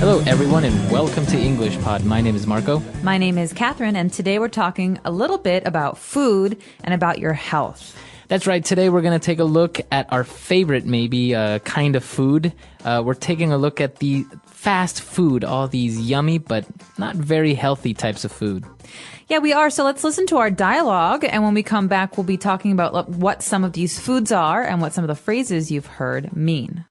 Hello, everyone, and welcome to English Pod. My name is Marco. My name is Catherine, and today we're talking a little bit about food and about your health. That's right. Today we're going to take a look at our favorite, maybe, kind of food. We're taking a look at the fast food, all these yummy but not very healthy types of food. Yeah, we are. So let's listen to our dialogue, and when we come back, we'll be talking about what some of these foods are and what some of the phrases you've heard mean.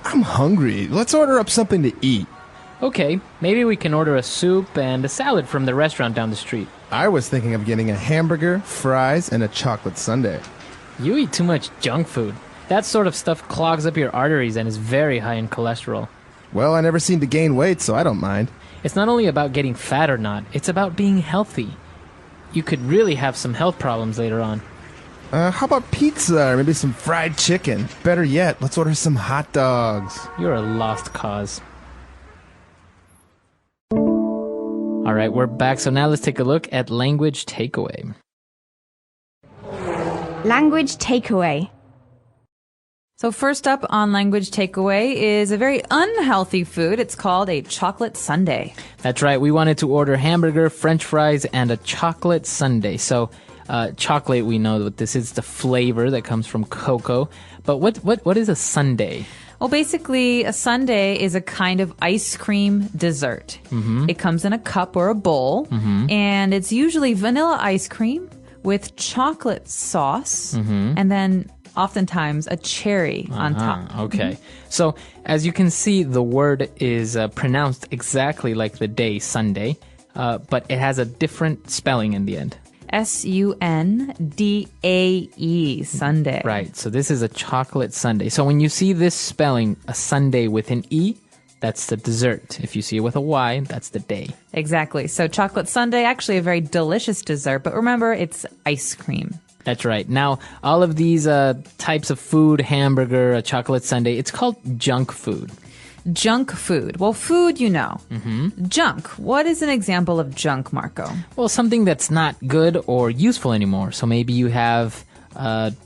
I'm hungry. Let's order up something to eat. Okay, maybe we can order a soup and a salad from the restaurant down the street. I was thinking of getting a hamburger, fries, and a chocolate sundae. You eat too much junk food. That sort of stuff clogs up your arteries and is very high in cholesterol. Well, I never seem to gain weight, so I don't mind. It's not only about getting fat or not, it's about being healthy. You could really have some health problems later on. How about pizza or maybe some fried chicken? Better yet, let's order some hot dogs. You're a lost cause. All right, we're back. So now let's take a look at language takeaway. Language takeaway. So first up on language takeaway is a very unhealthy food. It's called a chocolate sundae. That's right. We wanted to order hamburger, french fries, and a chocolate sundae. So chocolate, we know what this is, the flavor that comes from cocoa. But what is a sundae? Well, basically, a sundae is a kind of ice cream dessert. Mm-hmm. It comes in a cup or a bowl, and it's usually vanilla ice cream with chocolate sauce, and then oftentimes a cherry on top. Okay. So, as you can see, the word is pronounced exactly like the day Sunday, but it has a different spelling in the end. S-U-N-D-A-E, sundae. Right. So this is a chocolate sundae. So when you see this spelling, a sundae with an E, that's the dessert. If you see it with a Y, that's the day. Exactly. So chocolate sundae, actually a very delicious dessert, but remember, it's ice cream. That's right. Now, all of these types of food, hamburger, a chocolate sundae, it's called junk food. Junk food. Well, food, you know. Junk. What is an example of junk, Marco? Well, something that's not good or useful anymore. So maybe you have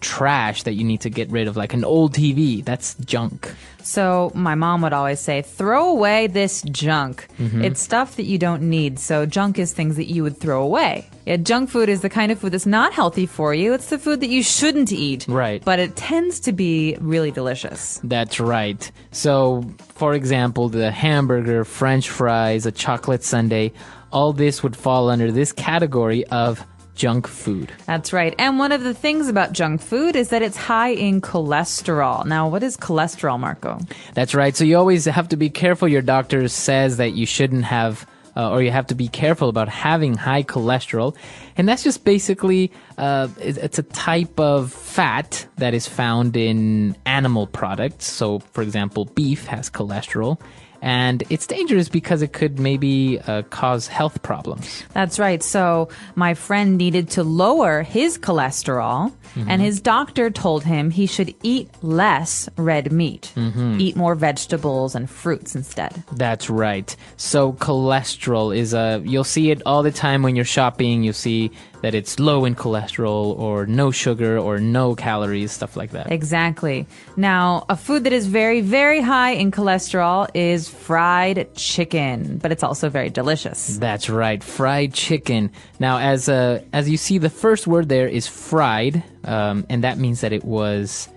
trash that you need to get rid of, like an old TV. That's junk. So my mom would always say, throw away this junk. It's stuff that you don't need. So junk is things that you would throw away. Yeah, junk food is the kind of food that's not healthy for you. It's the food that you shouldn't eat. Right. But it tends to be really delicious. That's right. So, for example, the hamburger, french fries, a chocolate sundae, all this would fall under this category of junk food. That's right. And one of the things about junk food is that it's high in cholesterol. Now, what is cholesterol, Marco? That's right. So you always have to be careful. Your doctor says that you shouldn't have or you have to be careful about having high cholesterol. And that's just basically, it's a type of fat that is found in animal products. So, for example, beef has cholesterol. And it's dangerous because it could maybe cause health problems. That's right. So my friend needed to lower his cholesterol, and his doctor told him he should eat less red meat. Eat more vegetables and fruits instead. That's right. So cholesterol is you'll see it all the time when you're shopping. You'll see that it's low in cholesterol or no sugar or no calories, stuff like that. Exactly. Now, a food that is very, very high in cholesterol is fried chicken, but it's also very delicious. That's right, fried chicken. Now, as you see, the first word there is fried, and that means that it was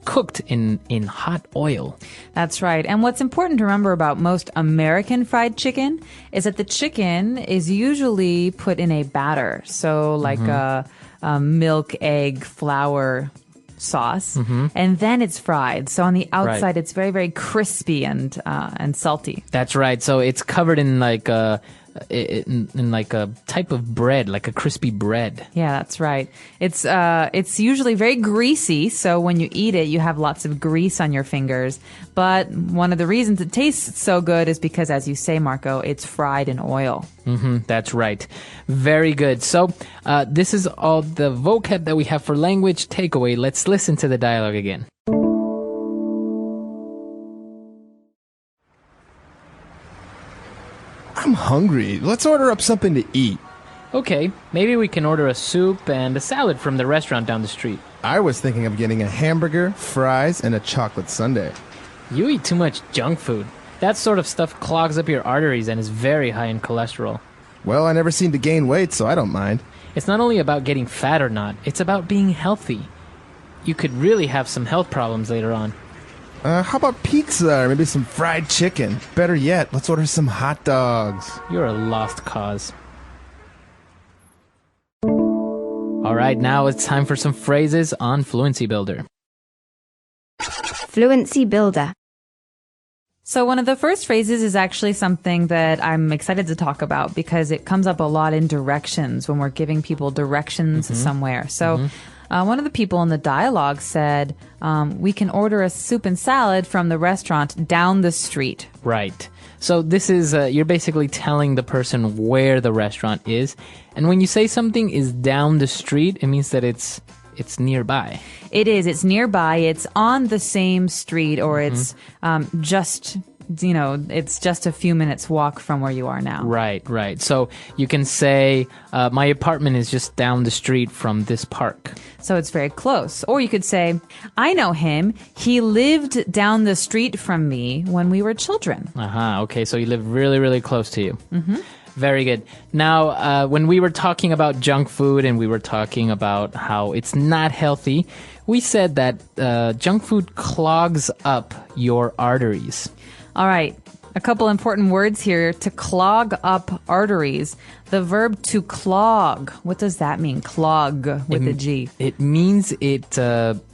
cooked in hot oil. That's right. And what's important to remember about most American fried chicken is that the chicken is usually put in a batter. So like a milk, egg, flour sauce, and then it's fried. So on the outside, it's very, very crispy and salty. That's right. So it's covered in like a type of bread, like a crispy bread. Yeah, that's right. It's usually very greasy, so when you eat it, you have lots of grease on your fingers. But one of the reasons it tastes so good is because, as you say, Marco, it's fried in oil. That's right. Very good. So this is all the vocab that we have for language takeaway. Let's listen to the dialogue again. I'm hungry. Let's order up something to eat. Okay, maybe we can order a soup and a salad from the restaurant down the street. I was thinking of getting a hamburger, fries, and a chocolate sundae. You eat too much junk food. That sort of stuff clogs up your arteries and is very high in cholesterol. Well, I never seem to gain weight, so I don't mind. It's not only about getting fat or not, it's about being healthy. You could really have some health problems later on. How about pizza or maybe some fried chicken? Better yet, let's order some hot dogs. You're a lost cause. All right, now it's time for some phrases on Fluency Builder. Fluency Builder. So one of the first phrases is actually something that I'm excited to talk about because it comes up a lot in directions when we're giving people directions somewhere. So one of the people in the dialogue said, we can order a soup and salad from the restaurant down the street. Right. So this is, you're basically telling the person where the restaurant is. And when you say something is down the street, it means that it's nearby. It is. It's nearby. It's on the same street, or it's just, it's just a few minutes walk from where you are now. Right, right. So you can say, my apartment is just down the street from this park. So it's very close. Or you could say, I know him. He lived down the street from me when we were children. Okay, so he lived really, really close to you. Very good. Now, when we were talking about junk food and we were talking about how it's not healthy, we said that junk food clogs up your arteries. All right. A couple important words here. To clog up arteries. The verb to clog. What does that mean? Clog with a G. It means it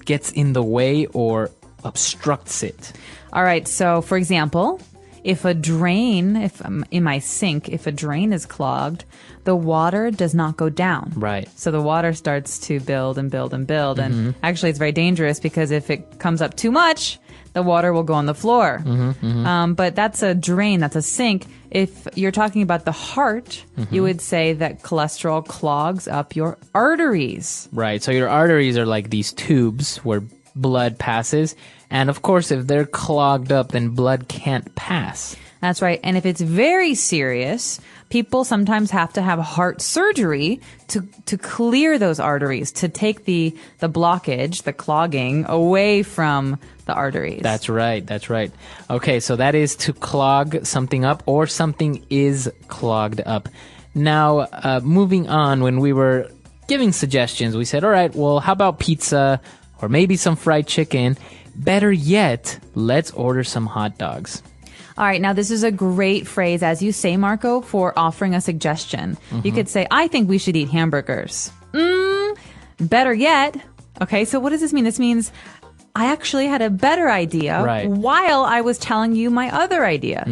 gets in the way or obstructs it. All right. So, for example, if a drain, if in my sink, if a drain is clogged, the water does not go down. Right. So the water starts to build and build and build. And actually, it's very dangerous because if it comes up too much, the water will go on the floor. But that's a drain, that's a sink. If you're talking about the heart, you would say that cholesterol clogs up your arteries. Right. So your arteries are like these tubes where blood passes. And of course, if they're clogged up, then blood can't pass. That's right. And if it's very serious, people sometimes have to have heart surgery to clear those arteries, to take the blockage, the clogging, away from the arteries. That's right. That's right. Okay, so that is to clog something up, or something is clogged up. Now, moving on, when we were giving suggestions, we said, all right, well, how about pizza or maybe some fried chicken? Better yet, let's order some hot dogs. All right, now this is a great phrase, as you say, Marco, for offering a suggestion. You could say, I think we should eat hamburgers. Better yet. Okay, so what does this mean? This means I actually had a better idea while I was telling you my other idea.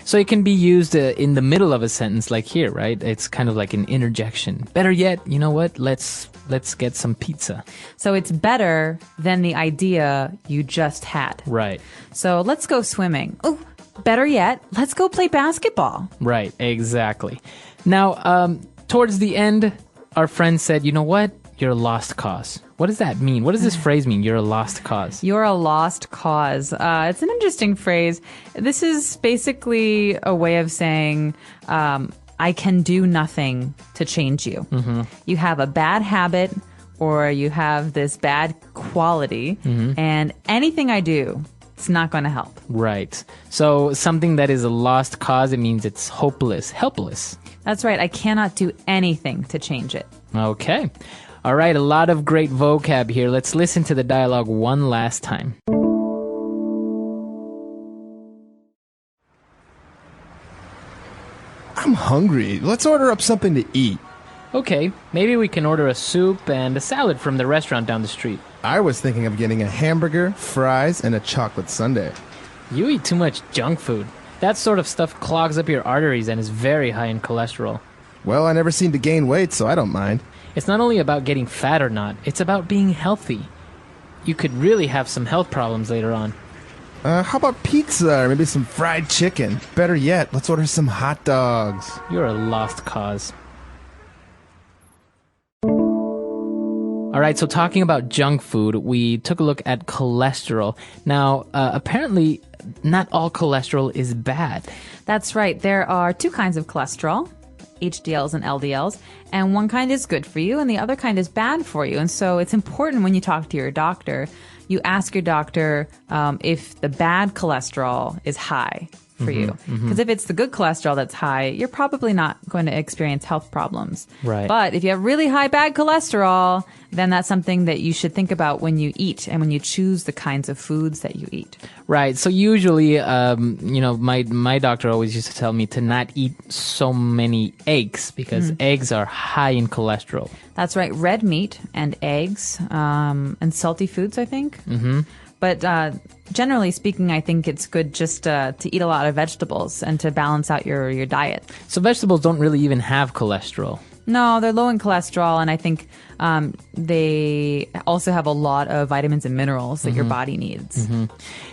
So it can be used in the middle of a sentence, like here, right? It's kind of like an interjection. Better yet, you know what? Let's get some pizza. So it's better than the idea you just had. Right. So let's go swimming. Oh, better yet, let's go play basketball. Right, exactly. Now, towards the end, our friend said, you know what? You're a lost cause. What does that mean? What does this phrase mean? You're a lost cause. You're a lost cause. It's an interesting phrase. This is basically a way of saying, I can do nothing to change you. You have a bad habit, or you have this bad quality, and anything I do, it's not going to help. Right. So something that is a lost cause, it means it's hopeless, helpless. That's right. I cannot do anything to change it. Okay. All right. A lot of great vocab here. Let's listen to the dialogue one last time. I'm hungry. Let's order up something to eat. Okay. Maybe we can order a soup and a salad from the restaurant down the street. I was thinking of getting a hamburger, fries, and a chocolate sundae. You eat too much junk food. That sort of stuff clogs up your arteries and is very high in cholesterol. Well, I never seem to gain weight, so I don't mind. It's not only about getting fat or not, it's about being healthy. You could really have some health problems later on. How about pizza or maybe some fried chicken? Better yet, let's order some hot dogs. You're a lost cause. All right, so talking about junk food, we took a look at cholesterol. Now, apparently, not all cholesterol is bad. That's right. There are two kinds of cholesterol. HDLs and LDLs, and one kind is good for you and the other kind is bad for you. And so it's important when you talk to your doctor, you ask your doctor if the bad cholesterol is high for you. Because if it's the good cholesterol that's high, you're probably not going to experience health problems. Right. But if you have really high bad cholesterol, then that's something that you should think about when you eat and when you choose the kinds of foods that you eat. Right. So usually, my doctor always used to tell me to not eat so many eggs because eggs are high in cholesterol. That's right. Red meat and eggs and salty foods, I think. Mm-hmm. But generally speaking, I think it's good just to eat a lot of vegetables and to balance out your diet. So vegetables don't really even have cholesterol. No, they're low in cholesterol, and I think they also have a lot of vitamins and minerals that your body needs.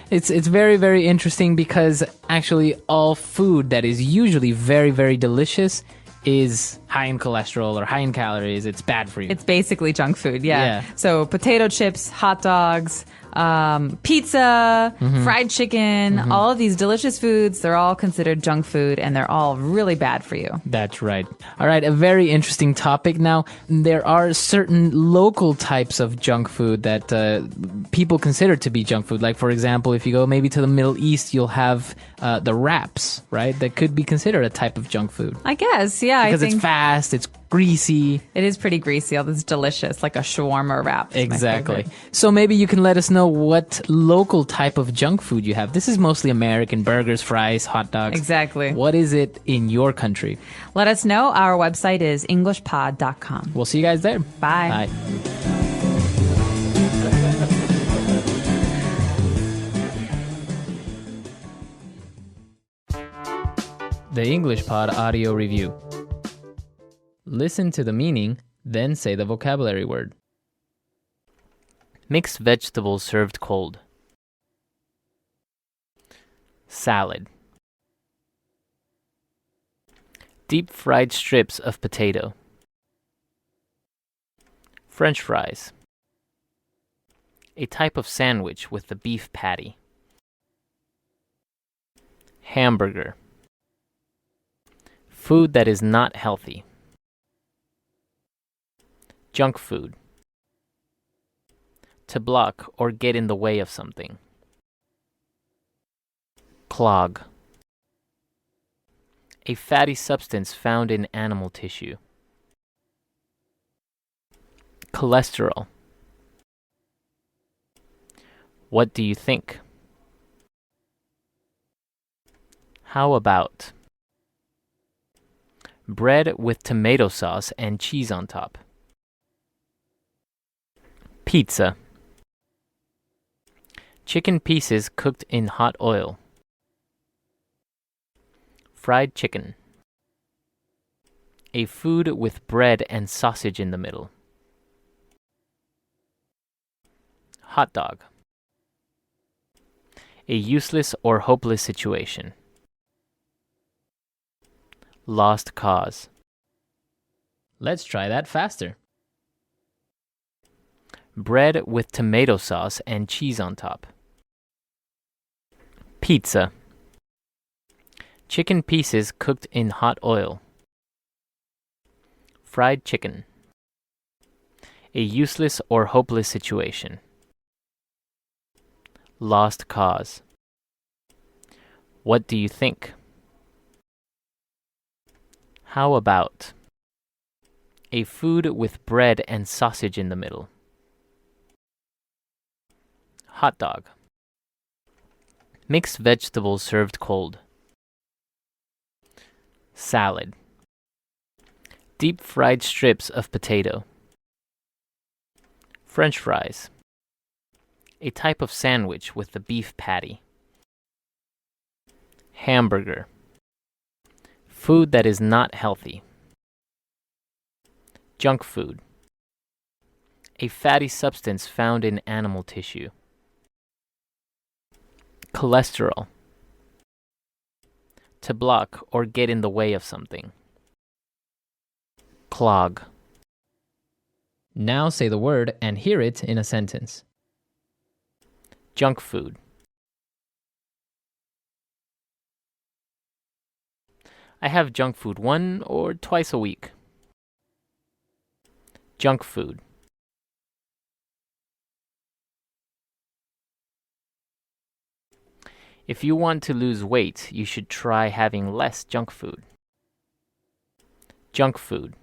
It's very, very interesting because actually all food that is usually very, very delicious is high in cholesterol or high in calories. It's bad for you. It's basically junk food, yeah. Yeah. So potato chips, hot dogs, pizza, fried chicken, all of these delicious foods, they're all considered junk food and they're all really bad for you. That's right. All right, a very interesting topic now. There are certain local types of junk food that people consider to be junk food. Like, for example, if you go maybe to the Middle East, you'll have the wraps, right? That could be considered a type of junk food. I guess, yeah. Because I think it's fast, it's greasy. it is pretty greasy, although it's delicious, like a shawarma wrap. is my Exactly. favorite. So maybe you can let us know what local type of junk food you have. This is mostly American: burgers, fries, hot dogs. Exactly. What is it in your country? Let us know. Our website is englishpod.com. We'll see you guys there. Bye. The English Pod Audio Review. Listen to the meaning, then say the vocabulary word. Mixed vegetables served cold. Salad. Deep fried strips of potato. French fries. A type of sandwich with the beef patty. Hamburger. Food that is not healthy. Junk food. To block or get in the way of something. Clog. A fatty substance found in animal tissue. Cholesterol. What do you think? How about? Bread with tomato sauce and cheese on top. Pizza. Chicken pieces cooked in hot oil. Fried chicken. A food with bread and sausage in the middle. Hot dog. A useless or hopeless situation. Lost cause. Let's try that faster. Bread with tomato sauce and cheese on top. Pizza. Chicken pieces cooked in hot oil. Fried chicken. A useless or hopeless situation. Lost cause. What do you think? How about? A food with bread and sausage in the middle. Hot dog. Mixed vegetables served cold. Salad. Deep fried strips of potato. French fries. A type of sandwich with the beef patty. Hamburger. Food that is not healthy. Junk food. A fatty substance found in animal tissue. Cholesterol. To block or get in the way of something. Clog. Now say the word and hear it in a sentence. Junk food. I have junk food 1 or twice a week. Junk food. If you want to lose weight, you should try having less junk food. Junk food.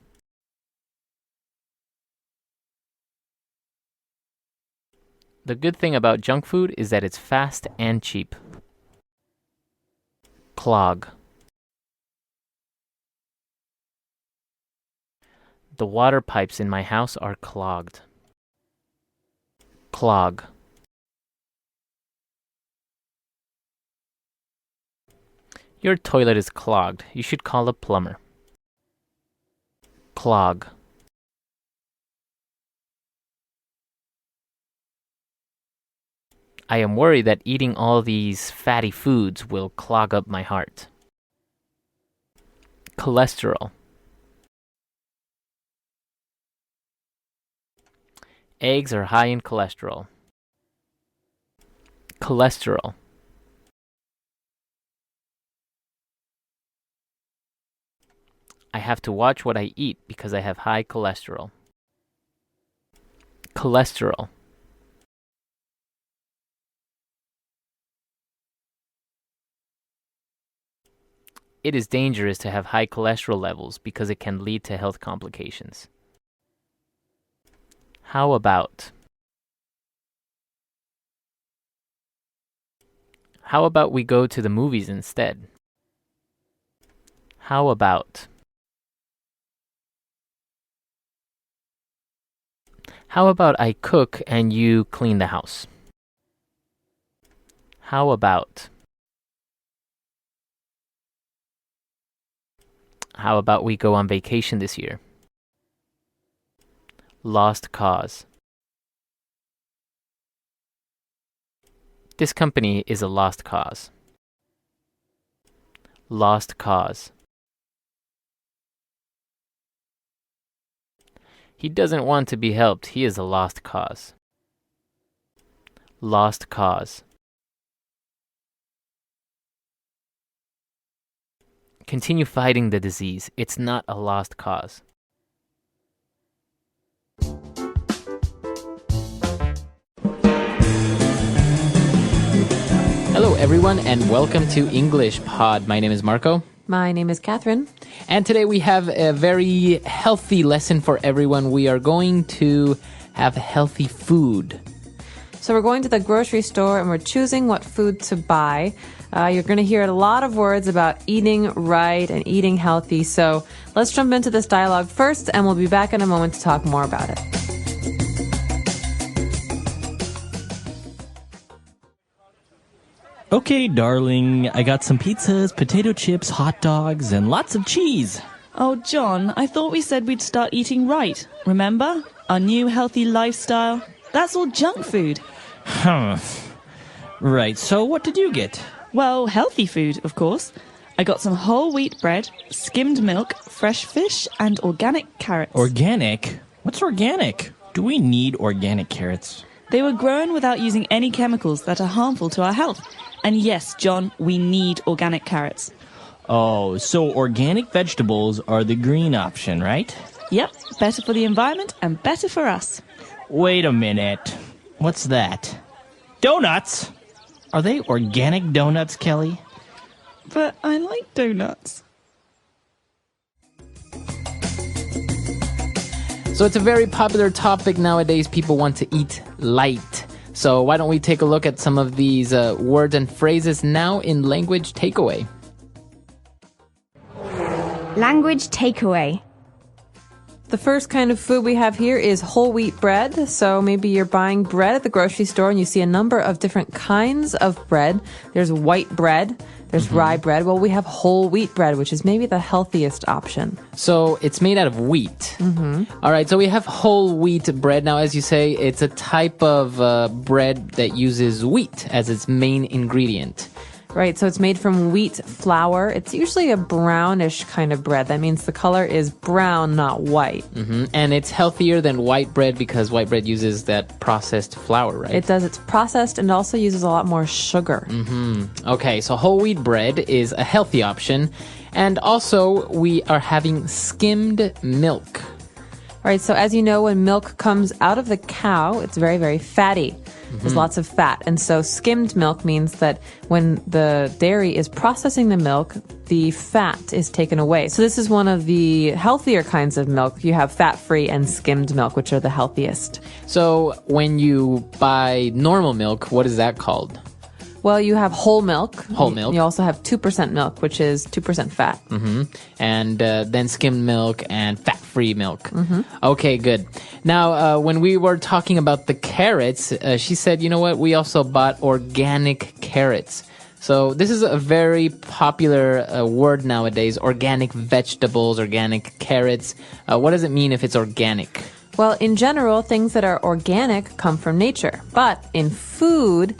The good thing about junk food is that it's fast and cheap. Clog. The water pipes in my house are clogged. Clog. Your toilet is clogged. You should call a plumber. Clog. I am worried that eating all these fatty foods will clog up my heart. Cholesterol. Eggs are high in cholesterol. Cholesterol. I have to watch what I eat because I have high cholesterol. Cholesterol. It is dangerous to have high cholesterol levels because it can lead to health complications. How about? How about we go to the movies instead? How about? How about I cook and you clean the house? How about? How about we go on vacation this year? Lost cause. This company is a lost cause. Lost cause. He doesn't want to be helped. He is a lost cause. Lost cause. Continue fighting the disease. It's not a lost cause. Hello, everyone, and welcome to English Pod. My name is Marco. My name is Catherine. And today we have a very healthy lesson for everyone. We are going to have healthy food. So we're going to the grocery store and we're choosing what food to buy. You're going to hear a lot of words about eating right and eating healthy. So let's jump into this dialogue first, and we'll be back in a moment to talk more about it. Okay, darling, I got some pizzas, potato chips, hot dogs, and lots of cheese. Oh, John, I thought we said we'd start eating right. Remember? Our new healthy lifestyle. That's all junk food. Right, so what did you get? Well, healthy food, of course. I got some whole wheat bread, skimmed milk, fresh fish, and organic carrots. Organic? What's organic? Do we need organic carrots? They were grown without using any chemicals that are harmful to our health. And yes, John, we need organic carrots. Oh, so organic vegetables are the green option, right? Yep, better for the environment and better for us. Wait a minute. What's that? Donuts! Are they organic donuts, Kelly? But I like donuts. So it's a very popular topic nowadays. People want to eat light. So why don't we take a look at some of these words and phrases now in Language Takeaway. Language takeaway. The first kind of food we have here is whole wheat bread. So maybe you're buying bread at the grocery store and you see a number of different kinds of bread. There's white bread, there's rye bread. Well, we have whole wheat bread, which is maybe the healthiest option. So it's made out of wheat. All right, so we have whole wheat bread. Now, as you say, it's a type of bread that uses wheat as its main ingredient. Right, so it's made from wheat flour. It's usually a brownish kind of bread. That means the color is brown, not white. And it's healthier than white bread because white bread uses that processed flour, right? It does. It's processed and also uses a lot more sugar. Okay, so whole wheat bread is a healthy option. And also, we are having skimmed milk. All right, so as you know, when milk comes out of the cow, it's very, very fatty. There's lots of fat. And so skimmed milk means that when the dairy is processing the milk, the fat is taken away. So this is one of the healthier kinds of milk. You have fat-free and skimmed milk, which are the healthiest. So when you buy normal milk, what is that called? Well, you have whole milk. Whole milk. You also have 2% milk, which is 2% fat. And then skimmed milk and fat-free milk. Okay, good. Now, when we were talking about the carrots, she said, you know what? We also bought organic carrots. So this is a very popular word nowadays, organic vegetables, organic carrots. What does it mean if it's organic? Well, in general, things that are organic come from nature. But in food,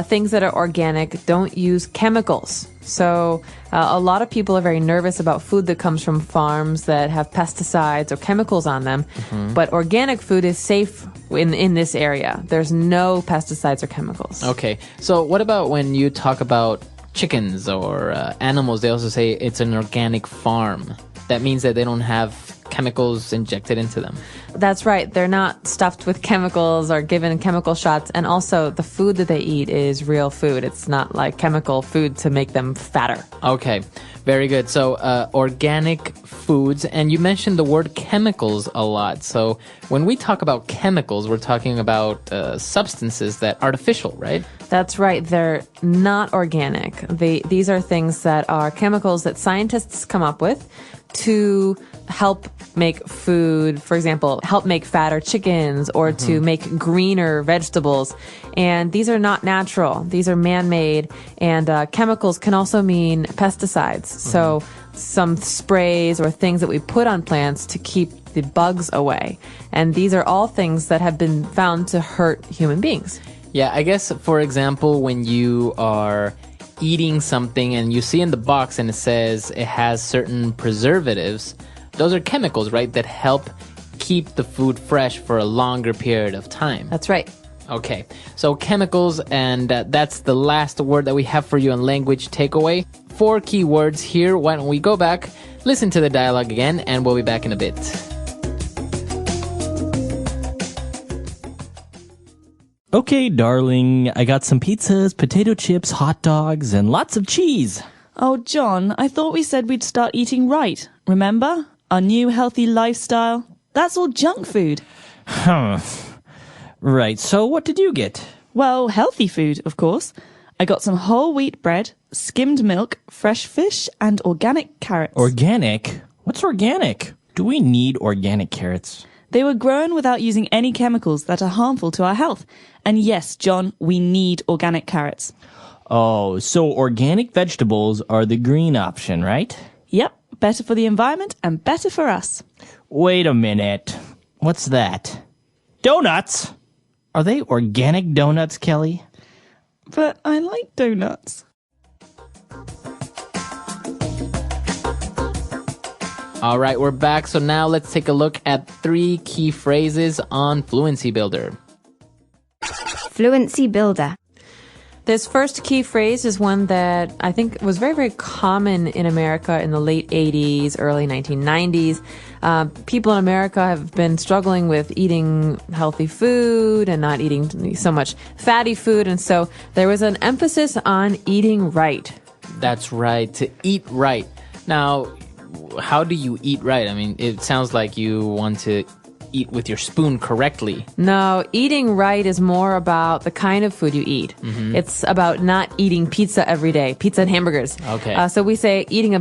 things that are organic don't use chemicals. So a lot of people are very nervous about food that comes from farms that have pesticides or chemicals on them. But organic food is safe in this area. There's no pesticides or chemicals. Okay. So what about when you talk about chickens or animals? They also say it's an organic farm. That means that they don't have chemicals injected into them. That's right. They're not stuffed with chemicals or given chemical shots. And also, the food that they eat is real food. It's not like chemical food to make them fatter. Okay, very good. So, organic foods. And you mentioned the word chemicals a lot. So, when we talk about chemicals, we're talking about substances that are artificial, right? That's right. They're not organic. These are things that are chemicals that scientists come up with to help make food, for example, help make fatter chickens or to make greener vegetables. And these are not natural. These are man-made. And chemicals can also mean pesticides. So some sprays or things that we put on plants to keep the bugs away. And these are all things that have been found to hurt human beings. Yeah, I guess, for example, when you are eating something and you see in the box and it says it has certain preservatives, those are chemicals, right, that help keep the food fresh for a longer period of time. That's right. Okay, so chemicals, and that's the last word that we have for you on Language Takeaway. 4 key words here. Why don't we go back, listen to the dialogue again, and we'll be back in a bit. Okay, darling, I got some pizzas, potato chips, hot dogs, and lots of cheese. Oh, John, I thought we said we'd start eating right. Remember? Our new healthy lifestyle. That's all junk food. Right, so what did you get? Well, healthy food, of course. I got some whole wheat bread, skimmed milk, fresh fish, and organic carrots. Organic? What's organic? Do we need organic carrots? They were grown without using any chemicals that are harmful to our health. And yes, John, we need organic carrots. Oh, so organic vegetables are the green option, right? Yep, better for the environment and better for us. Wait a minute. What's that? Donuts? Are they organic donuts, Kelly? But I like donuts. All right, we're back. So now let's take a look at 3 key phrases on Fluency Builder. Fluency Builder. This first key phrase is one that I think was very, very common in America in the late 80s, early 1990s. People in America have been struggling with eating healthy food and not eating so much fatty food. And so there was an emphasis on eating right. That's right, to eat right. Now, how do you eat right? I mean, it sounds like you want to eat with your spoon correctly. No, eating right is more about the kind of food you eat. It's about not eating pizza every day, pizza and hamburgers. Okay. So we say eating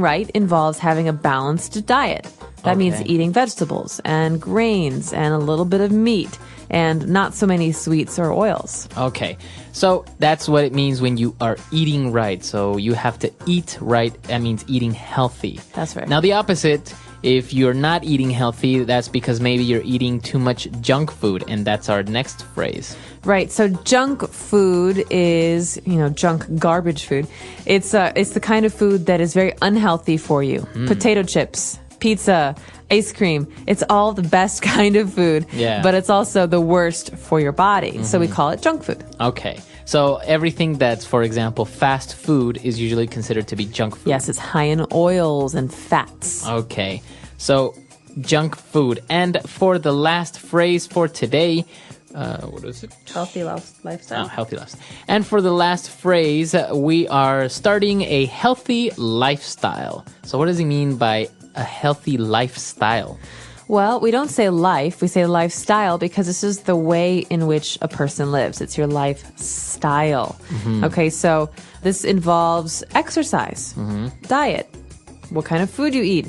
right involves having a balanced diet. That means eating vegetables and grains and a little bit of meat and not so many sweets or oils. Okay, so that's what it means when you are eating right. So you have to eat right. That means eating healthy. That's right. Now the opposite, if you're not eating healthy, that's because maybe you're eating too much junk food, and that's our next phrase. Right. So junk food is, junk garbage food. It's the kind of food that is very unhealthy for you. Potato chips, pizza, ice cream. It's all the best kind of food, but it's also the worst for your body. So we call it junk food. Okay. So everything that's, for example, fast food is usually considered to be junk food. Yes, it's high in oils and fats. Okay. So junk food. And for the last phrase for today, what is it? Healthy lifestyle. Oh, healthy lifestyle. And for the last phrase, we are starting a healthy lifestyle. So what does he mean by a healthy lifestyle? Well, we don't say life, we say lifestyle because this is the way in which a person lives. It's your lifestyle. Okay, so this involves exercise, diet, what kind of food you eat,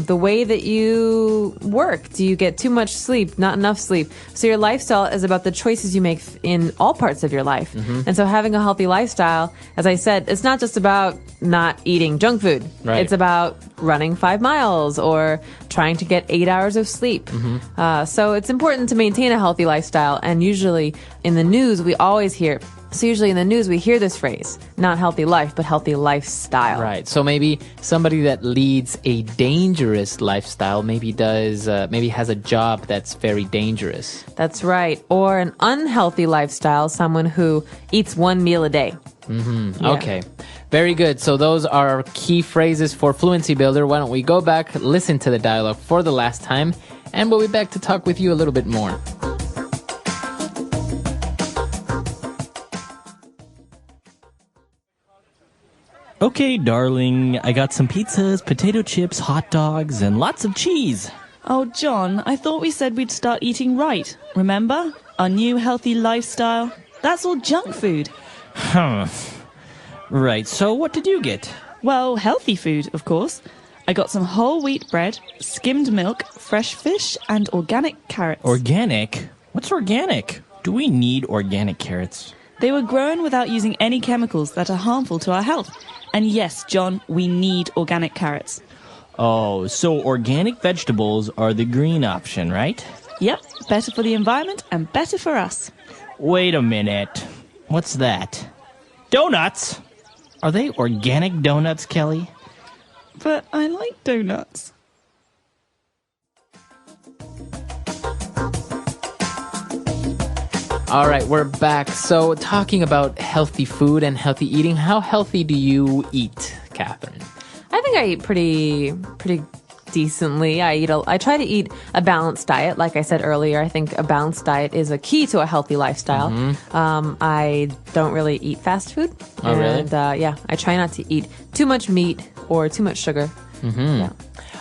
the way that you work. Do you get too much sleep, not enough sleep? So your lifestyle is about the choices you make in all parts of your life. And so having a healthy lifestyle, as I said, it's not just about not eating junk food. Right. It's about running 5 miles or trying to get 8 hours of sleep. So it's important to maintain a healthy lifestyle. And usually in the news, we always hear, usually in the news, we hear this phrase, not healthy life, but healthy lifestyle. Right. So maybe somebody that leads a dangerous lifestyle maybe has a job that's very dangerous. That's right. Or an unhealthy lifestyle, someone who eats one meal a day. Yeah. Okay. Very good. So those are our key phrases for Fluency Builder. Why don't we go back, listen to the dialogue for the last time, and we'll be back to talk with you a little bit more. Okay, darling, I got some pizzas, potato chips, hot dogs, and lots of cheese. Oh, John, I thought we said we'd start eating right. Remember? Our new healthy lifestyle. That's all junk food. Right, so what did you get? Well, healthy food, of course. I got some whole wheat bread, skimmed milk, fresh fish, and organic carrots. Organic? What's organic? Do we need organic carrots? They were grown without using any chemicals that are harmful to our health. And yes, John, we need organic carrots. Oh, so organic vegetables are the green option, right? Yep, better for the environment and better for us. Wait a minute. What's that? Donuts? Are they organic donuts, Kelly? But I like donuts. All right, we're back. So talking about healthy food and healthy eating, how healthy do you eat, Catherine? I think I eat pretty decently. I try to eat a balanced diet. Like I said earlier, I think a balanced diet is a key to a healthy lifestyle. I don't really eat fast food. Oh, really? And I try not to eat too much meat or too much sugar. Yeah.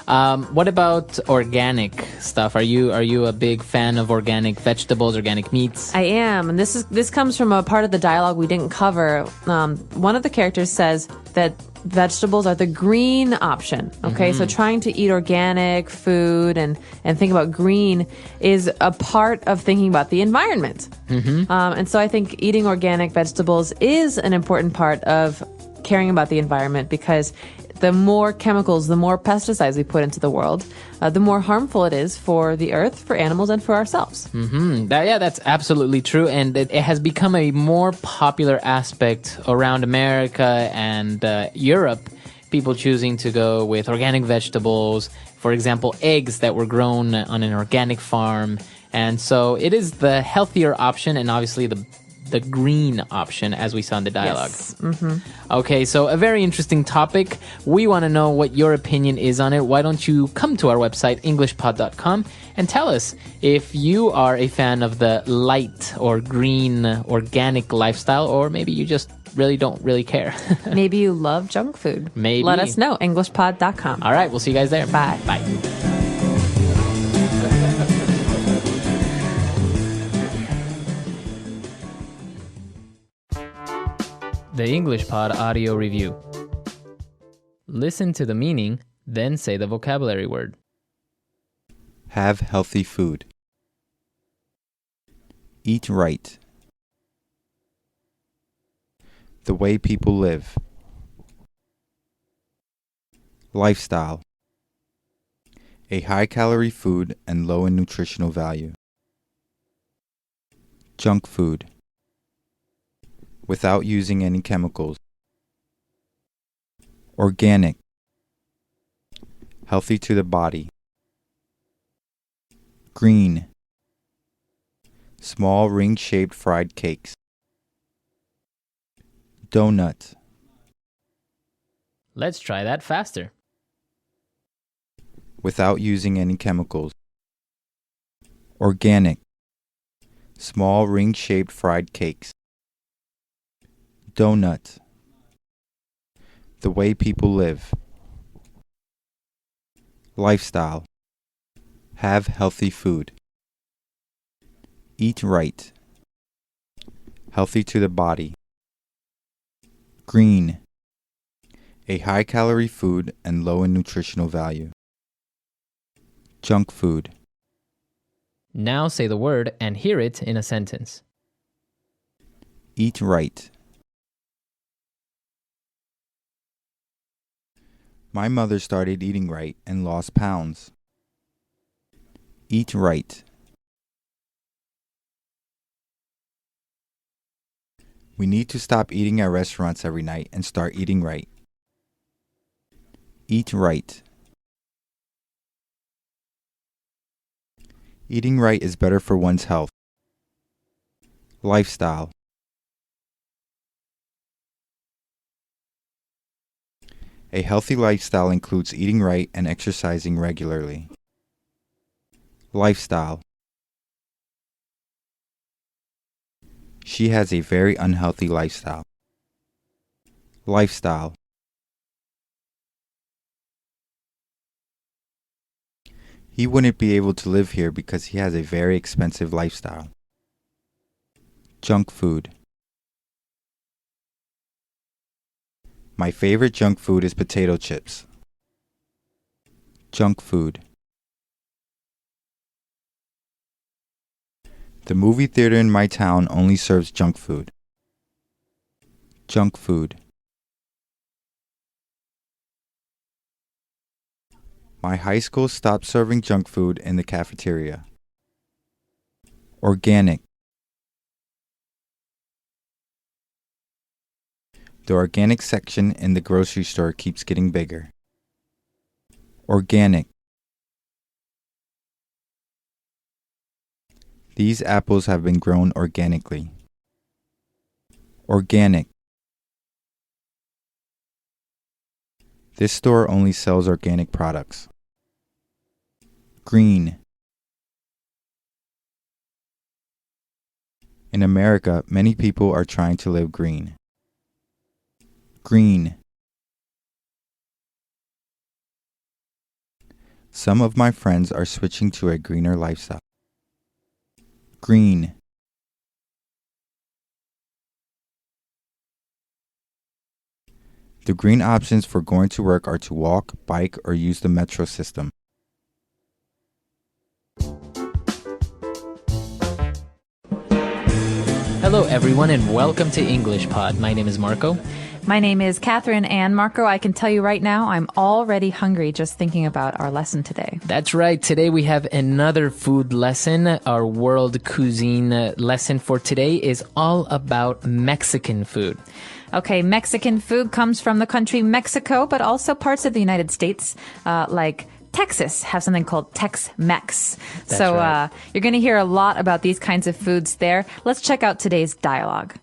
What about organic stuff? Are you a big fan of organic vegetables, organic meats? I am, and this comes from a part of the dialogue we didn't cover. One of the characters says that vegetables are the green option. Okay, so trying to eat organic food and think about green is a part of thinking about the environment. And so I think eating organic vegetables is an important part of caring about the environment, because the more chemicals, the more pesticides we put into the world, the more harmful it is for the earth, for animals, and for ourselves. That's absolutely true. And it has become a more popular aspect around America and Europe. People choosing to go with organic vegetables, for example, eggs that were grown on an organic farm. And so it is the healthier option, and obviously the green option, as we saw in the dialogue. Yes. Okay, so a very interesting topic. We want to know what your opinion is on it. Why don't you come to our website, englishpod.com, and tell us if you are a fan of the light or green organic lifestyle, or maybe you just don't really care. Maybe you love junk food. Maybe. Let us know, englishpod.com. All right, we'll see you guys there. Bye. Bye. The English Pod Audio Review. Listen to the meaning, then say the vocabulary word. Have healthy food. Eat right. The way people live. Lifestyle. A high-calorie food and low in nutritional value. Junk food. Without using any chemicals. Organic. Healthy to the body. Green. Small ring-shaped fried cakes. Donut. Let's try that faster. Without using any chemicals. Organic. Small ring-shaped fried cakes. Donut. The way people live. Lifestyle. Have healthy food. Eat right. Healthy to the body. Green. A high-calorie food and low in nutritional value. Junk food. Now say the word and hear it in a sentence. Eat right. My mother started eating right and lost pounds. Eat right. We need to stop eating at restaurants every night and start eating right. Eat right. Eating right is better for one's health. Lifestyle. A healthy lifestyle includes eating right and exercising regularly. Lifestyle. She has a very unhealthy lifestyle. Lifestyle. He wouldn't be able to live here because he has a very expensive lifestyle. Junk food. My favorite junk food is potato chips. Junk food. The movie theater in my town only serves junk food. Junk food. My high school stopped serving junk food in the cafeteria. Organic. The organic section in the grocery store keeps getting bigger. Organic. These apples have been grown organically. Organic. This store only sells organic products. Green. In America, many people are trying to live green. Green. Some of my friends are switching to a greener lifestyle. Green. The green options for going to work are to walk, bike, or use the metro system. Hello, everyone, and welcome to English Pod. My name is Marco. My name is Catherine, and Marco, I can tell you right now, I'm already hungry just thinking about our lesson today. That's right. Today we have another food lesson. Our world cuisine lesson for today is all about Mexican food. Okay, Mexican food comes from the country Mexico, but also parts of the United States, like Texas have something called Tex-Mex. So right. You're going to hear a lot about these kinds of foods there. Let's check out today's dialogue.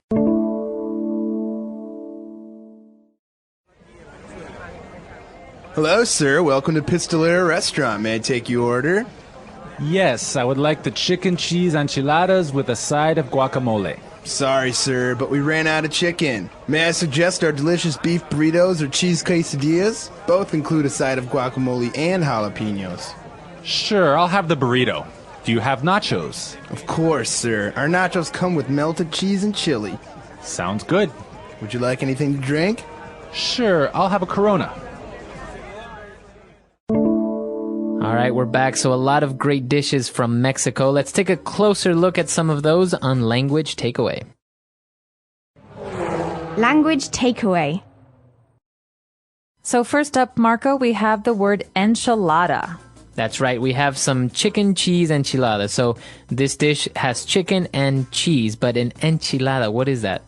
Hello, sir. Welcome to Pistolera Restaurant. May I take your order? Yes, I would like the chicken cheese enchiladas with a side of guacamole. Sorry, sir, but we ran out of chicken. May I suggest our delicious beef burritos or cheese quesadillas? Both include a side of guacamole and jalapenos. Sure, I'll have the burrito. Do you have nachos? Of course, sir. Our nachos come with melted cheese and chili. Sounds good. Would you like anything to drink? Sure, I'll have a Corona. All right, we're back. So a lot of great dishes from Mexico. Let's take a closer look at some of those on Language Takeaway. Language takeaway. So first up, Marco, we have the word enchilada. That's right. We have some chicken cheese enchiladas. So this dish has chicken and cheese, but an enchilada, what is that?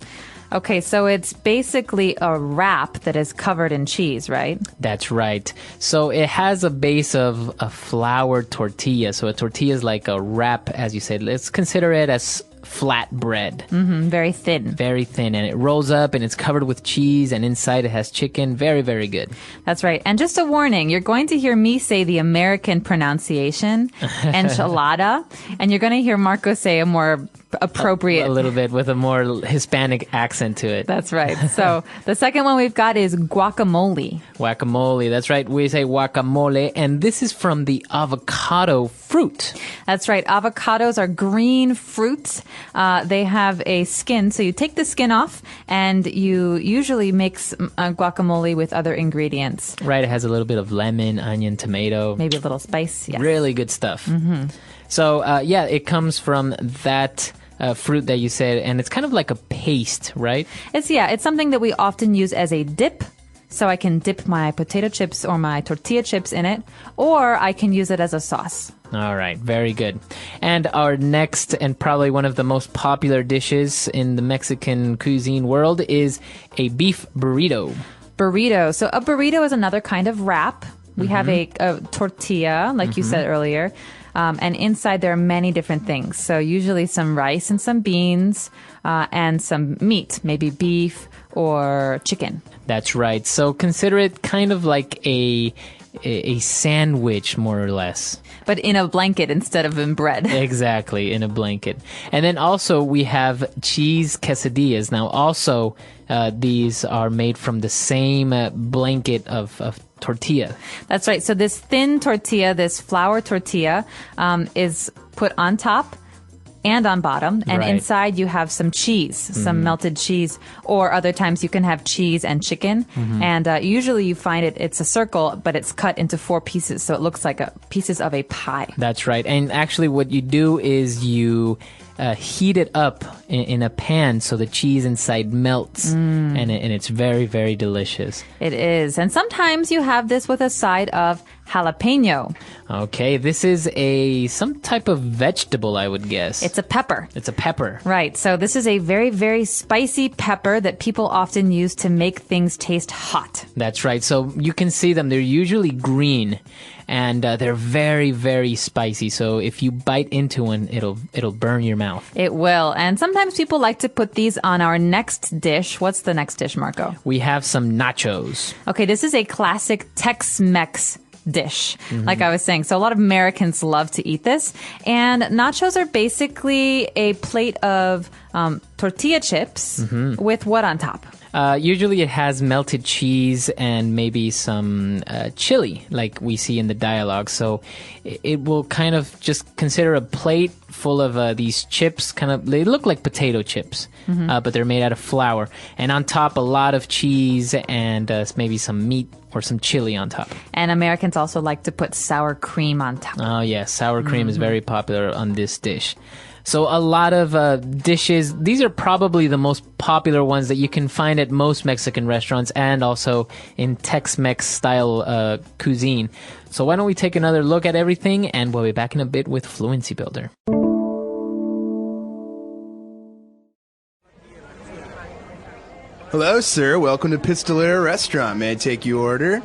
Okay, so it's basically a wrap that is covered in cheese, right? That's right. So it has a base of a flour tortilla. So a tortilla is like a wrap, as you said. Let's consider it as flat bread. Very thin. Very thin. And it rolls up and it's covered with cheese, and inside it has chicken. Very, very good. That's right. And just a warning, you're going to hear me say the American pronunciation, enchilada, and you're going to hear Marco say a more appropriate. A little bit with a more Hispanic accent to it. That's right. So the second one we've got is guacamole. Guacamole. That's right. We say guacamole, and this is from the avocado fruit. That's right. Avocados are green fruits. They have a skin, so you take the skin off, and you usually mix guacamole with other ingredients. Right. It has a little bit of lemon, onion, tomato. Maybe a little spice. Yes. Really good stuff. So, yeah, it comes from that fruit that you said, and it's kind of like a paste, right? It's something that we often use as a dip. So I can dip my potato chips or my tortilla chips in it, or I can use it as a sauce. All right, very good. And our next and probably one of the most popular dishes in the Mexican cuisine world is a beef burrito. Burrito. So a burrito is another kind of wrap. We have a tortilla, like you said earlier. And inside there are many different things. So usually some rice and some beans and some meat, maybe beef or chicken. That's right. So consider it kind of like a sandwich, more or less. But in a blanket instead of in bread. Exactly, in a blanket. And then also we have cheese quesadillas. Now also these are made from the same blanket of tortilla. That's right. So this thin tortilla, this flour tortilla, is put on top and on bottom. And Right. inside you have some cheese, some melted cheese. Or other times you can have cheese and chicken. And usually you find it's a circle, but it's cut into 4 pieces. So it looks like pieces of a pie. That's right. And actually what you do is you heat it up in a pan so the cheese inside melts. And it's very, very delicious. It is. And sometimes you have this with a side of jalapeno. Okay, this is some type of vegetable, I would guess. It's a pepper. It's a pepper. Right. So this is a very, very spicy pepper that people often use to make things taste hot. That's right. So you can see them. They're usually green, and they're very, very spicy. So if you bite into one, it'll burn your mouth. It will. And sometimes people like to put these on our next dish. What's the next dish, Marco? We have some nachos. Okay, this is a classic Tex-Mex dish, like I was saying. So a lot of Americans love to eat this. And nachos are basically a plate of tortilla chips with what on top? Usually it has melted cheese and maybe some chili, like we see in the dialogue. So it will kind of just consider a plate full of these chips. They look like potato chips, but they're made out of flour. And on top, a lot of cheese and maybe some meat or some chili on top. And Americans also like to put sour cream on top. Oh, yeah. Sour cream is very popular on this dish. So a lot of dishes. These are probably the most popular ones that you can find at most Mexican restaurants and also in Tex-Mex style cuisine. So why don't we take another look at everything, and we'll be back in a bit with Fluency Builder. Hello, sir. Welcome to Pistolera Restaurant. May I take your order?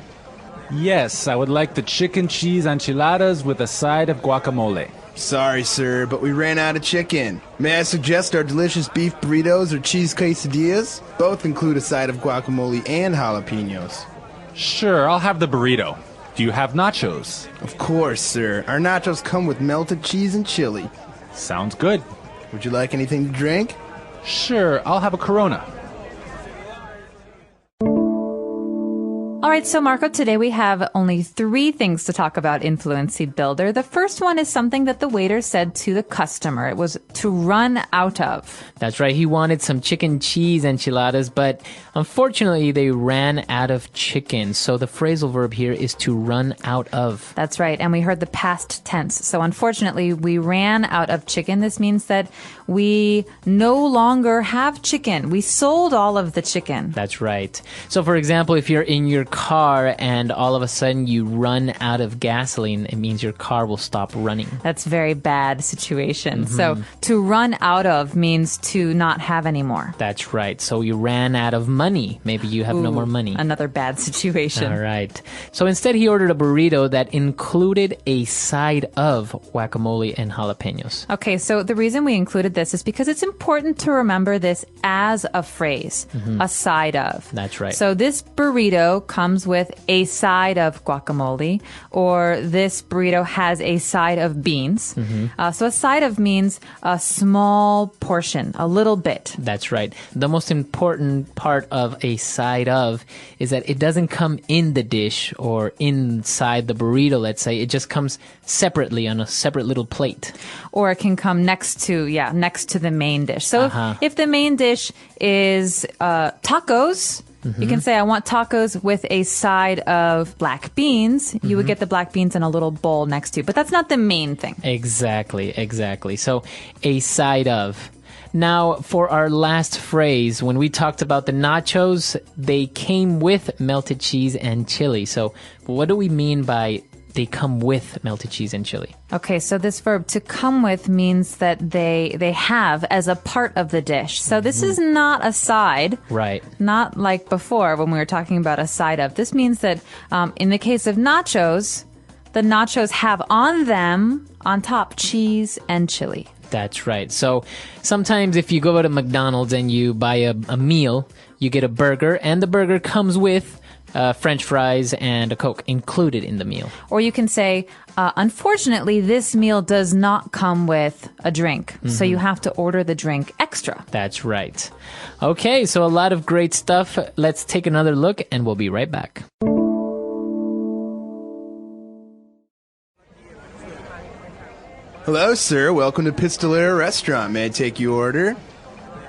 Yes, I would like the chicken cheese enchiladas with a side of guacamole. Sorry, sir, but we ran out of chicken. May I suggest our delicious beef burritos or cheese quesadillas? Both include a side of guacamole and jalapenos. Sure, I'll have the burrito. Do you have nachos? Of course, sir. Our nachos come with melted cheese and chili. Sounds good. Would you like anything to drink? Sure, I'll have a Corona. All right, so Marco, today we have only 3 things to talk about in Fluency Builder. The first one is something that the waiter said to the customer. It was to run out of. That's right. He wanted some chicken cheese enchiladas, but unfortunately they ran out of chicken. So the phrasal verb here is to run out of. That's right. And we heard the past tense. So unfortunately, we ran out of chicken. This means that we no longer have chicken. We sold all of the chicken. That's right. So for example, if you're in your car car and all of a sudden you run out of gasoline, it means your car will stop running. That's a very bad situation. So to run out of means to not have any more. That's right. So you ran out of money. Maybe you have no more money. Another bad situation. All right. So instead, he ordered a burrito that included a side of guacamole and jalapenos. Okay, so the reason we included this is because it's important to remember this as a phrase, a side of. That's right. So this burrito comes with a side of guacamole, or this burrito has a side of beans. So a side of means a small portion, a little bit. That's right. The most important part of a side of is that it doesn't come in the dish or inside the burrito, let's say. It just comes separately on a separate little plate. Or it can come next to the main dish. So if the main dish is tacos, you can say, I want tacos with a side of black beans. You would get the black beans in a little bowl next to you. But that's not the main thing. Exactly. So a side of. Now, for our last phrase, when we talked about the nachos, they came with melted cheese and chili. So what do we mean by they come with melted cheese and chili? Okay, so this verb to come with means that they have as a part of the dish. So this is not a side. Right. Not like before when we were talking about a side of. This means that in the case of nachos, the nachos have on them, on top, cheese and chili. That's right. So sometimes if you go to McDonald's and you buy a meal, you get a burger, and the burger comes with French fries and a Coke included in the meal. Or you can say, unfortunately, this meal does not come with a drink. So you have to order the drink extra. That's right. Okay, so a lot of great stuff. Let's take another look, and we'll be right back. Hello, sir. Welcome to Pistolera Restaurant. May I take your order?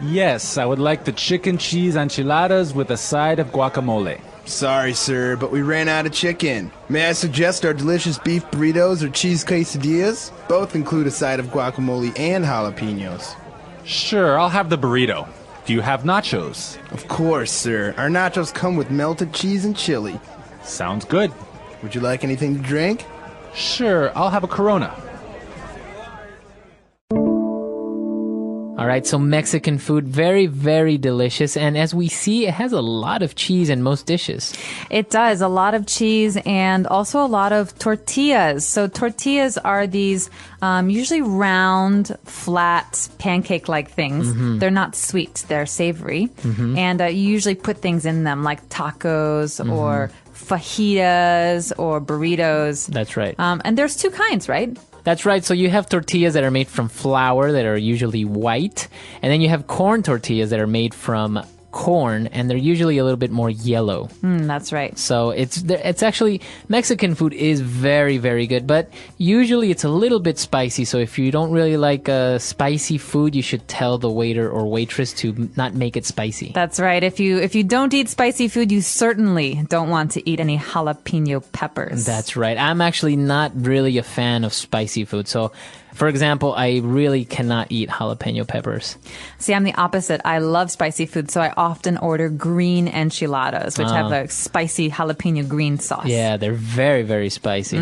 Yes, I would like the chicken cheese enchiladas with a side of guacamole. Sorry, sir, but we ran out of chicken. May I suggest our delicious beef burritos or cheese quesadillas? Both include a side of guacamole and jalapenos. Sure, I'll have the burrito. Do you have nachos? Of course, sir. Our nachos come with melted cheese and chili. Sounds good. Would you like anything to drink? Sure, I'll have a Corona. All right, so Mexican food, very, very delicious. And as we see, it has a lot of cheese in most dishes. It does. A lot of cheese and also a lot of tortillas. So tortillas are these usually round, flat, pancake-like things. They're not sweet. They're savory. And you usually put things in them like tacos or fajitas or burritos. That's right. And there's two kinds, right? That's right. So you have tortillas that are made from flour that are usually white. And then you have corn tortillas that are made from corn, and they're usually a little bit more yellow. That's right. So it's actually, Mexican food is very, very good, but usually it's a little bit spicy. So if you don't really like spicy food, you should tell the waiter or waitress to not make it spicy. That's right. If you don't eat spicy food, you certainly don't want to eat any jalapeno peppers. That's right. I'm actually not really a fan of spicy food. So, for example, I really cannot eat jalapeno peppers. See, I'm the opposite. I love spicy food, so I often order green enchiladas, which have a spicy jalapeno green sauce. Yeah, they're very, very spicy.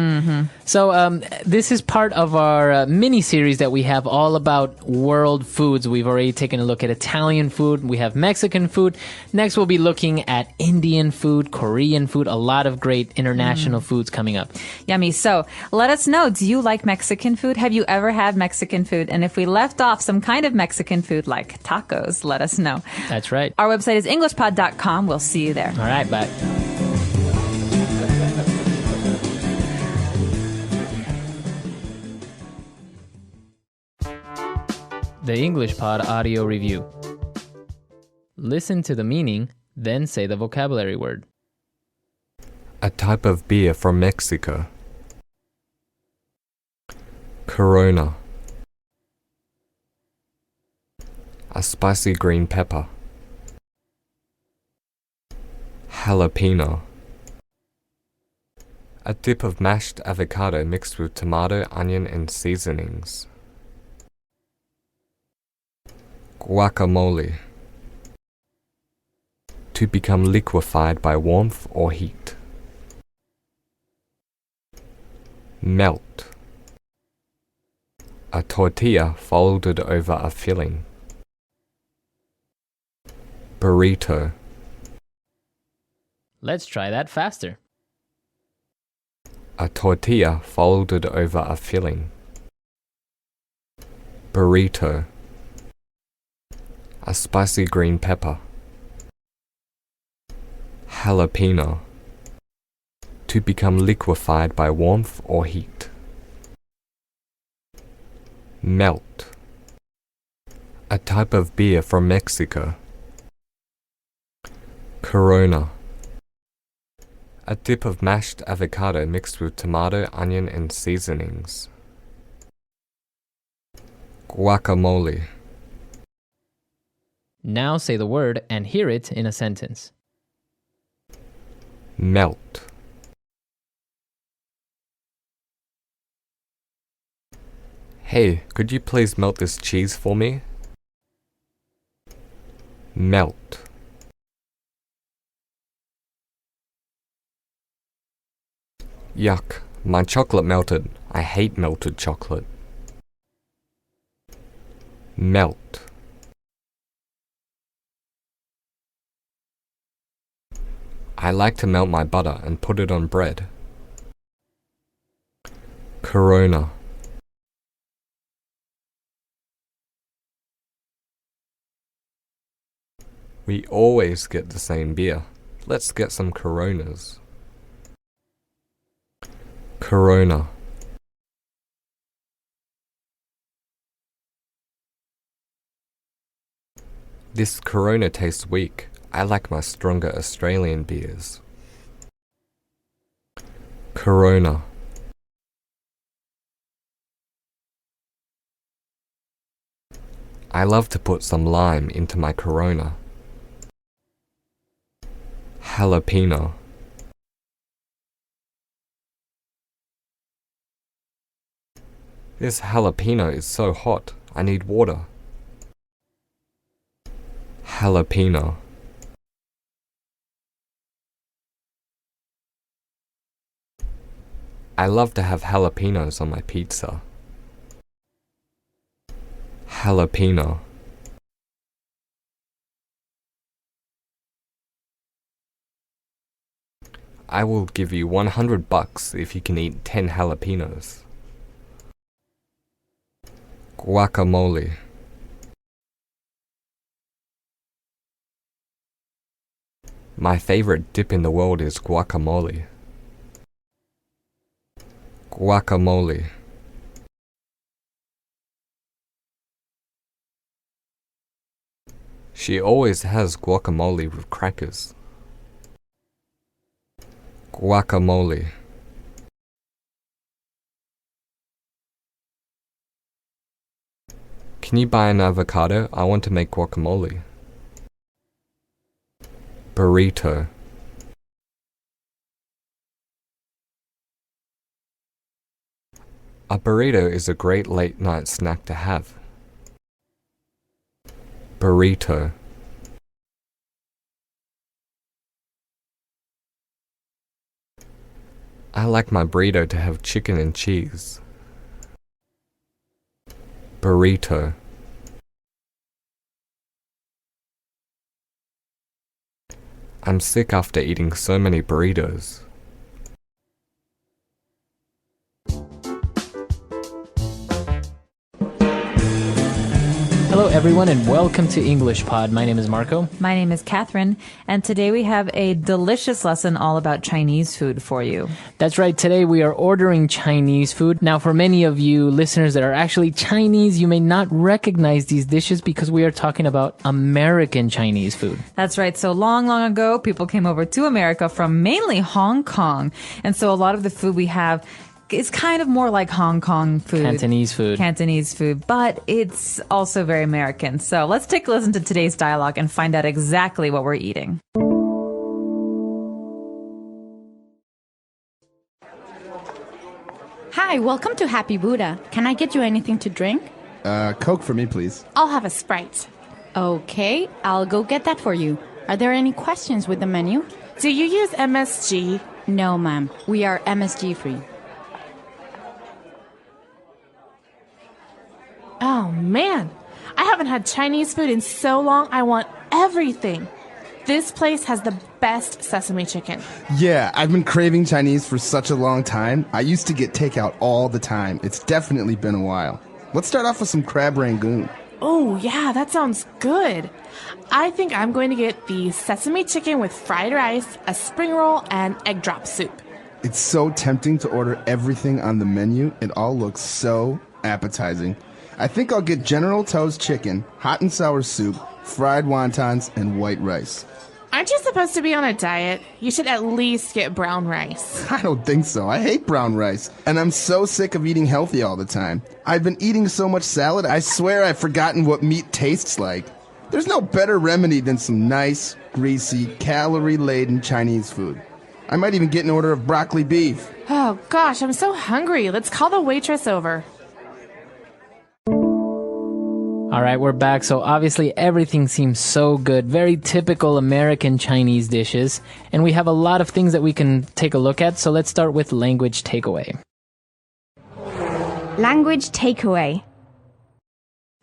So this is part of our mini-series that we have all about world foods. We've already taken a look at Italian food. We have Mexican food. Next, we'll be looking at Indian food, Korean food, a lot of great international foods coming up. Yummy. So let us know, do you like Mexican food? Have you ever had Mexican food? And if we left off some kind of Mexican food like tacos, let us know. That's right. Our website is englishpod.com. We'll see you there. All right, bye. The English Pod Audio Review. Listen to the meaning, then say the vocabulary word. A type of beer from Mexico. Corona. A spicy green pepper. Jalapeno. A dip of mashed avocado mixed with tomato, onion, and seasonings. Guacamole. To become liquefied by warmth or heat. Melt. A tortilla folded over a filling. Burrito. Let's try that faster. A tortilla folded over a filling. Burrito. A spicy green pepper. Jalapeno. To become liquefied by warmth or heat. Melt. A type of beer from Mexico. Corona. A dip of mashed avocado mixed with tomato, onion, and seasonings. Guacamole. Now say the word and hear it in a sentence. Melt. Hey, could you please melt this cheese for me? Melt. Yuck, my chocolate melted. I hate melted chocolate. Melt. I like to melt my butter and put it on bread. Corona. We always get the same beer. Let's get some Coronas. Corona. This Corona tastes weak. I like my stronger Australian beers. Corona. I love to put some lime into my Corona. Jalapeno. This jalapeno is so hot, I need water. Jalapeno. I love to have jalapenos on my pizza. Jalapeno. I will give you $100 if you can eat 10 jalapenos. Guacamole. My favorite dip in the world is guacamole. Guacamole. She always has guacamole with crackers. Guacamole. Can you buy an avocado? I want to make guacamole. Burrito. A burrito is a great late night snack to have. Burrito. I like my burrito to have chicken and cheese. Burrito. I'm sick after eating so many burritos. Hello, everyone, and welcome to English Pod. My name is Marco. My name is Catherine, and today we have a delicious lesson all about Chinese food for you. That's right. Today we are ordering Chinese food. Now, for many of you listeners that are actually Chinese, you may not recognize these dishes because we are talking about American Chinese food. That's right. So long ago, people came over to America from mainly Hong Kong. And so a lot of the food we have is kind of more like Hong Kong food. Cantonese food. But it's also very American. So let's take a listen to today's dialogue and find out exactly what we're eating. Hi, welcome to Happy Buddha. Can I get you anything to drink? Coke for me, please. I'll have a Sprite. Okay, I'll go get that for you. Are there any questions with the menu? Do you use MSG? No, ma'am. We are MSG free. man, I haven't had Chinese food in so long, I want everything. This place has the best sesame chicken. Yeah, I've been craving Chinese for such a long time. I used to get takeout all the time. It's definitely been a while. Let's start off with some crab rangoon. Oh, yeah, that sounds good. I think I'm going to get the sesame chicken with fried rice, a spring roll, and egg drop soup. It's so tempting to order everything on the menu. It all looks so appetizing. I think I'll get General Tso's chicken, hot and sour soup, fried wontons, and white rice. Aren't you supposed to be on a diet? You should at least get brown rice. I don't think so. I hate brown rice, and I'm so sick of eating healthy all the time. I've been eating so much salad, I swear I've forgotten what meat tastes like. There's no better remedy than some nice, greasy, calorie-laden Chinese food. I might even get an order of broccoli beef. Oh gosh, I'm so hungry. Let's call the waitress over. All right, we're back. So obviously everything seems so good. Very typical American Chinese dishes. And we have a lot of things that we can take a look at. So let's start with language takeaway. Language takeaway.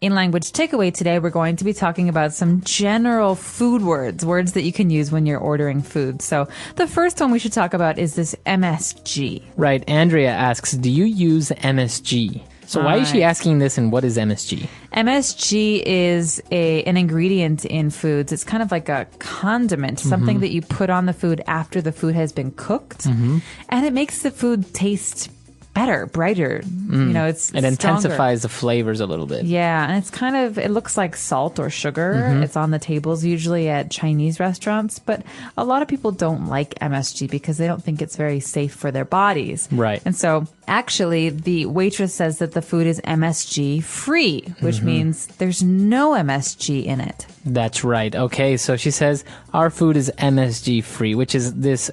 In language takeaway today, we're going to be talking about some general food words that you can use when you're ordering food. So the first one we should talk about is this MSG. Right. Andrea asks, do you use MSG? So why is she asking this, and what is MSG? MSG is an ingredient in foods. It's kind of like a condiment, something that you put on the food after the food has been cooked. And it makes the food taste better, brighter. You know, it intensifies the flavors a little bit. Yeah, and it looks like salt or sugar. It's on the tables usually at Chinese restaurants, but a lot of people don't like MSG because they don't think it's very safe for their bodies. Right. And so actually the waitress says that the food is MSG free, which means there's no MSG in it. That's right. Okay, so she says our food is MSG free, which is this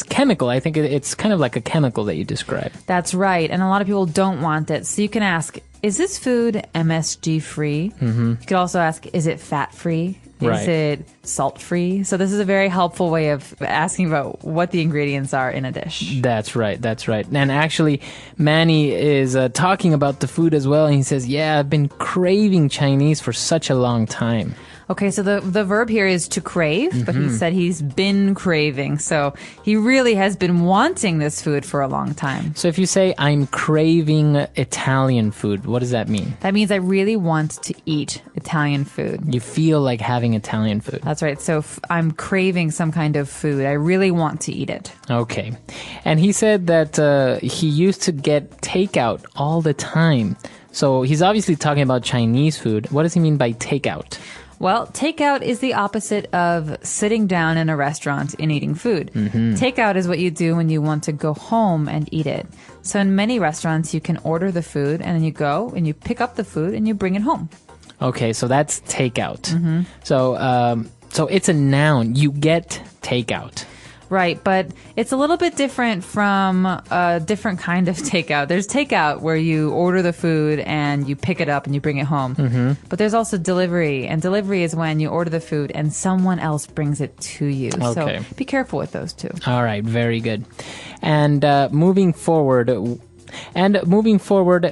chemical. I think it's kind of like a chemical that you described. That's right. And a lot of people don't want it. So you can ask, is this food MSG free? You could also ask, is it fat free? Is it salt free? So this is a very helpful way of asking about what the ingredients are in a dish. That's right. That's right. And actually, Manny is talking about the food as well. And he says, yeah, I've been craving Chinese for such a long time. Okay, so the verb here is to crave, but he said he's been craving. So he really has been wanting this food for a long time. So if you say, I'm craving Italian food, what does that mean? That means I really want to eat Italian food. You feel like having Italian food. That's right. So I'm craving some kind of food. I really want to eat it. Okay. And he said that he used to get takeout all the time. So he's obviously talking about Chinese food. What does he mean by takeout? Well, takeout is the opposite of sitting down in a restaurant and eating food. Takeout is what you do when you want to go home and eat it. So in many restaurants, you can order the food and then you go and you pick up the food and you bring it home. Okay, so that's takeout. So it's a noun. You get takeout. Right, but it's a little bit different from a different kind of takeout. There's takeout where you order the food and you pick it up and you bring it home. But there's also delivery, and delivery is when you order the food and someone else brings it to you. Okay. So be careful with those two. All right, very good. And moving forward,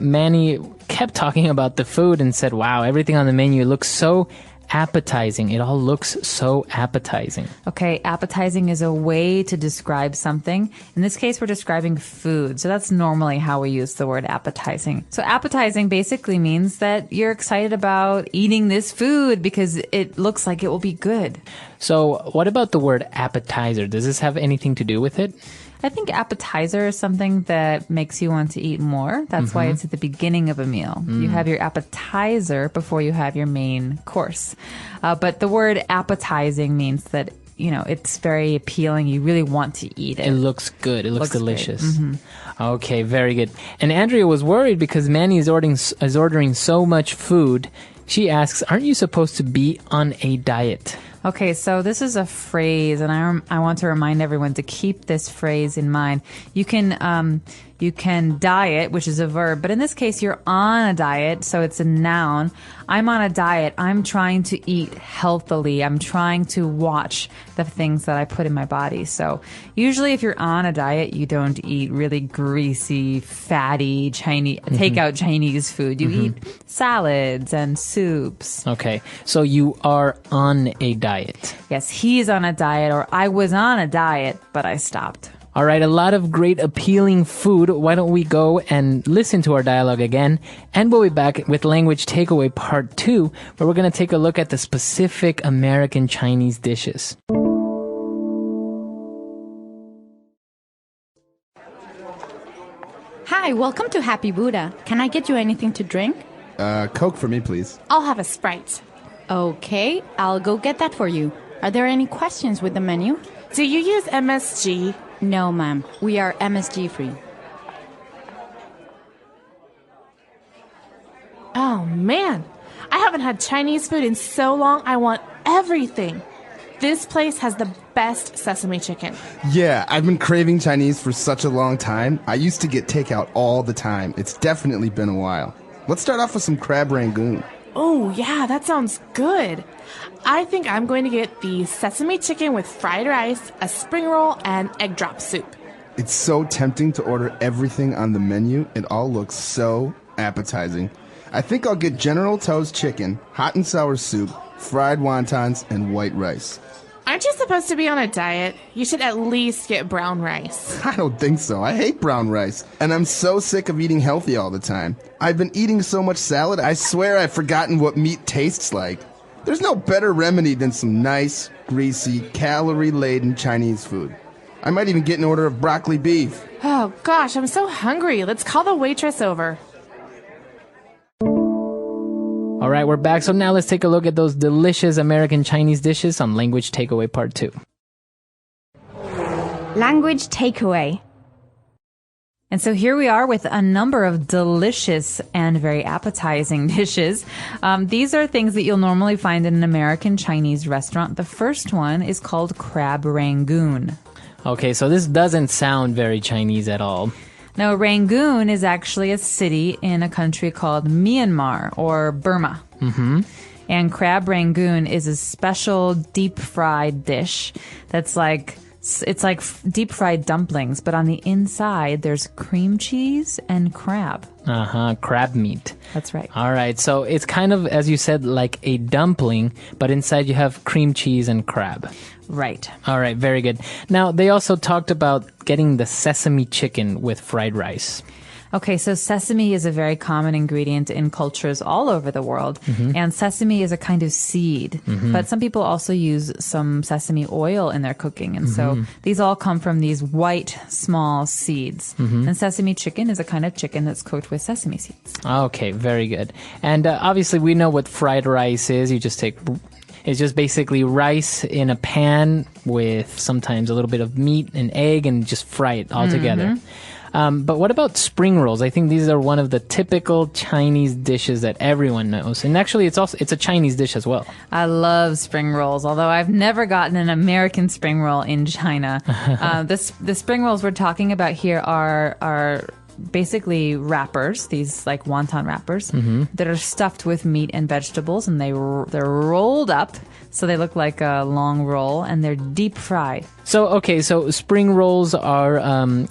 Manny kept talking about the food and said, wow, everything on the menu looks so appetizing. It all looks so appetizing. Okay, appetizing is a way to describe something. In this case, we're describing food. So that's normally how we use the word appetizing. So appetizing basically means that you're excited about eating this food because it looks like it will be good. So what about the word appetizer? Does this have anything to do with it? I think appetizer is something that makes you want to eat more. That's why it's at the beginning of a meal. You have your appetizer before you have your main course. But the word appetizing means that, you know, it's very appealing. You really want to eat it. It looks good. It looks delicious. Okay, very good. And Andrea was worried because Manny is ordering so much food. She asks, aren't you supposed to be on a diet? Okay, so this is a phrase, and I want to remind everyone to keep this phrase in mind. You can You can diet, which is a verb, but in this case, you're on a diet, so it's a noun. I'm on a diet. I'm trying to eat healthily. I'm trying to watch the things that I put in my body. So usually if you're on a diet, you don't eat really greasy, fatty Chinese, takeout Chinese food. You eat salads and soups. Okay, so you are on a diet. Yes, he's on a diet, or I was on a diet, but I stopped. All right, a lot of great appealing food. Why don't we go and listen to our dialogue again? And we'll be back with Language Takeaway Part 2, where we're going to take a look at the specific American Chinese dishes. Hi, welcome to Happy Buddha. Can I get you anything to drink? Coke for me, please. I'll have a Sprite. Okay, I'll go get that for you. Are there any questions with the menu? Do you use MSG? No, ma'am. We are MSG free. Oh, man. I haven't had Chinese food in so long, I want everything. This place has the best sesame chicken. Yeah, I've been craving Chinese for such a long time. I used to get takeout all the time. It's definitely been a while. Let's start off with some crab rangoon. Oh, yeah, that sounds good. I think I'm going to get the sesame chicken with fried rice, a spring roll, and egg drop soup. It's so tempting to order everything on the menu. It all looks so appetizing. I think I'll get General Tso's chicken, hot and sour soup, fried wontons, and white rice. Aren't you supposed to be on a diet? You should at least get brown rice. I don't think so. I hate brown rice. And I'm so sick of eating healthy all the time. I've been eating so much salad, I swear I've forgotten what meat tastes like. There's no better remedy than some nice, greasy, calorie-laden Chinese food. I might even get an order of broccoli beef. Oh, gosh, I'm so hungry. Let's call the waitress over. All right, we're back. So now let's take a look at those delicious American Chinese dishes on Language Takeaway Part 2. Language takeaway. And so here we are with a number of delicious and very appetizing dishes. These are things that you'll normally find in an American Chinese restaurant. The first one is called crab rangoon. Okay, so this doesn't sound very Chinese at all. Now, Rangoon is actually a city in a country called Myanmar or Burma. Mm-hmm. And crab rangoon is a special deep-fried dish that's it's like deep-fried dumplings, but on the inside there's cream cheese and crab. Crab meat. That's right. All right, so it's kind of, as you said, like a dumpling, but inside you have cream cheese and crab. Right. All right, very good. Now, they also talked about getting the sesame chicken with fried rice. Okay, so sesame is a very common ingredient in cultures all over the world. Mm-hmm. And sesame is a kind of seed. Mm-hmm. But some people also use some sesame oil in their cooking. And so these all come from these white, small seeds. Mm-hmm. And sesame chicken is a kind of chicken that's cooked with sesame seeds. Okay, very good. And obviously, we know what fried rice is. It's just basically rice in a pan with sometimes a little bit of meat and egg and just fry it all together. But what about spring rolls? I think these are one of the typical Chinese dishes that everyone knows. And actually, it's a Chinese dish as well. I love spring rolls, although I've never gotten an American spring roll in China. The spring rolls we're talking about here are basically wrappers, these like wonton wrappers that are stuffed with meat and vegetables, and they're rolled up so they look like a long roll, and they're deep fried. So spring rolls are,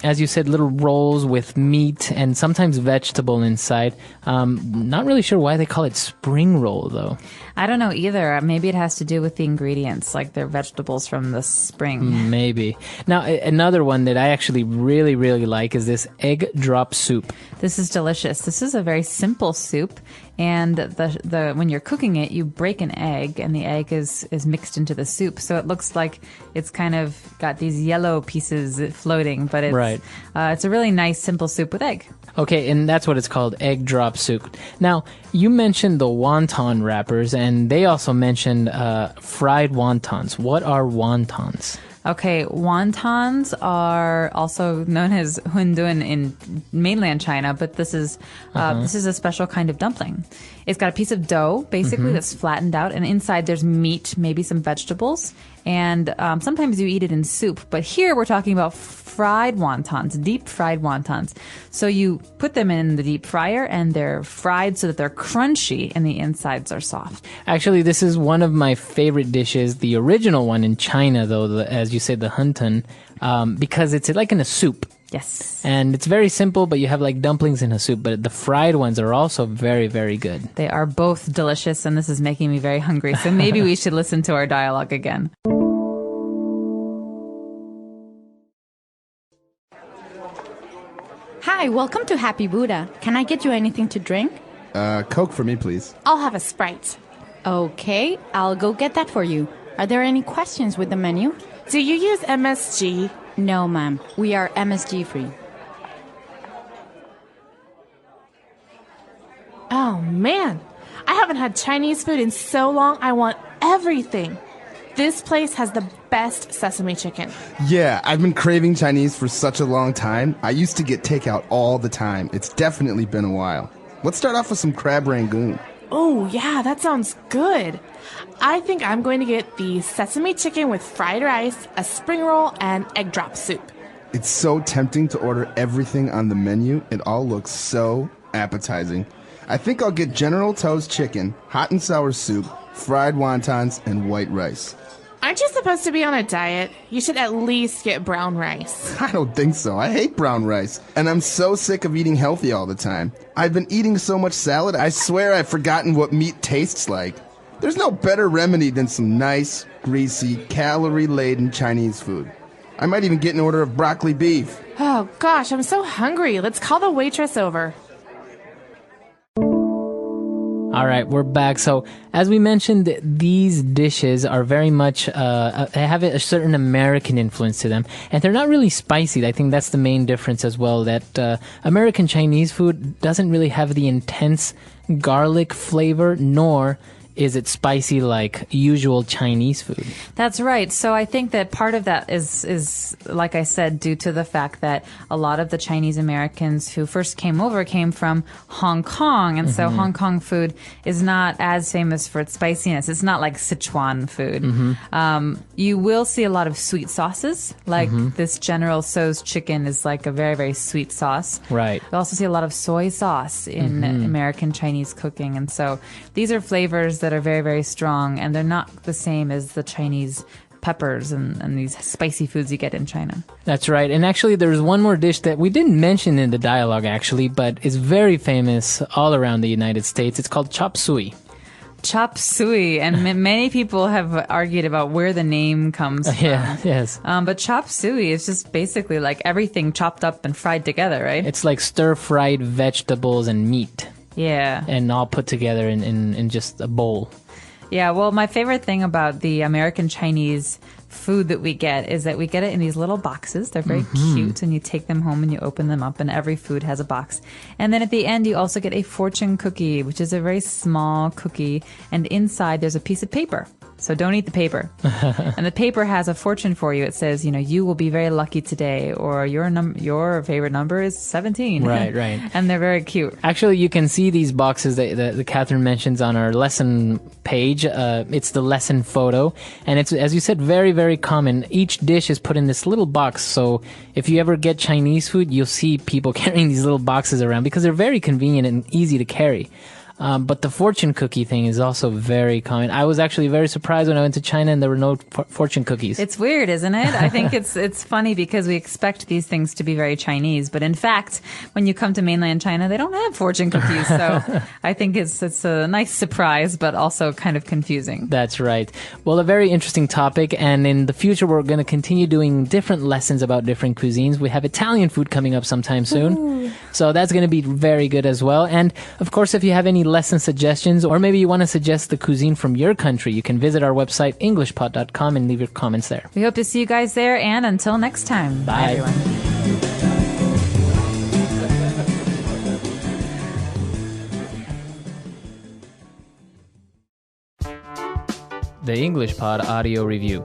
as you said, little rolls with meat and sometimes vegetable inside. Not really sure why they call it spring roll, though. I don't know either. Maybe it has to do with the ingredients, like they're vegetables from the spring. Maybe. Now, another one that I actually really, really like is this egg drop soup. This is delicious. This is a very simple soup. And the when you're cooking it, you break an egg, and the egg is mixed into the soup. So it looks like it's kind of got these yellow pieces floating, but it's a really nice, simple soup with egg. Okay, and that's what it's called, egg drop soup. Now, you mentioned the wonton wrappers, and they also mentioned fried wontons. What are wontons? Okay, wontons are also known as hundun in mainland China, but this is a special kind of dumpling. It's got a piece of dough, basically, that's flattened out. And inside there's meat, maybe some vegetables. And sometimes you eat it in soup. But here we're talking about fried wontons, deep fried wontons. So you put them in the deep fryer and they're fried so that they're crunchy and the insides are soft. Actually, this is one of my favorite dishes, the original one in China, though, as you said, the hunton, because it's like in a soup. Yes. And it's very simple, but you have like dumplings in a soup. But the fried ones are also very, very good. They are both delicious, and this is making me very hungry. So maybe we should listen to our dialogue again. Hi, welcome to Happy Buddha. Can I get you anything to drink? Coke for me, please. I'll have a Sprite. Okay, I'll go get that for you. Are there any questions with the menu? Do you use MSG? No, ma'am. We are MSG free. Oh, man. I haven't had Chinese food in so long, I want everything. This place has the best sesame chicken. Yeah, I've been craving Chinese for such a long time. I used to get takeout all the time. It's definitely been a while. Let's start off with some crab rangoon. Oh, yeah, that sounds good. I think I'm going to get the sesame chicken with fried rice, a spring roll, and egg drop soup. It's so tempting to order everything on the menu. It all looks so appetizing. I think I'll get General Tso's chicken, hot and sour soup, fried wontons, and white rice. Aren't you supposed to be on a diet? You should at least get brown rice. I don't think so. I hate brown rice. And I'm so sick of eating healthy all the time. I've been eating so much salad, I swear I've forgotten what meat tastes like. There's no better remedy than some nice, greasy, calorie-laden Chinese food. I might even get an order of broccoli beef. Oh, gosh, I'm so hungry. Let's call the waitress over. All right, we're back. So, as we mentioned, these dishes are very much, they have a certain American influence to them, and they're not really spicy. I think that's the main difference as well, that American Chinese food doesn't really have the intense garlic flavor, nor is it spicy like usual Chinese food. That's right. So I think that part of that is, like I said, due to the fact that a lot of the Chinese Americans who first came over came from Hong Kong. And so Hong Kong food is not as famous for its spiciness. It's not like Sichuan food. You will see a lot of sweet sauces, like this General Tso's chicken is like a very, very sweet sauce. Right. You also see a lot of soy sauce in American Chinese cooking. And so these are flavors that are very, very strong, and they're not the same as the Chinese peppers and these spicy foods you get in China. That's right. And actually, there's one more dish that we didn't mention in the dialogue, actually, but is very famous all around the United States. It's called chop suey. Chop suey, and many people have argued about where the name comes from. Yeah, yes. But chop suey is just basically like everything chopped up and fried together, right? It's like stir-fried vegetables and meat. Yeah. And all put together in just a bowl. Yeah, well, my favorite thing about the American Chinese food that we get is that we get it in these little boxes. They're very cute, and you take them home and you open them up, and every food has a box. And then at the end, you also get a fortune cookie, which is a very small cookie, and inside there's a piece of paper. So don't eat the paper. And the paper has a fortune for you. It says, you will be very lucky today, or your favorite number is 17. Right, right. And they're very cute. Actually, you can see these boxes that Catherine mentions on our lesson page. It's the lesson photo. And it's, as you said, very, very common. Each dish is put in this little box. So if you ever get Chinese food, you'll see people carrying these little boxes around because they're very convenient and easy to carry. But the fortune cookie thing is also very common. I was actually very surprised when I went to China and there were no fortune cookies. It's weird, isn't it? I think it's funny because we expect these things to be very Chinese, but in fact, when you come to mainland China, they don't have fortune cookies. So I think it's a nice surprise, but also kind of confusing. That's right. Well, a very interesting topic, and in the future, we're going to continue doing different lessons about different cuisines. We have Italian food coming up sometime soon. Ooh. So that's going to be very good as well. And of course, if you have any lesson suggestions, or maybe you want to suggest the cuisine from your country, you can visit our website, englishpod.com, and leave your comments there. We hope to see you guys there, and until next time. Bye everyone. The English Pod Audio Review.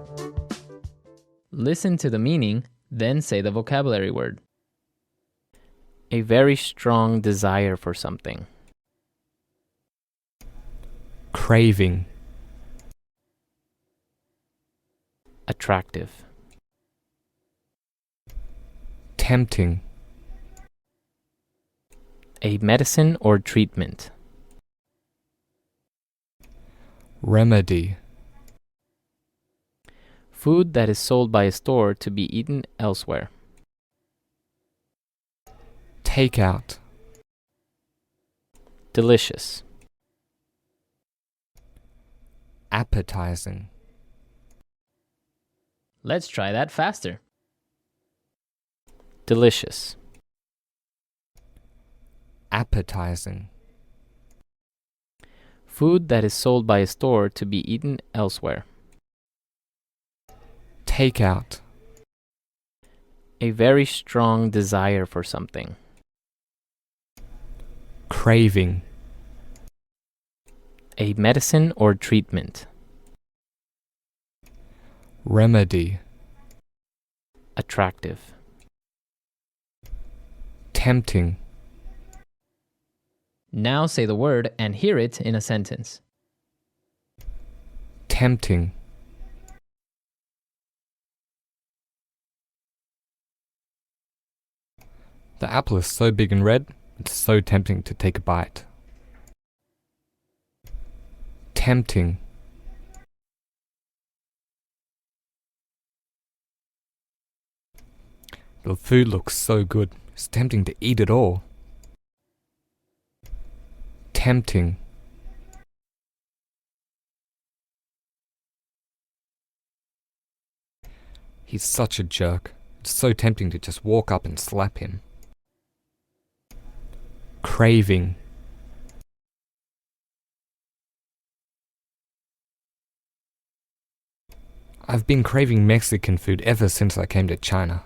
Listen to the meaning, then say the vocabulary word. A very strong desire for something. Craving. Attractive. Tempting. A medicine or treatment. Remedy. Food that is sold by a store to be eaten elsewhere. Takeout. Delicious. Appetizing. Let's try that faster. Delicious. Appetizing. Food that is sold by a store to be eaten elsewhere. Takeout. A very strong desire for something. Craving. A medicine or treatment. Remedy. Attractive. Tempting. Now say the word and hear it in a sentence. Tempting. The apple is so big and red, it's so tempting to take a bite. Tempting. The food looks so good, it's tempting to eat it all. Tempting. He's such a jerk. It's so tempting to just walk up and slap him. Craving. I've been craving Mexican food ever since I came to China.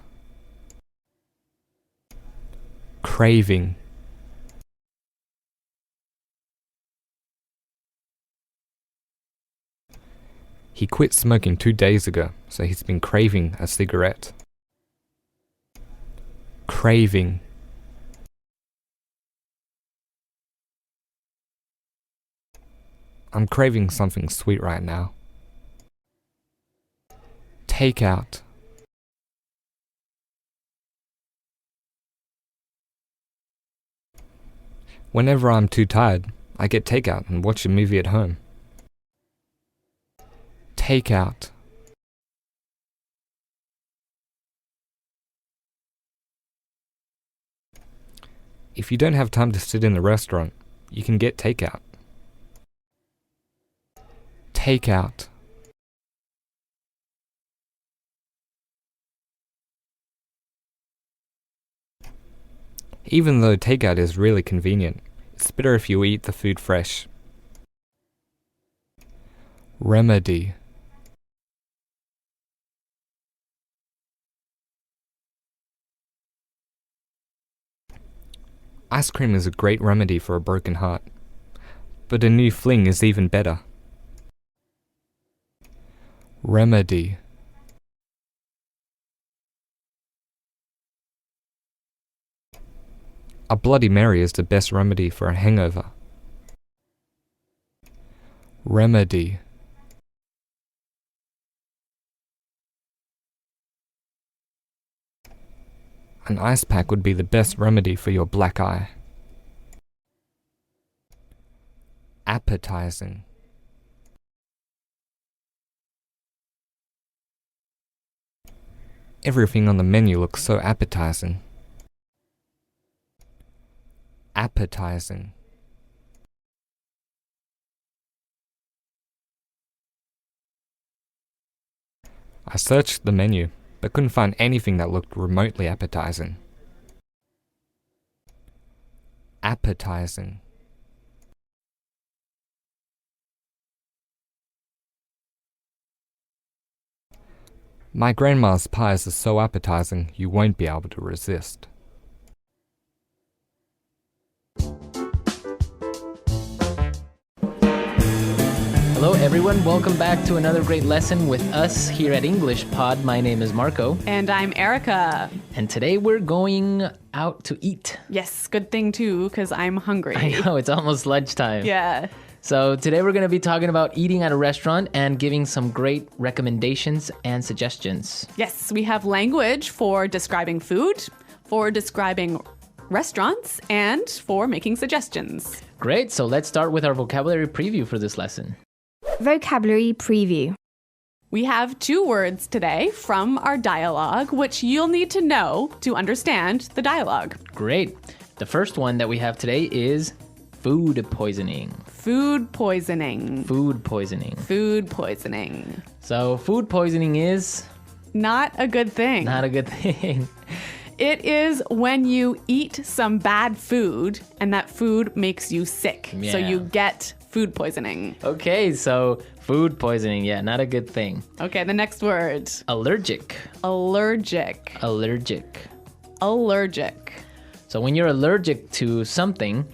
Craving. He quit smoking 2 days ago, so he's been craving a cigarette. Craving. I'm craving something sweet right now. Takeout. Whenever I'm too tired, I get takeout and watch a movie at home. Takeout. If you don't have time to sit in the restaurant, you can get takeout. Takeout. Even though takeout is really convenient, it's better if you eat the food fresh. Remedy. Ice cream is a great remedy for a broken heart, but a new fling is even better. Remedy. A Bloody Mary is the best remedy for a hangover. Remedy. An ice pack would be the best remedy for your black eye. Appetizing. Everything on the menu looks so appetizing. Appetizing. I searched the menu, but couldn't find anything that looked remotely appetizing. Appetizing. My grandma's pies are so appetizing you won't be able to resist. Hello everyone, welcome back to another great lesson with us here at English Pod. My name is Marco. And I'm Erica. And today we're going out to eat. Yes, good thing too, because I'm hungry. I know, it's almost lunchtime. Yeah. So today we're going to be talking about eating at a restaurant and giving some great recommendations and suggestions. Yes, we have language for describing food, for describing restaurants, and for making suggestions. Great. So let's start with our vocabulary preview for this lesson. Vocabulary preview. We have 2 words today from our dialogue, which you'll need to know to understand the dialogue. Great. The first one that we have today is food poisoning. Food poisoning. Food poisoning. Food poisoning. So food poisoning is not a good thing. Not a good thing. It is when you eat some bad food and that food makes you sick. Yeah. So you get food poisoning. Okay, so food poisoning, yeah, not a good thing. Okay, the next word. Allergic. Allergic. Allergic. Allergic. So when you're allergic to something,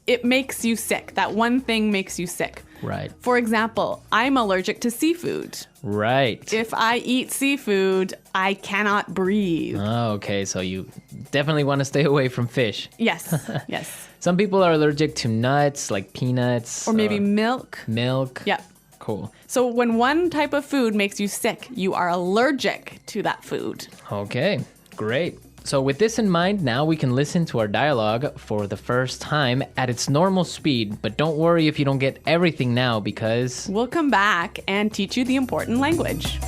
it makes you sick. That one thing makes you sick. right, For example, I'm allergic to seafood. right. If I eat seafood, I cannot breathe. Oh, okay, so you definitely want to stay away from fish. Yes, yes. Some people are allergic to nuts, like peanuts. Or maybe milk. milk. Yep. Cool. So when one type of food makes you sick, you are allergic to that food. Okay, great. So with this in mind, now we can listen to our dialogue for the first time at its normal speed. But don't worry if you don't get everything now, because We'll come back and teach you the important language.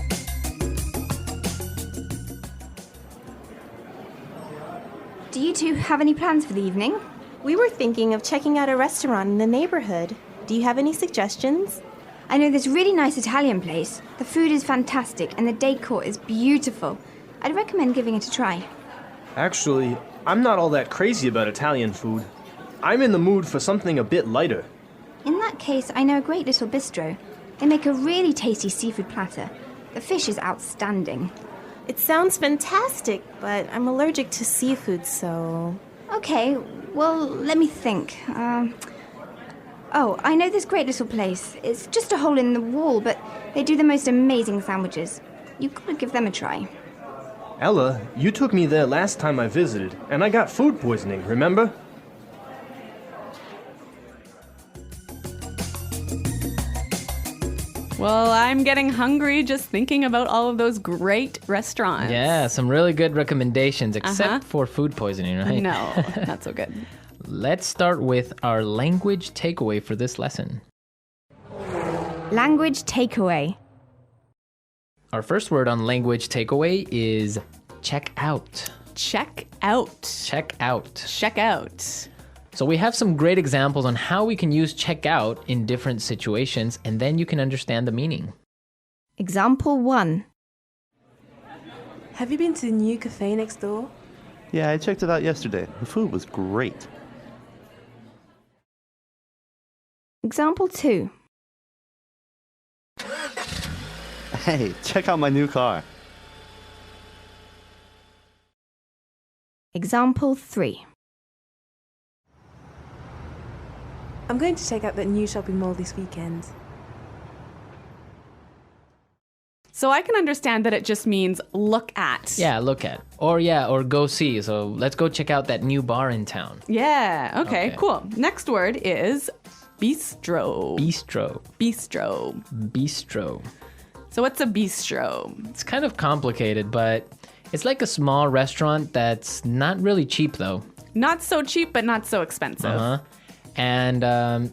Do you two have any plans for the evening? We were thinking of checking out a restaurant in the neighborhood. Do you have any suggestions? I know this really nice Italian place. The food is fantastic and the decor is beautiful. I'd recommend giving it a try. Actually, I'm not all that crazy about Italian food. I'm in the mood for something a bit lighter. In that case, I know a great little bistro. They make a really tasty seafood platter. The fish is outstanding. It sounds fantastic, but I'm allergic to seafood, so... Okay, well, let me think. Oh, I know this great little place. It's just a hole in the wall, but they do the most amazing sandwiches. You've got to give them a try. Ella, you took me there last time I visited, and I got food poisoning, remember? Well, I'm getting hungry just thinking about all of those great restaurants. yeah, some really good recommendations, except for food poisoning, right? No, not so good. Let's start with our language takeaway for this lesson. Language takeaway. Our first word on language takeaway is check out. Check out. Check out. Check out. So we have some great examples on how we can use check out in different situations, and then you can understand the meaning. Example 1. Have you been to the new cafe next door? Yeah, I checked it out yesterday. The food was great. Example 2. Hey, check out my new car. Example 3. I'm going to check out that new shopping mall this weekend. So I can understand that it just means look at. Yeah, look at. Or go see. So let's go check out that new bar in town. Yeah, okay, cool. Next word is bistro. Bistro. Bistro. Bistro. So what's a bistro? It's kind of complicated, but it's like a small restaurant that's not really cheap, though. Not so cheap, but not so expensive. Uh-huh. And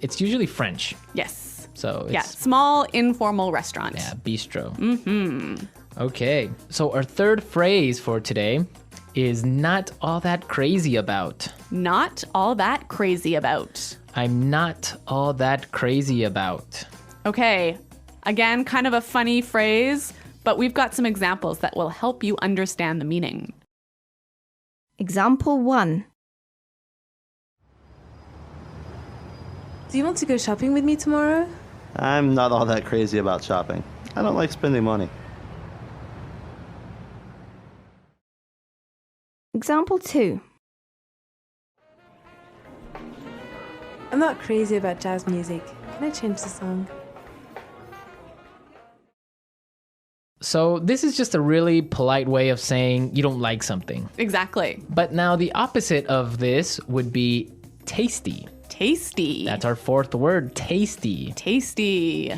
it's usually French. Yes. So it's... Yeah, small, informal restaurant. Yeah, bistro. Mm-hmm. Okay, so our third phrase for today is not all that crazy about. Not all that crazy about. I'm not all that crazy about. Okay, again, kind of a funny phrase, but we've got some examples that will help you understand the meaning. Example 1. Do you want to go shopping with me tomorrow? I'm not all that crazy about shopping. I don't like spending money. Example 2. I'm not crazy about jazz music. Can I change the song? So this is just a really polite way of saying you don't like something. Exactly. But now the opposite of this would be tasty. Tasty. That's our fourth word, tasty. Tasty.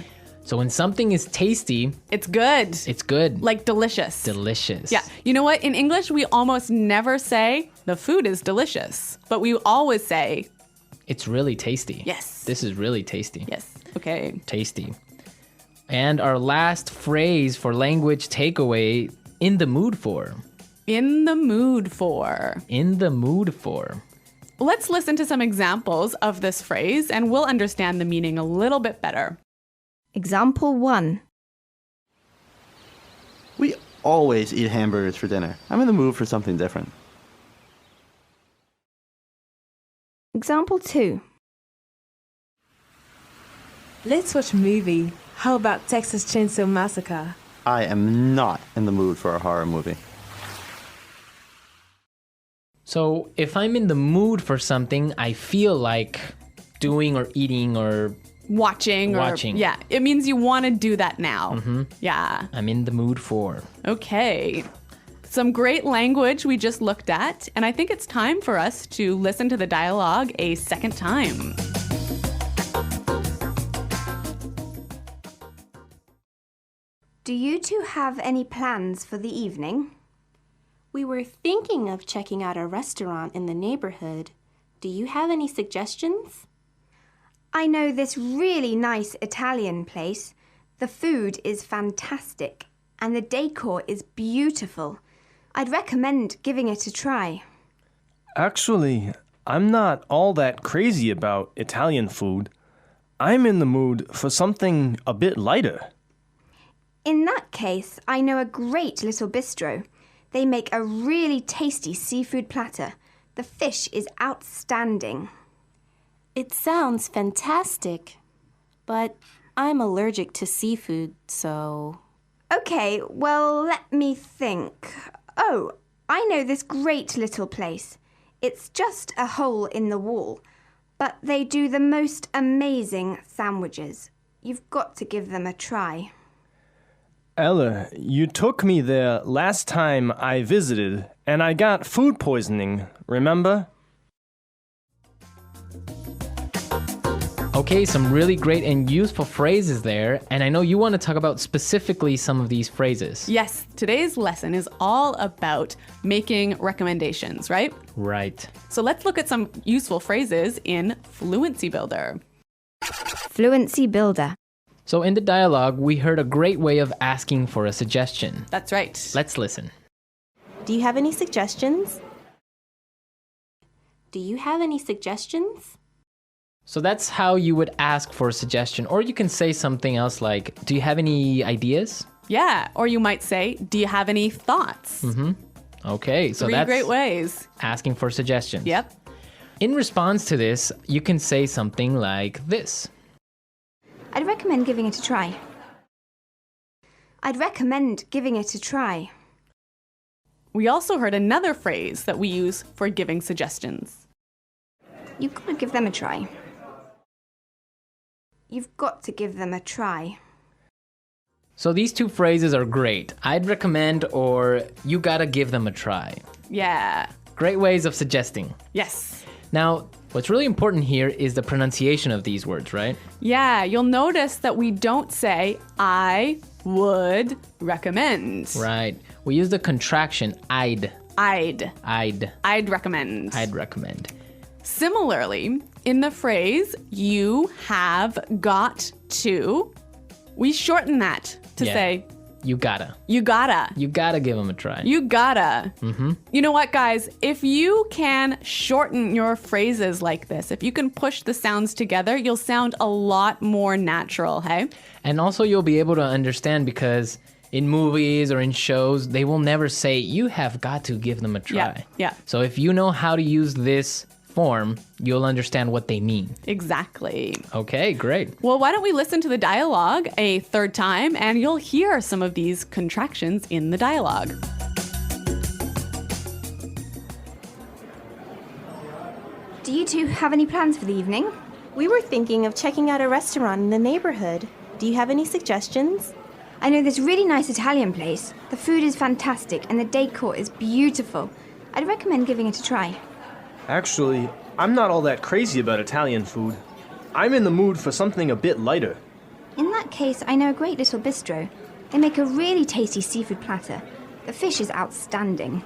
So when something is tasty, it's good. It's good. Like delicious. Delicious. Yeah. You know what? In English, we almost never say the food is delicious, but we always say it's really tasty. Yes. This is really tasty. Yes. Okay. Tasty. And our last phrase for language takeaway, in the mood for. In the mood for. In the mood for. Let's listen to some examples of this phrase and we'll understand the meaning a little bit better. Example 1. We always eat hamburgers for dinner. I'm in the mood for something different. Example 2. Let's watch a movie. How about Texas Chainsaw Massacre? I am not in the mood for a horror movie. So if I'm in the mood for something, I feel like doing or eating or watching. Yeah, it means you want to do that now. Mm-hmm. Yeah. I'm in the mood for. Okay. Some great language we just looked at, and I think it's time for us to listen to the dialogue a second time. Do you two have any plans for the evening? We were thinking of checking out a restaurant in the neighborhood. Do you have any suggestions? I know this really nice Italian place. The food is fantastic and the decor is beautiful. I'd recommend giving it a try. Actually, I'm not all that crazy about Italian food. I'm in the mood for something a bit lighter. In that case, I know a great little bistro. They make a really tasty seafood platter. The fish is outstanding. It sounds fantastic, but I'm allergic to seafood, so... Okay, well, let me think. Oh, I know this great little place. It's just a hole in the wall, but they do the most amazing sandwiches. You've got to give them a try. Ella, you took me there last time I visited, and I got food poisoning, remember? Okay, some really great and useful phrases there, and I know you want to talk about specifically some of these phrases. Yes, today's lesson is all about making recommendations, right? Right. So let's look at some useful phrases in Fluency Builder. Fluency Builder. So in the dialogue, we heard a great way of asking for a suggestion. That's right. Let's listen. Do you have any suggestions? Do you have any suggestions? So that's how you would ask for a suggestion. Or you can say something else like, do you have any ideas? Yeah, or you might say, do you have any thoughts? Mm-hmm. Okay, so Three that's great ways. Asking for suggestions. Yep. In response to this, you can say something like this. I'd recommend giving it a try. I'd recommend giving it a try. We also heard another phrase that we use for giving suggestions. You've got to give them a try. You've got to give them a try. So these two phrases are great. I'd recommend or you gotta give them a try. Yeah. Great ways of suggesting. Yes. Now, what's really important here is the pronunciation of these words, right? Yeah, you'll notice that we don't say, I would recommend. Right. We use the contraction, I'd. I'd recommend. I'd recommend. Similarly, in the phrase, you have got to, we shorten that to say, you gotta. You gotta. You gotta give them a try. You gotta. Mm-hmm. You know what, guys? If you can shorten your phrases like this, if you can push the sounds together, you'll sound a lot more natural, hey? And also you'll be able to understand because in movies or in shows, they will never say, you have got to give them a try. Yeah. So if you know how to use this form, you'll understand what they mean. Exactly. Okay, great. Well, why don't we listen to the dialogue a third time and you'll hear some of these contractions in the dialogue. Do you two have any plans for the evening? We were thinking of checking out a restaurant in the neighborhood. Do you have any suggestions? I know this really nice Italian place. The food is fantastic and the decor is beautiful. I'd recommend giving it a try. Actually, I'm not all that crazy about Italian food. I'm in the mood for something a bit lighter. In that case, I know a great little bistro. They make a really tasty seafood platter. The fish is outstanding.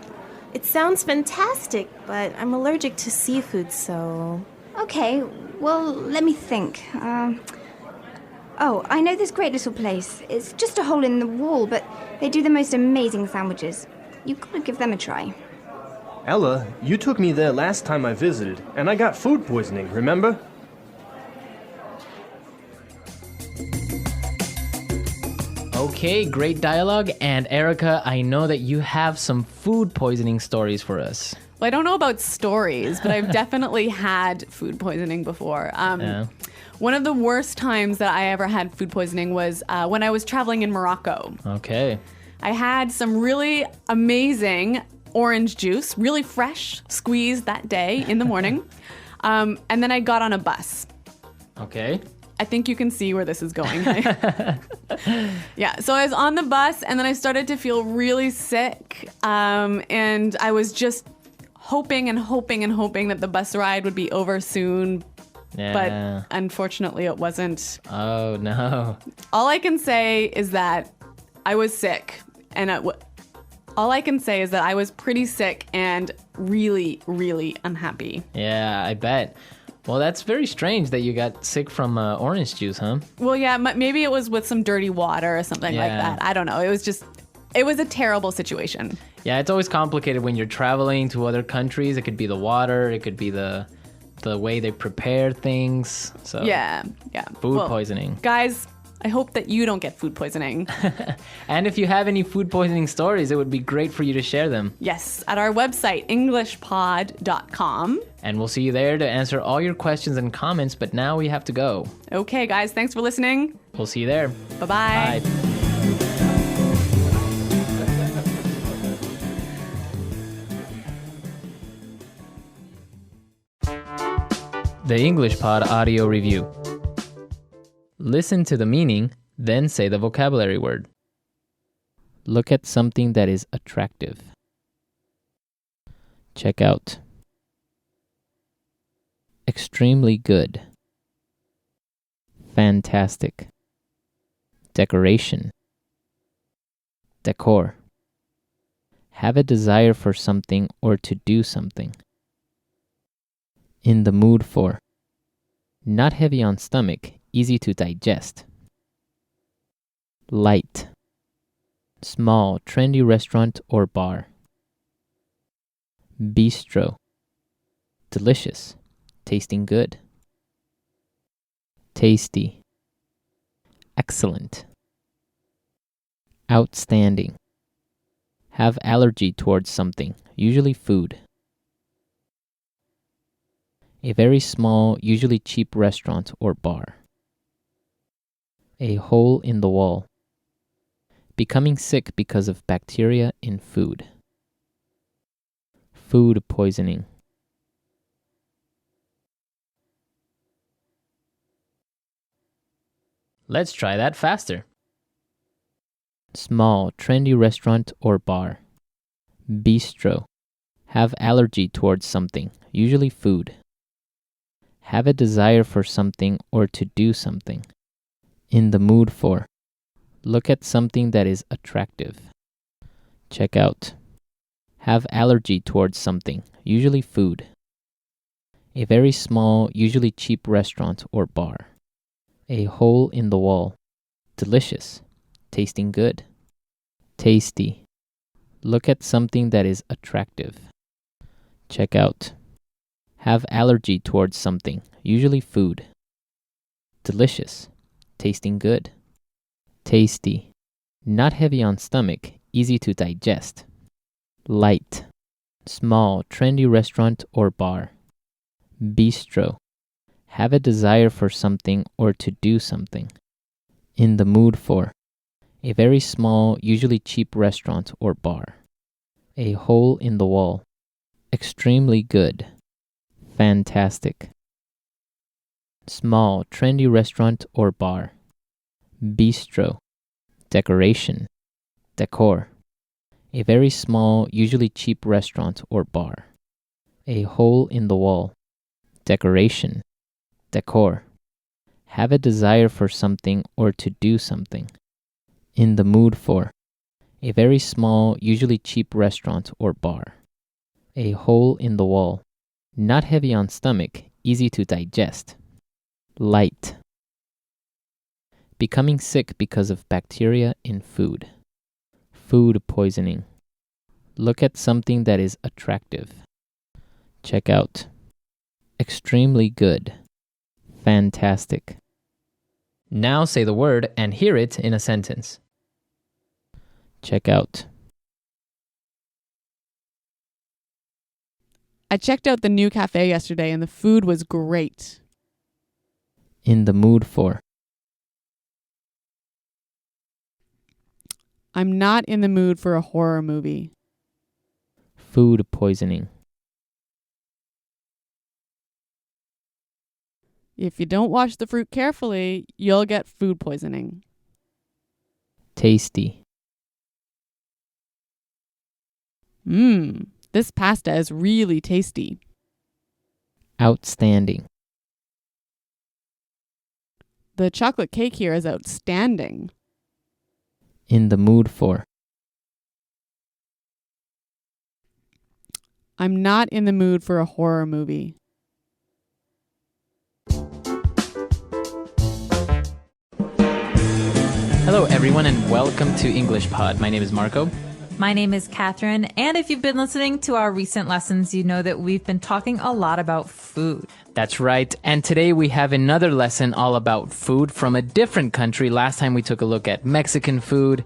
It sounds fantastic, but I'm allergic to seafood, so... Okay, well, let me think. I know this great little place. It's just a hole in the wall, but they do the most amazing sandwiches. You've got to give them a try. Ella, you took me there last time I visited, and I got food poisoning, remember? Okay, great dialogue. And Erica, I know that you have some food poisoning stories for us. Well, I don't know about stories, but I've definitely had food poisoning before. One of the worst times that I ever had food poisoning was when I was traveling in Morocco. Okay. I had some really amazing orange juice, really fresh, squeezed that day in the morning. And then I got on a bus. Okay. I think you can see where this is going. Yeah, so I was on the bus and then I started to feel really sick. And I was just hoping and hoping and hoping that the bus ride would be over soon. Yeah. But unfortunately it wasn't. Oh, no. All I can say is that I was sick. And all I can say is that I was pretty sick and really, really unhappy. Yeah, I bet. Well, that's very strange that you got sick from orange juice, huh? Well, yeah, maybe it was with some dirty water or something like that. I don't know. It was a terrible situation. Yeah, it's always complicated when you're traveling to other countries. It could be the water, it could be the way they prepare things. So yeah. Food poisoning. Guys, I hope that you don't get food poisoning. And if you have any food poisoning stories, it would be great for you to share them. Yes, at our website, englishpod.com. And we'll see you there to answer all your questions and comments, but now we have to go. Okay, guys, thanks for listening. We'll see you there. Bye-bye. Bye. The English Pod Audio Review. Listen to the meaning, then say the vocabulary word. Look at something that is attractive. Check out. Extremely good. Fantastic. Decoration. Decor. Have a desire for something or to do something. In the mood for. Not heavy on stomach, easy to digest. Light. Small, trendy restaurant or bar. Bistro. Delicious, tasting good. Tasty. Excellent. Outstanding. Have allergy towards something, usually food. A very small, usually cheap restaurant or bar. A hole in the wall. Becoming sick because of bacteria in food. Food poisoning. Let's try that faster. Small, trendy restaurant or bar. Bistro. Have allergy towards something, usually food. Have a desire for something or to do something. In the mood for. Look at something that is attractive. Check out. Have allergy towards something, usually food. A very small, usually cheap restaurant or bar. A hole in the wall. Delicious, tasting good. Tasty. Look at something that is attractive. Check out. Have allergy towards something, usually food. Delicious, tasting good. Tasty. Not heavy on stomach, easy to digest. Light. Small, trendy restaurant or bar. Bistro. Have a desire for something or to do something. In the mood for. A very small, usually cheap restaurant or bar. A hole in the wall. Extremely good. Fantastic. Small, trendy restaurant or bar. Bistro. Decoration. Decor. A very small, usually cheap restaurant or bar. A hole in the wall. Decoration. Decor. Have a desire for something or to do something. In the mood for. A very small, usually cheap restaurant or bar. A hole in the wall. Not heavy on stomach, easy to digest. Light. Becoming sick because of bacteria in food. Food poisoning. Look at something that is attractive. Check out. Extremely good. Fantastic. Now say the word and hear it in a sentence. Check out. I checked out the new cafe yesterday and the food was great. In the mood for. I'm not in the mood for a horror movie. Food poisoning. If you don't wash the fruit carefully, you'll get food poisoning. Tasty. This pasta is really tasty. Outstanding. The chocolate cake here is outstanding. In the mood for. I'm not in the mood for a horror movie. Hello everyone and welcome to English Pod. My name is Marco. My name is Catherine, and if you've been listening to our recent lessons, you know that we've been talking a lot about food. That's right. And today we have another lesson all about food from a different country. Last time we took a look at Mexican food,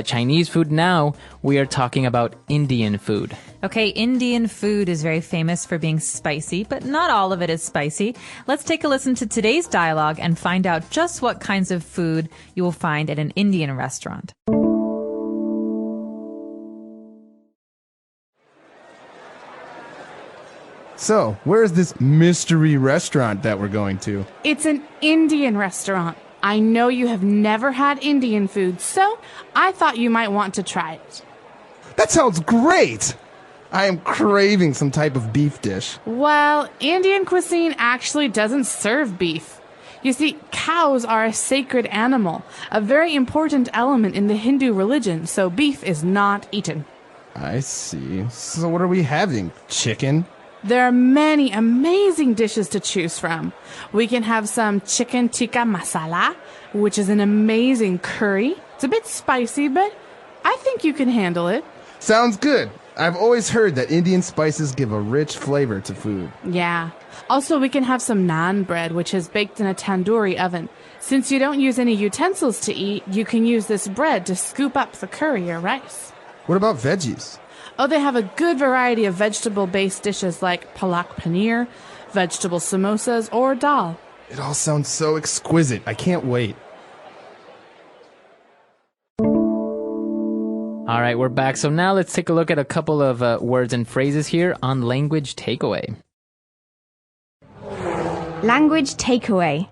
Chinese food. Now we are talking about Indian food. Okay, Indian food is very famous for being spicy, but not all of it is spicy. Let's take a listen to today's dialogue and find out just what kinds of food you will find at an Indian restaurant. So, where is this mystery restaurant that we're going to? It's an Indian restaurant. I know you have never had Indian food, so I thought you might want to try it. That sounds great! I am craving some type of beef dish. Well, Indian cuisine actually doesn't serve beef. You see, cows are a sacred animal, a very important element in the Hindu religion, so beef is not eaten. I see. So what are we having? Chicken? There are many amazing dishes to choose from. We can have some chicken tikka masala, which is an amazing curry. It's a bit spicy, but I think you can handle it. Sounds good. I've always heard that Indian spices give a rich flavor to food. Yeah. Also, we can have some naan bread, which is baked in a tandoori oven. Since you don't use any utensils to eat, you can use this bread to scoop up the curry or rice. What about veggies? Oh, they have a good variety of vegetable-based dishes like palak paneer, vegetable samosas, or dal. It all sounds so exquisite. I can't wait. All right, we're back. So now let's take a look at a couple of words and phrases here on language takeaway. Language takeaway.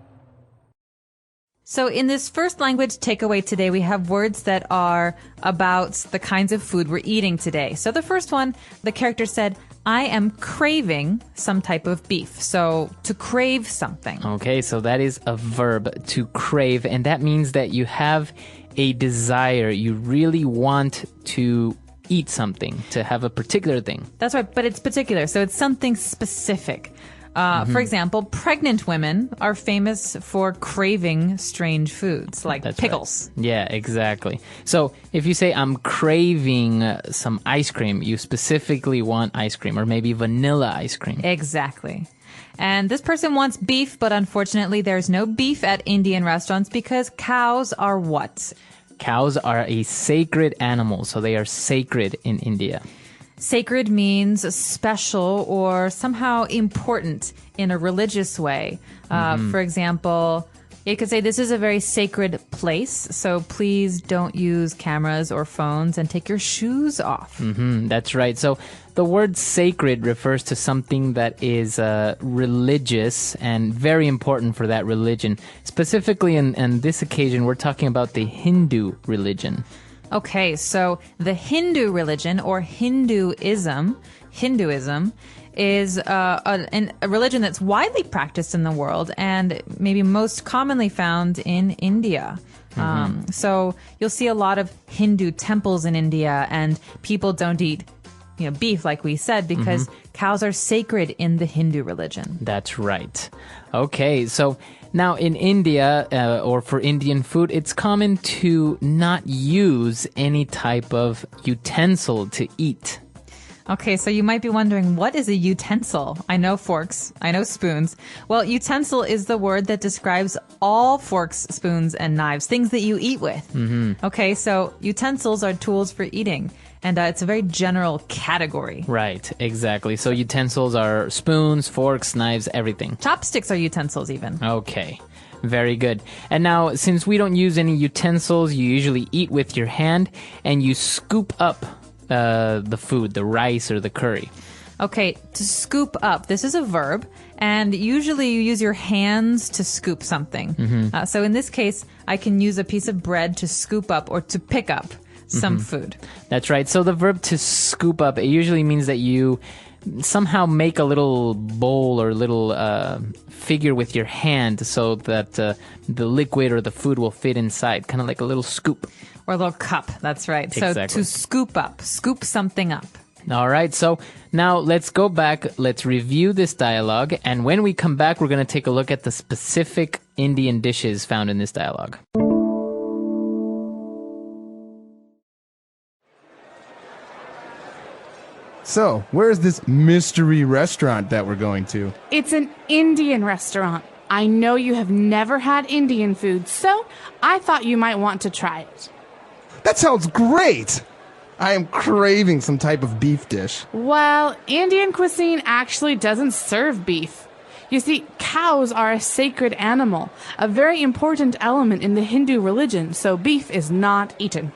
So in this first language takeaway today, we have words that are about the kinds of food we're eating today. So the first one, the character said, I am craving some type of beef. So to crave something. Okay, so that is a verb, to crave, and that means that you have a desire. You really want to eat something, to have a particular thing. That's right, but it's particular. So it's something specific. For example, pregnant women are famous for craving strange foods like That's pickles. Right. Yeah, exactly. So if you say, I'm craving some ice cream, you specifically want ice cream or maybe vanilla ice cream. Exactly. And this person wants beef, but unfortunately there's no beef at Indian restaurants because cows are what? Cows are a sacred animal, so they are sacred in India. Sacred means special or somehow important in a religious way. For example, you could say this is a very sacred place, so please don't use cameras or phones and take your shoes off. That's right. So the word sacred refers to something that is religious and very important for that religion. Specifically in this occasion, we're talking about the Hindu religion. Okay, so the Hindu religion or Hinduism is a religion that's widely practiced in the world and maybe most commonly found in India. So you'll see a lot of Hindu temples in India, and people don't eat beef, like we said, because cows are sacred in the Hindu religion. That's right. Okay, so now in India, or for Indian food, it's common to not use any type of utensil to eat. Okay, so you might be wondering, what is a utensil? I know forks, I know spoons. Well, utensil is the word that describes all forks, spoons, and knives, things that you eat with. Okay, so utensils are tools for eating, and it's a very general category. Right, exactly. So utensils are spoons, forks, knives, everything. Chopsticks are utensils even. Okay. Very good. And now, since we don't use any utensils, you usually eat with your hand, and you scoop up the food, the rice or the curry. Okay, to scoop up, this is a verb, and usually you use your hands to scoop something. So in this case, I can use a piece of bread to scoop up or to pick up some food. That's right. So the verb to scoop up, it usually means that you somehow make a little bowl or little figure with your hand so that the liquid or the food will fit inside, kind of like a little scoop. Or a little cup, that's right. Exactly. So to scoop up, scoop something up. All right, so now let's go back, let's review this dialogue, and when we come back, we're going to take a look at the specific Indian dishes found in this dialogue. So, where is this mystery restaurant that we're going to? It's an Indian restaurant. I know you have never had Indian food, so I thought you might want to try it. That sounds great! I am craving some type of beef dish. Well, Indian cuisine actually doesn't serve beef. You see, cows are a sacred animal, a very important element in the Hindu religion, so beef is not eaten.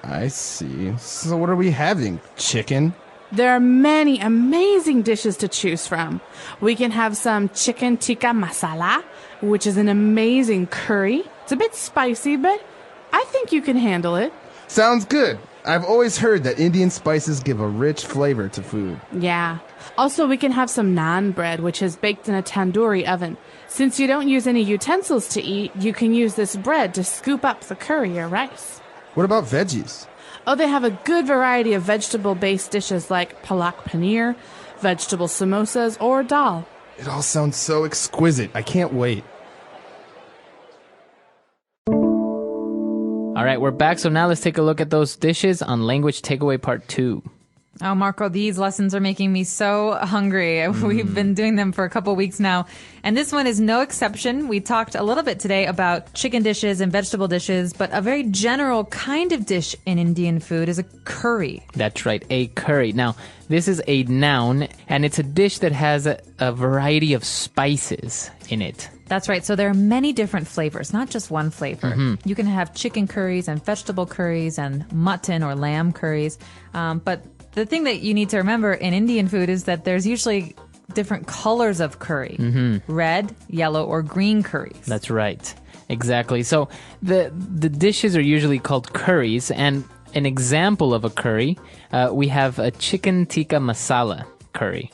I see. So what are we having? Chicken? There are many amazing dishes to choose from. We can have some chicken tikka masala, which is an amazing curry. It's a bit spicy, but I think you can handle it. Sounds good. I've always heard that Indian spices give a rich flavor to food. Yeah. Also, we can have some naan bread, which is baked in a tandoori oven. Since you don't use any utensils to eat, you can use this bread to scoop up the curry or rice. What about veggies? Oh, they have a good variety of vegetable-based dishes like palak paneer, vegetable samosas, or dal. It all sounds so exquisite. I can't wait. All right, we're back. So now let's take a look at those dishes on Language Takeaway Part 2. Oh, Marco, these lessons are making me so hungry. We've been doing them for a couple weeks now, and this one is no exception. We talked a little bit today about chicken dishes and vegetable dishes, but a very general kind of dish in Indian food is a curry. That's right, a curry. Now, this is a noun, and it's a dish that has a variety of spices in it. That's right. So there are many different flavors, not just one flavor. You can have chicken curries and vegetable curries and mutton or lamb curries. But the thing that you need to remember in Indian food is that there's usually different colors of curry. Red, yellow, or green curries. That's right. Exactly. So the dishes are usually called curries, and an example of a curry, we have a chicken tikka masala curry.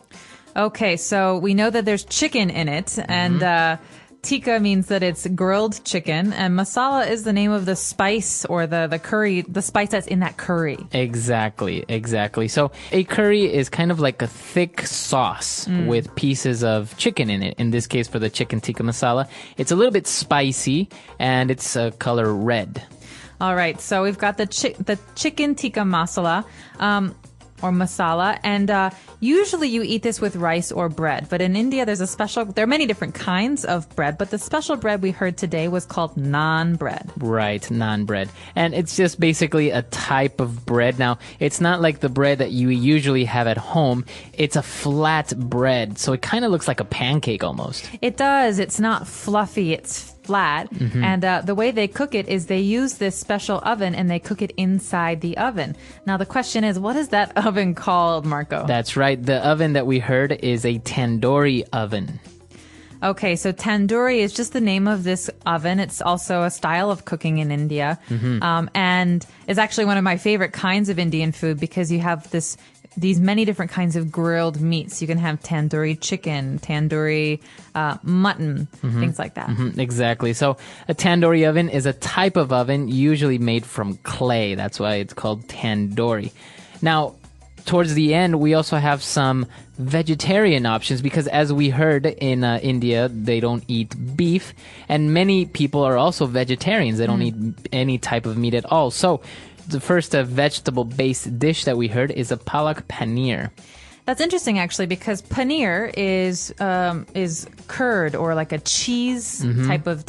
Okay, so we know that there's chicken in it, and tikka means that it's grilled chicken, and masala is the name of the spice or the curry, the spice that's in that curry. Exactly. So a curry is kind of like a thick sauce with pieces of chicken in it. In this case, for the chicken tikka masala, it's a little bit spicy, and it's color red. All right, so we've got the chicken tikka masala, or masala, and usually you eat this with rice or bread. But in India, there are many different kinds of bread, but the special bread we heard today was called naan bread. Right, naan bread. And it's just basically a type of bread. Now, it's not like the bread that you usually have at home. It's a flat bread, so it kind of looks like a pancake almost. It does. It's not fluffy. It's flat. And the way they cook it is they use this special oven and they cook it inside the oven. Now the question is, what is that oven called, Marco? That's right. The oven that we heard is a tandoori oven. Okay, so tandoori is just the name of this oven. It's also a style of cooking in India. And it's actually one of my favorite kinds of Indian food because you have these many different kinds of grilled meats. You can have tandoori chicken, tandoori mutton, things like that. Exactly. So a tandoori oven is a type of oven usually made from clay. That's why it's called tandoori. Now, towards the end, we also have some vegetarian options because as we heard in India, they don't eat beef. And many people are also vegetarians. They don't eat any type of meat at all. So the first vegetable-based dish that we heard is a palak paneer. That's interesting, actually, because paneer is curd or like a cheese type of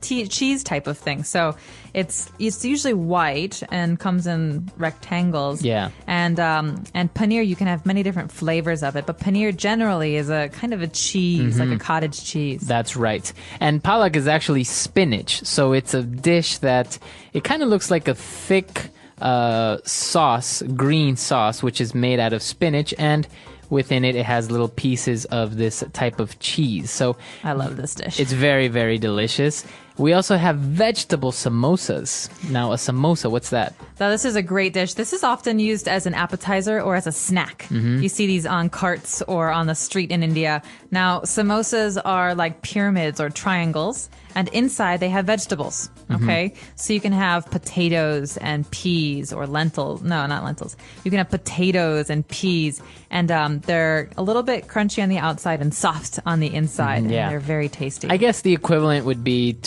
cheese type of thing. So it's usually white and comes in rectangles. Yeah. And paneer, you can have many different flavors of it, but paneer generally is a kind of a cheese, like a cottage cheese. That's right. And palak is actually spinach. So it's a dish that it kind of looks like a thick sauce, green sauce, which is made out of spinach, and within it has little pieces of this type of cheese. So I love this dish. It's very, very delicious. We also have vegetable samosas. Now, a samosa, what's that? Now, this is a great dish. This is often used as an appetizer or as a snack. You see these on carts or on the street in India. Now, samosas are like pyramids or triangles, and inside they have vegetables. Okay? So you can have potatoes and peas or lentils. No, not lentils. You can have potatoes and peas, and they're a little bit crunchy on the outside and soft on the inside. And they're very tasty. I guess the equivalent would be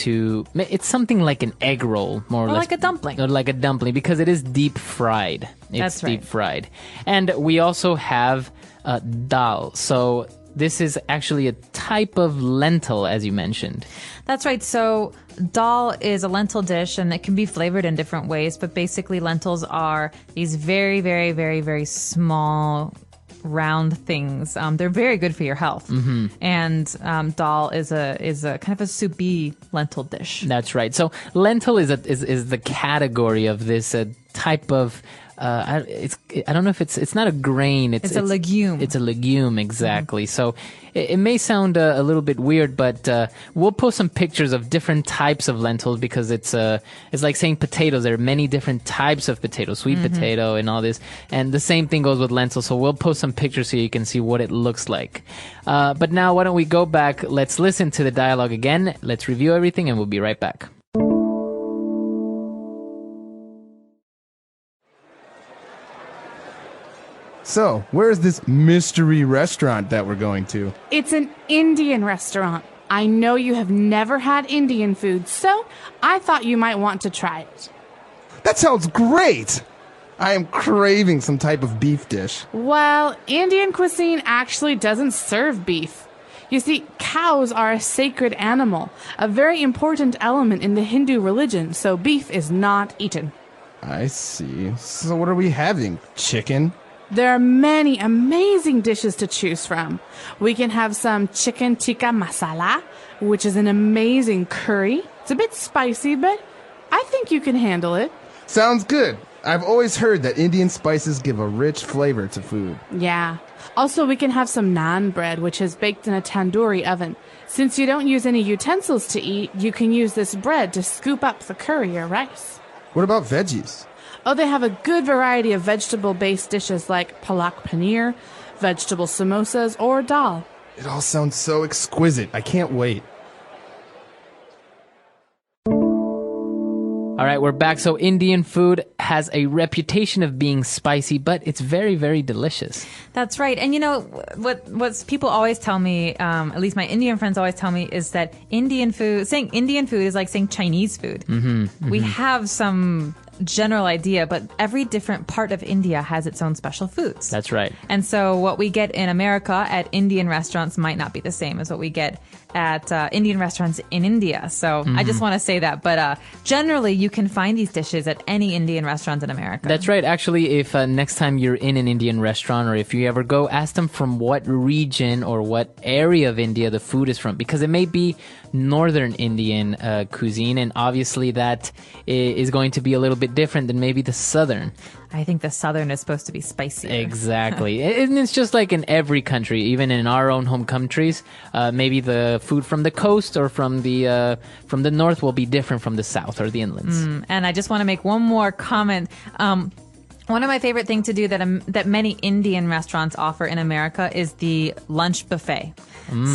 it's something like an egg roll, more or less. Like a dumpling. Or like a dumpling, because it is deep fried. That's right. Deep fried. And we also have dal. So this is actually a type of lentil, as you mentioned. That's right. So dal is a lentil dish, and it can be flavored in different ways. But basically, lentils are these very, very, very, very small round things. They're very good for your health. And dal is a kind of a soupy lentil dish. That's right. So lentil is the category of this type of I don't know if it's not a grain. It's a legume. It's a legume, exactly. So it may sound a little bit weird, but we'll post some pictures of different types of lentils because it's like saying potatoes. There are many different types of potatoes, sweet potato and all this. And the same thing goes with lentils. So we'll post some pictures so you can see what it looks like. But now why don't we go back? Let's listen to the dialogue again. Let's review everything and we'll be right back. So, where is this mystery restaurant that we're going to? It's an Indian restaurant. I know you have never had Indian food, so I thought you might want to try it. That sounds great! I am craving some type of beef dish. Well, Indian cuisine actually doesn't serve beef. You see, cows are a sacred animal, a very important element in the Hindu religion, so beef is not eaten. I see. So what are we having? Chicken? There are many amazing dishes to choose from. We can have some chicken tikka masala, which is an amazing curry. It's a bit spicy, but I think you can handle it. Sounds good. I've always heard that Indian spices give a rich flavor to food. Yeah. Also, we can have some naan bread, which is baked in a tandoori oven. Since you don't use any utensils to eat, you can use this bread to scoop up the curry or rice. What about veggies? Oh, they have a good variety of vegetable-based dishes like palak paneer, vegetable samosas, or dal. It all sounds so exquisite. I can't wait. All right, we're back. So Indian food has a reputation of being spicy, but it's very, very delicious. That's right. And you know, what people always tell me, at least my Indian friends always tell me, is that saying Indian food is like saying Chinese food. We have some general idea, but every different part of India has its own special foods. That's right. And so what we get in America at Indian restaurants might not be the same as what we get at Indian restaurants in India. So I just want to say that. But generally, you can find these dishes at any Indian restaurant in America. That's right. Actually, if next time you're in an Indian restaurant or if you ever go, ask them from what region or what area of India the food is from, because it may be northern Indian cuisine, and obviously that is going to be a little bit different than maybe the southern. I think the southern is supposed to be spicier. Exactly. And it's just like in every country, even in our own home countries, maybe the food from the coast or from the north will be different from the south or the inlands. And I just want to make one more comment. One of my favorite things to do that many Indian restaurants offer in America is the lunch buffet.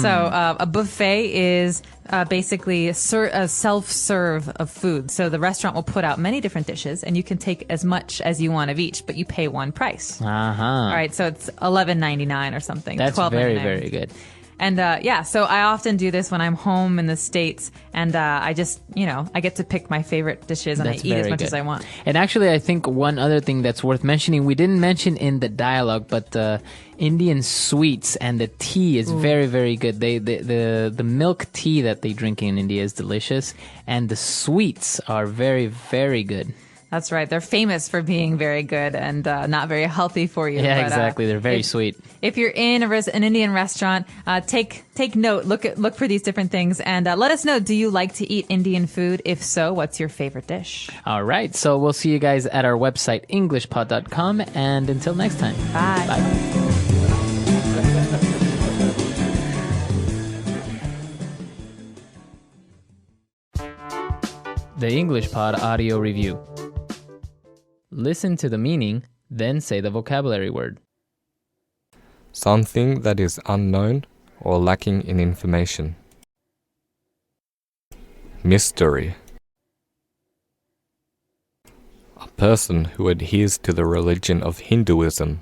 So a buffet is basically a self-serve of food. So the restaurant will put out many different dishes, and you can take as much as you want of each, but you pay one price. All right, so it's $11.99 or something. That's $12.99. very, very good. And so I often do this when I'm home in the States, and I just, I get to pick my favorite dishes and I eat as much as I want. And actually, I think one other thing that's worth mentioning, we didn't mention in the dialogue, but Indian sweets and the tea is very, very good. The milk tea that they drink in India is delicious, and the sweets are very, very good. That's right. They're famous for being very good and not very healthy for you. Yeah, but, exactly. They're very sweet. If you're in an Indian restaurant, take note. Look for these different things and let us know. Do you like to eat Indian food? If so, what's your favorite dish? All right. So we'll see you guys at our website, EnglishPod.com. And until next time. Bye. Bye. The English Pod Audio Review. Listen to the meaning, then say the vocabulary word. Something that is unknown or lacking in information. Mystery. A person who adheres to the religion of Hinduism.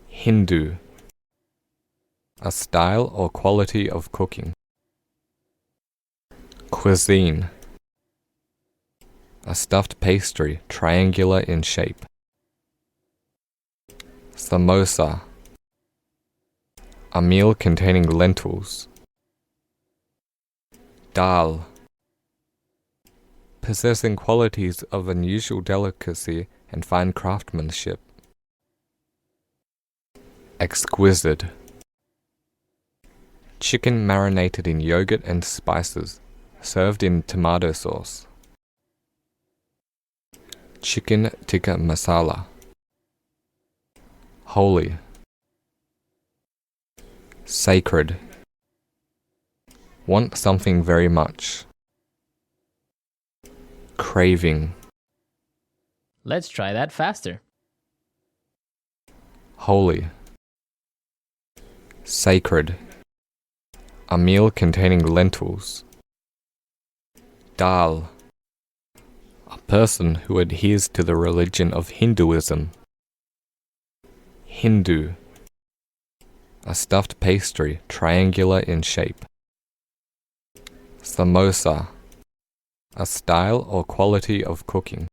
Hindu. A style or quality of cooking. Cuisine. A stuffed pastry, triangular in shape. Samosa. A meal containing lentils. Dal. Possessing qualities of unusual delicacy and fine craftsmanship. Exquisite. Chicken marinated in yogurt and spices, served in tomato sauce. Chicken tikka masala. Holy. Sacred. Want something very much. Craving. Let's try that faster. Holy. Sacred. A meal containing lentils. Dal. A person who adheres to the religion of Hinduism. Hindu. A stuffed pastry, triangular in shape. Samosa. A style or quality of cooking.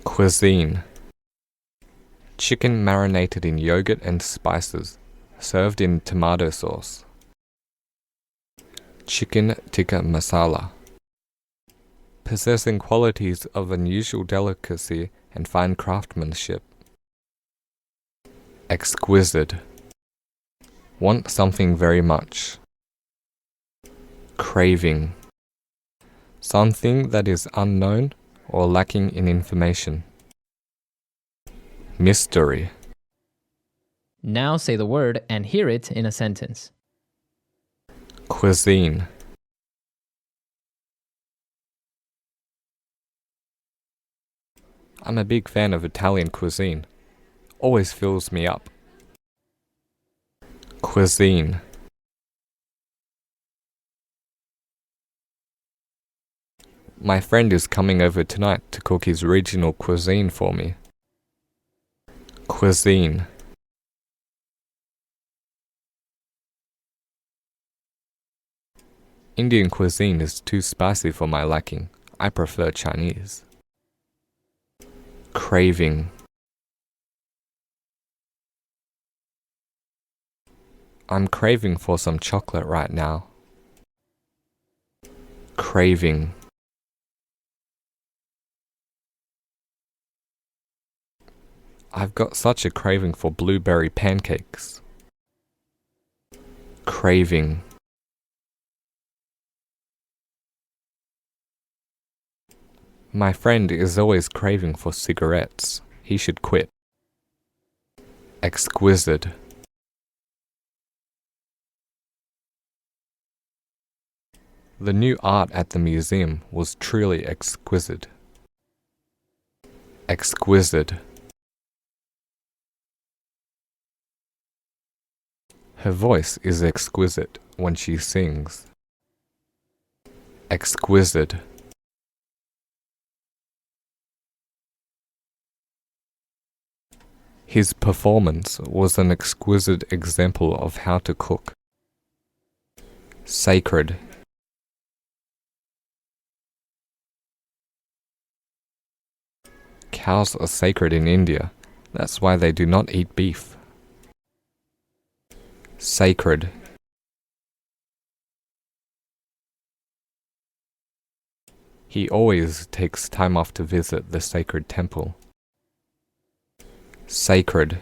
Cuisine. Chicken marinated in yogurt and spices, served in tomato sauce. Chicken tikka masala. Possessing qualities of unusual delicacy and fine craftsmanship. Exquisite. Want something very much. Craving. Something that is unknown or lacking in information. Mystery. Now say the word and hear it in a sentence. Cuisine. I'm a big fan of Italian cuisine. Always fills me up. Cuisine. My friend is coming over tonight to cook his regional cuisine for me. Cuisine. Indian cuisine is too spicy for my liking. I prefer Chinese. Craving. I'm craving for some chocolate right now. Craving. I've got such a craving for blueberry pancakes. Craving. My friend is always craving for cigarettes. He should quit. Exquisite. The new art at the museum was truly exquisite. Exquisite. Her voice is exquisite when she sings. Exquisite. His performance was an exquisite example of how to cook. Sacred. Cows are sacred in India. That's why they do not eat beef. Sacred. He always takes time off to visit the sacred temple. Sacred.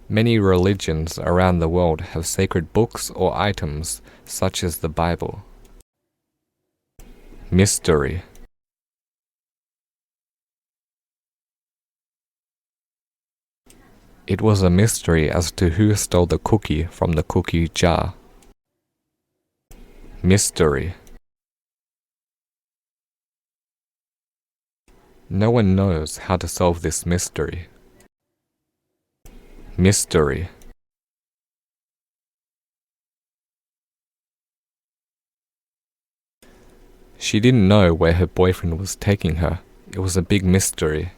Many religions around the world have sacred books or items, such as the Bible. Mystery. It was a mystery as to who stole the cookie from the cookie jar. Mystery. No one knows how to solve this mystery. Mystery. She didn't know where her boyfriend was taking her. It was a big mystery.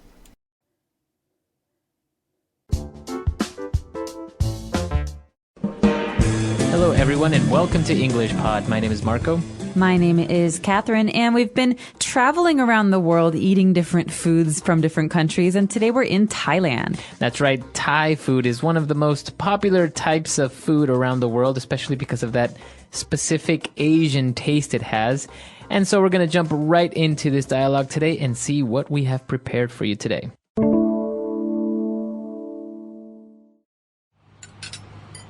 Hello, everyone, and welcome to English Pod. My name is Marco. My name is Catherine, and we've been traveling around the world eating different foods from different countries, and today we're in Thailand. That's right. Thai food is one of the most popular types of food around the world, especially because of that specific Asian taste it has. And so we're going to jump right into this dialogue today and see what we have prepared for you today.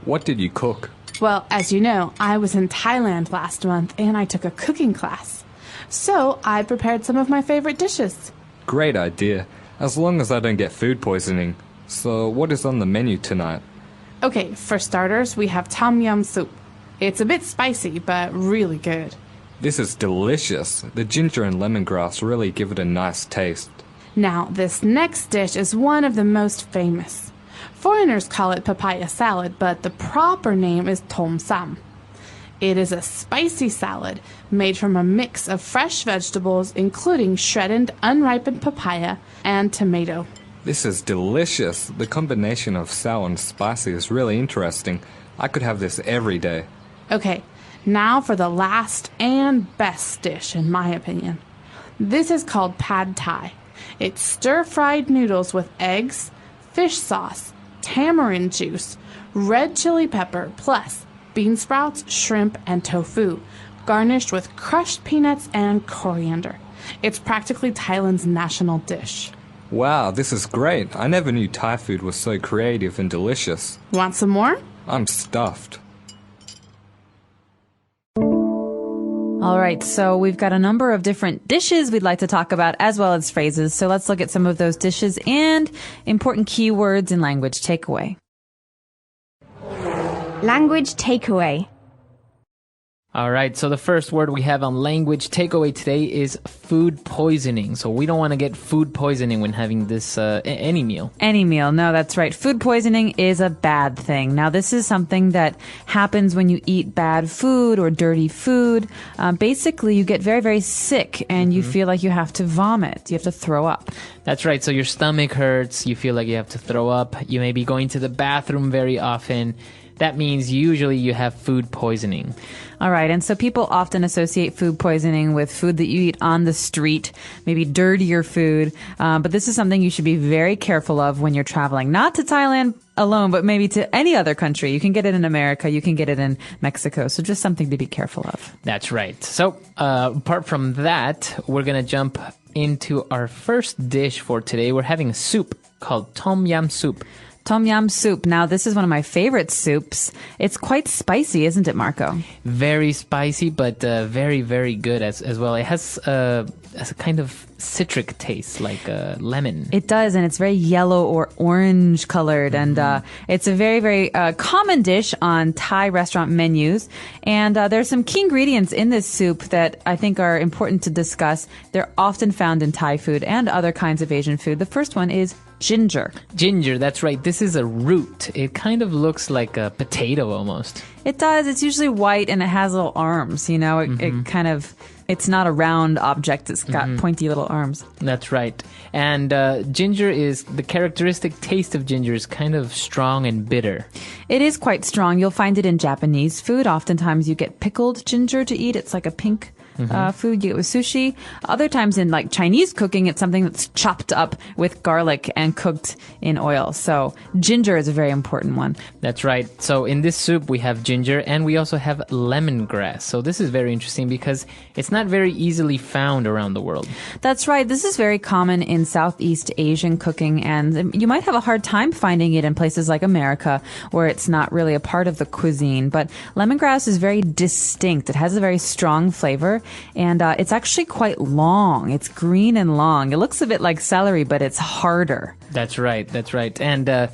What did you cook? Well, as you know, I was in Thailand last month and I took a cooking class. So I prepared some of my favorite dishes. Great idea, as long as I don't get food poisoning. So what is on the menu tonight? Okay, for starters, we have tom yum soup. It's a bit spicy, but really good. This is delicious. The ginger and lemongrass really give it a nice taste. Now, this next dish is one of the most famous. Foreigners call it papaya salad, but the proper name is tom sam. It is a spicy salad made from a mix of fresh vegetables, including shredded, unripened papaya and tomato. This is delicious. The combination of sour and spicy is really interesting. I could have this every day. Okay, now for the last and best dish, in my opinion. This is called pad thai. It's stir-fried noodles with eggs, fish sauce, tamarind juice, red chili pepper, plus bean sprouts, shrimp, and tofu, garnished with crushed peanuts and coriander. It's practically Thailand's national dish. Wow, this is great. I never knew Thai food was so creative and delicious. Want some more? I'm stuffed. All right, so we've got a number of different dishes we'd like to talk about, as well as phrases. So let's look at some of those dishes and important keywords and language takeaway. Language takeaway. All right, so the first word we have on language takeaway today is food poisoning. So we don't want to get food poisoning when having this any meal. Any meal. No, that's right. Food poisoning is a bad thing. Now, this is something that happens when you eat bad food or dirty food. Basically, you get very, very sick and you feel like you have to vomit. You have to throw up. That's right. So your stomach hurts. You feel like you have to throw up. You may be going to the bathroom very often. That means usually you have food poisoning. All right. And so people often associate food poisoning with food that you eat on the street, maybe dirtier food. But this is something you should be very careful of when you're traveling, not to Thailand alone, but maybe to any other country. You can get it in America. You can get it in Mexico. So just something to be careful of. That's right. So apart from that, we're going to jump into our first dish for today. We're having a soup called tom yum soup. Tom yum soup. Now, this is one of my favorite soups. It's quite spicy, isn't it, Marco? Very spicy, but very, very good as well. It has a kind of citric taste, like lemon. It does, and it's very yellow or orange colored, and it's a very, very common dish on Thai restaurant menus. And there's some key ingredients in this soup that I think are important to discuss. They're often found in Thai food and other kinds of Asian food. The first one is ginger. Ginger, that's right. This is a root. It kind of looks like a potato almost. It does. It's usually white, and it has little arms, you know. It kind of... It's not a round object. It's got pointy little arms. That's right. And ginger is, the characteristic taste of ginger is kind of strong and bitter. It is quite strong. You'll find it in Japanese food. Oftentimes you get pickled ginger to eat. It's like a pink food you get with sushi. Other times in like Chinese cooking, it's something that's chopped up with garlic and cooked in oil. So ginger is a very important one. That's right. So in this soup, we have ginger and we also have lemongrass. So this is very interesting because it's not very easily found around the world. That's right. This is very common in Southeast Asian cooking, and you might have a hard time finding it in places like America where it's not really a part of the cuisine. But lemongrass is very distinct. It has a very strong flavor. And it's actually quite long. It's green and long. It looks a bit like celery, but it's harder. That's right. That's right. And the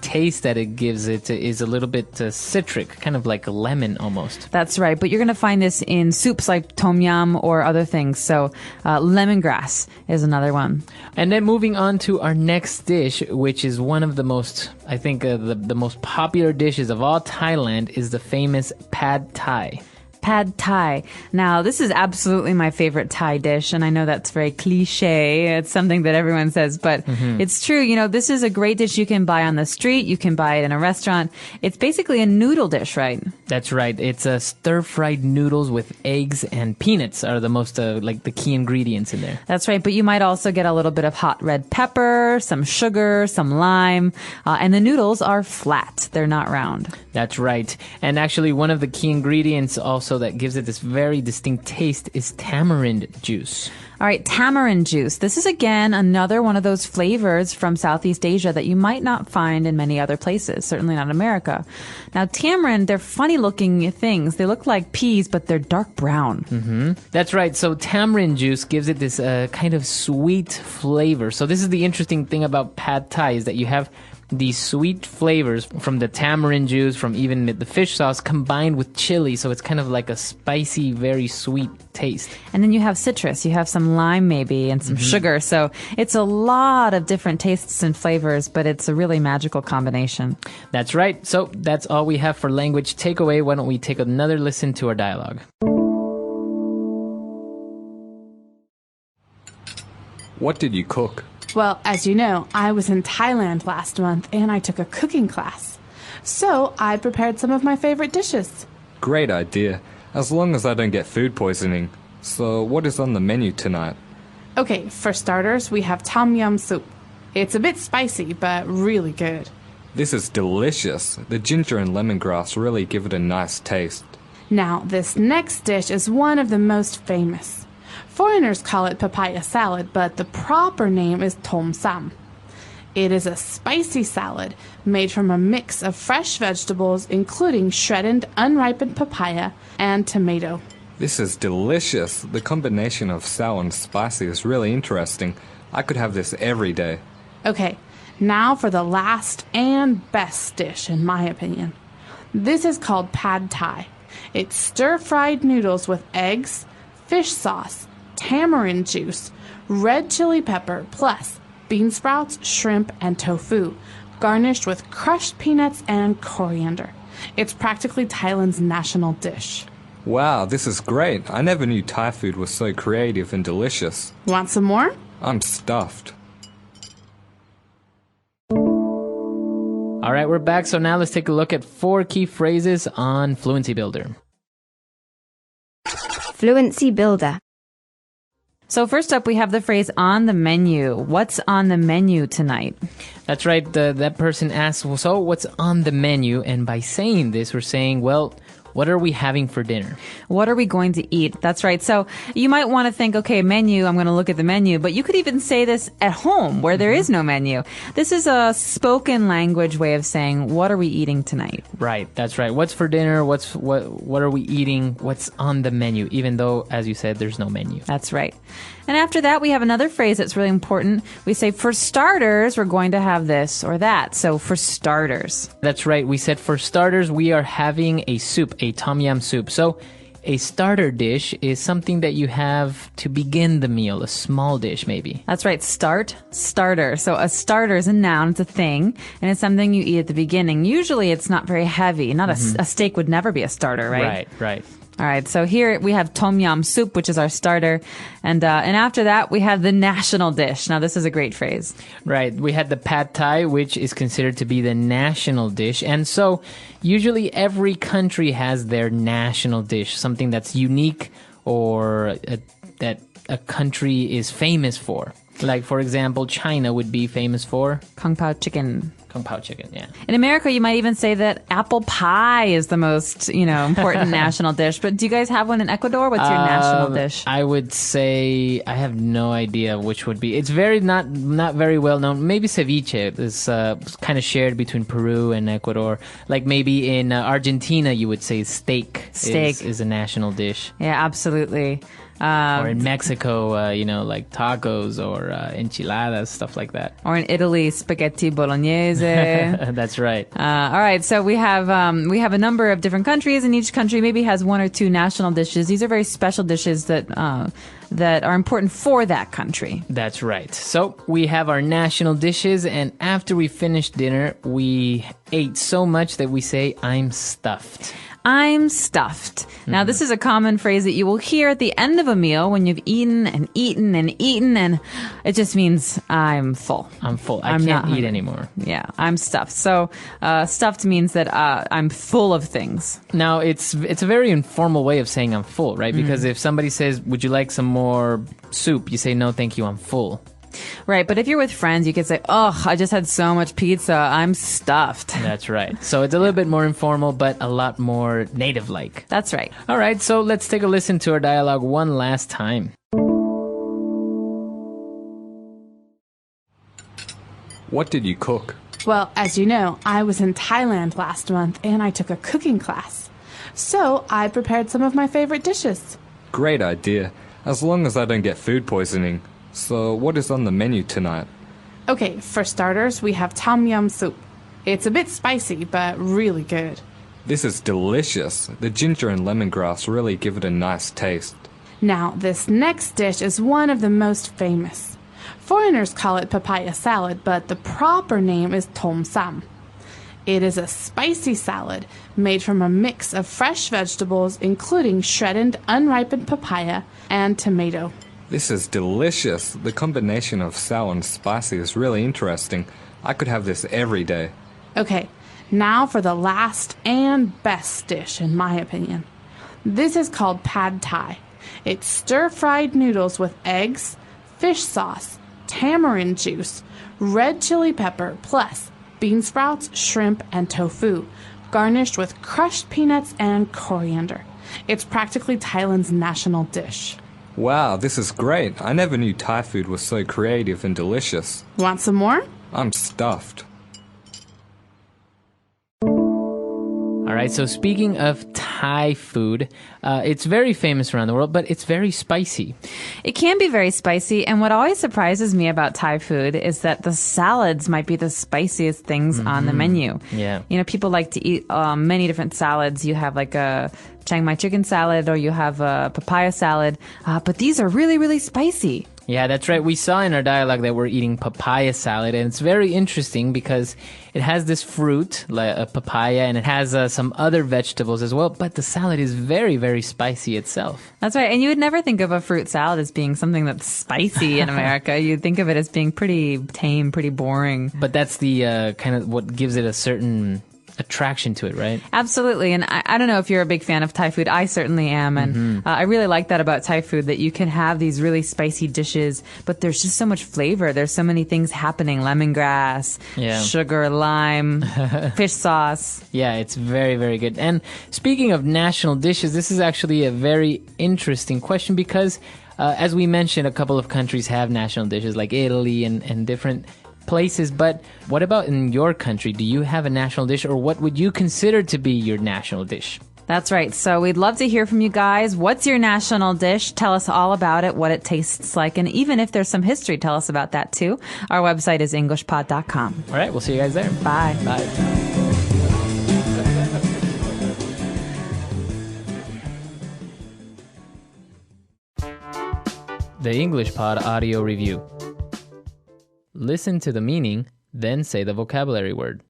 taste that it gives it is a little bit citric, kind of like a lemon almost. That's right. But you're going to find this in soups like tom yum or other things. So lemongrass is another one. And then moving on to our next dish, which is one of the most, I think, the most popular dishes of all Thailand, is the famous pad Thai. Pad Thai. Now, this is absolutely my favorite Thai dish, and I know that's very cliche. It's something that everyone says, but it's true. You know, this is a great dish you can buy on the street. You can buy it in a restaurant. It's basically a noodle dish, right? That's right. It's stir-fried noodles with eggs and peanuts are the most, like the key ingredients in there. That's right. But you might also get a little bit of hot red pepper, some sugar, some lime, and the noodles are flat. They're not round. That's right. And actually, one of the key ingredients also that gives it this very distinct taste is tamarind juice. All right, tamarind juice. This is, again, another one of those flavors from Southeast Asia that you might not find in many other places, certainly not America. Now, tamarind, they're funny-looking things. They look like peas, but they're dark brown. That's right. So tamarind juice gives it this kind of sweet flavor. So this is the interesting thing about pad Thai, is that you have these sweet flavors from the tamarind juice, from even the fish sauce, combined with chili. So it's kind of like a spicy, very sweet taste. And then you have citrus. You have some lime maybe and some sugar. So it's a lot of different tastes and flavors, but it's a really magical combination. That's right. So that's all we have for language takeaway. Why don't we take another listen to our dialogue? What did you cook? Well, as you know, I was in Thailand last month and I took a cooking class. So I prepared some of my favorite dishes. Great idea, as long as I don't get food poisoning. So what is on the menu tonight? Okay, for starters, we have tom yum soup. It's a bit spicy, but really good. This is delicious. The ginger and lemongrass really give it a nice taste. Now, this next dish is one of the most famous. Foreigners call it papaya salad, but the proper name is tom sam. It is a spicy salad made from a mix of fresh vegetables, including shredded, unripened papaya and tomato. This is delicious. The combination of sour and spicy is really interesting. I could have this every day. Okay, now for the last and best dish, in my opinion. This is called pad Thai. It's stir-fried noodles with eggs, fish sauce, tamarind juice, red chili pepper, plus bean sprouts, shrimp, and tofu, garnished with crushed peanuts and coriander. It's practically Thailand's national dish. Wow, this is great. I never knew Thai food was so creative and delicious. Want some more? I'm stuffed. All right, we're back. So now let's take a look at 4 key phrases on Fluency Builder. Fluency Builder. So first up, we have the phrase on the menu. What's on the menu tonight? That's right. That person asks, well, so what's on the menu? And by saying this, we're saying, well, What are we having for dinner? What are we going to eat? That's right. So you might want to think, okay, menu, I'm going to look at the menu, but you could even say this at home where there is no menu. This is a spoken language way of saying, what are we eating tonight? Right, that's right. What's for dinner? What are we eating? What's on the menu? Even though, as you said, there's no menu. That's right. And after that, we have another phrase that's really important. We say, for starters, we're going to have this or that. So for starters. That's right. We said for starters, we are having a soup, a tom yum soup. So a starter dish is something that you have to begin the meal, a small dish maybe. That's right. Starter. So a starter is a noun, it's a thing, and it's something you eat at the beginning. Usually it's not very heavy. Not a steak would never be a starter, right? Right. All right, so here we have tom yum soup, which is our starter, and after that we have the national dish. Now this is a great phrase. Right, we had the pad thai, which is considered to be the national dish, and so usually every country has their national dish, something that's unique or that a country is famous for. Like, for example, China would be famous for Kung Pao chicken. Kung Pao chicken, yeah. In America, you might even say that apple pie is the most, important national dish. But do you guys have one in Ecuador? What's your national dish? I would say I have no idea which would be. It's very not very well known. Maybe ceviche is kind of shared between Peru and Ecuador. Like maybe in Argentina, you would say steak. Is a national dish. Yeah, absolutely. Or in Mexico, like tacos or enchiladas, stuff like that. Or in Italy, spaghetti bolognese. That's right. All right, so we have a number of different countries, and each country maybe has one or two national dishes. These are very special dishes that are important for that country. That's right. So we have our national dishes, and after we finish dinner, we ate so much that we say, I'm stuffed. I'm stuffed. Now, this is a common phrase that you will hear at the end of a meal when you've eaten and eaten and eaten, and it just means I'm full. I'm full. I can't eat anymore. Yeah, I'm stuffed. So stuffed means that I'm full of things. Now, it's a very informal way of saying I'm full, right? Because if somebody says, would you like some more soup? You say, no, thank you, I'm full. Right, but if you're with friends, you could say, oh, I just had so much pizza, I'm stuffed. That's right. So it's a little bit more informal, but a lot more native-like. That's right. All right, so let's take a listen to our dialogue one last time. What did you cook? Well, as you know, I was in Thailand last month and I took a cooking class. So I prepared some of my favorite dishes. Great idea, as long as I don't get food poisoning. So what is on the menu tonight? Okay, for starters, we have tom yum soup. It's a bit spicy, but really good. This is delicious. The ginger and lemongrass really give it a nice taste. Now, this next dish is one of the most famous. Foreigners call it papaya salad, but the proper name is tom sam. It is a spicy salad made from a mix of fresh vegetables, including shredded, unripened papaya and tomato. This is delicious. The combination of sour and spicy is really interesting. I could have this every day. Okay, now for the last and best dish, in my opinion. This is called pad thai. It's stir-fried noodles with eggs, fish sauce, tamarind juice, red chili pepper, plus bean sprouts, shrimp, and tofu, garnished with crushed peanuts and coriander. It's practically Thailand's national dish. Wow, this is great. I never knew Thai food was so creative and delicious. Want some more? I'm stuffed. All right, so speaking of Thai food, it's very famous around the world, but it's very spicy. It can be very spicy, and what always surprises me about Thai food is that the salads might be the spiciest things on the menu. Yeah. People like to eat many different salads. You have like a Chiang Mai chicken salad, or you have a papaya salad, but these are really, really spicy. Yeah, that's right. We saw in our dialogue that we're eating papaya salad, and it's very interesting because it has this fruit, like a papaya, and it has some other vegetables as well, but the salad is very, very spicy itself. That's right, and you would never think of a fruit salad as being something that's spicy in America. You'd think of it as being pretty tame, pretty boring. But that's the kind of what gives it a certain attraction to it, right? Absolutely. And I don't know if you're a big fan of Thai food. I certainly am. And I really like that about Thai food, that you can have these really spicy dishes, but there's just so much flavor. There's so many things happening. Lemongrass, sugar, lime, fish sauce. Yeah, it's very, very good. And speaking of national dishes, this is actually a very interesting question because, as we mentioned, a couple of countries have national dishes like Italy and different places. But what about in your country? Do you have a national dish, or what would you consider to be your national dish? That's right. So we'd love to hear from you guys. What's your national dish? Tell us all about it, what it tastes like. And even if there's some history, tell us about that too. Our website is englishpod.com. All right. We'll see you guys there. Bye. Bye. The English Pod Audio Review. Listen to the meaning, then say the vocabulary word.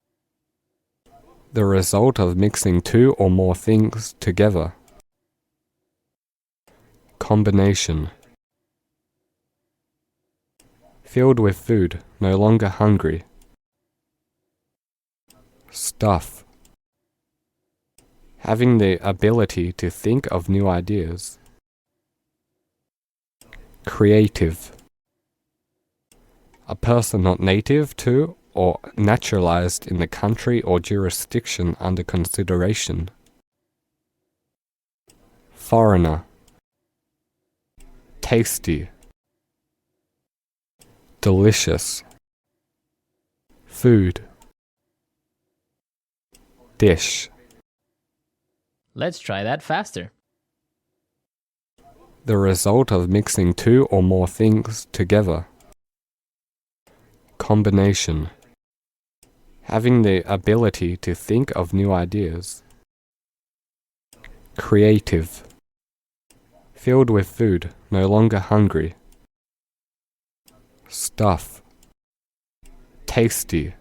The result of mixing two or more things together. Combination. Filled with food, no longer hungry. Stuff. Having the ability to think of new ideas. Creative. A person not native to or naturalized in the country or jurisdiction under consideration. Foreigner. Tasty. Delicious. Food. Dish. Let's try that faster. The result of mixing two or more things together. Combination. Having the ability to think of new ideas. Creative. Filled with food, no longer hungry. Stuff. Tasty.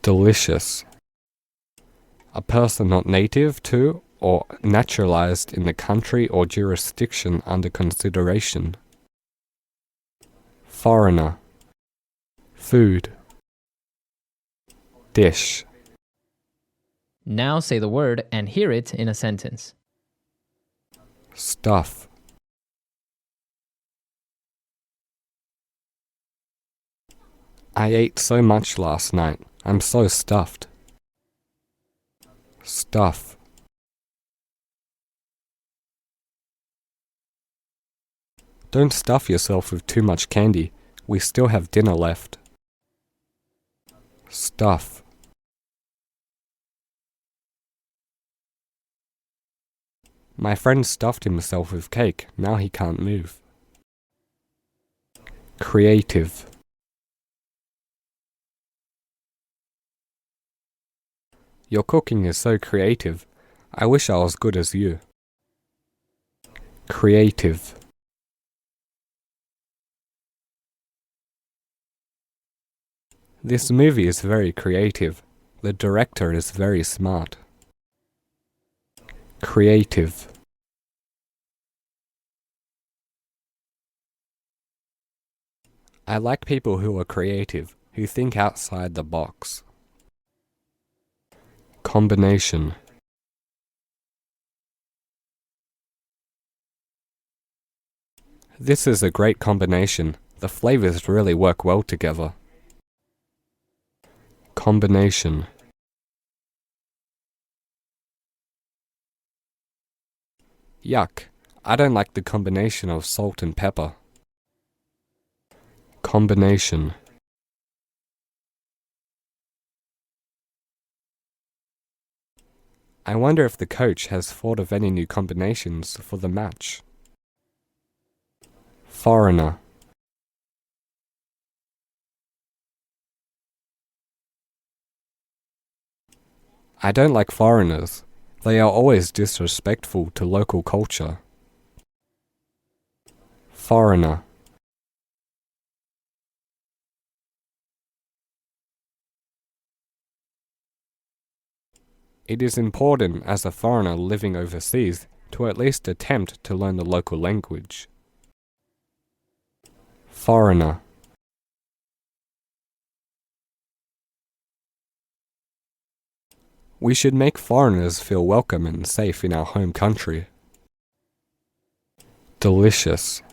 Delicious. A person not native to or naturalized in the country or jurisdiction under consideration. Foreigner. Food. Dish. Now say the word and hear it in a sentence. Stuff. I ate so much last night. I'm so stuffed. Stuff. Don't stuff yourself with too much candy. We still have dinner left. Stuff. My friend stuffed himself with cake. Now he can't move. Creative. Your cooking is so creative. I wish I was good as you. Creative. This movie is very creative. The director is very smart. Creative. I like people who are creative, who think outside the box. Combination. This is a great combination. The flavors really work well together. Combination. Yuck. I don't like the combination of salt and pepper. Combination. I wonder if the coach has thought of any new combinations for the match. Foreigner. I don't like foreigners. They are always disrespectful to local culture. Foreigner. It is important as a foreigner living overseas to at least attempt to learn the local language. Foreigner. We should make foreigners feel welcome and safe in our home country. Delicious.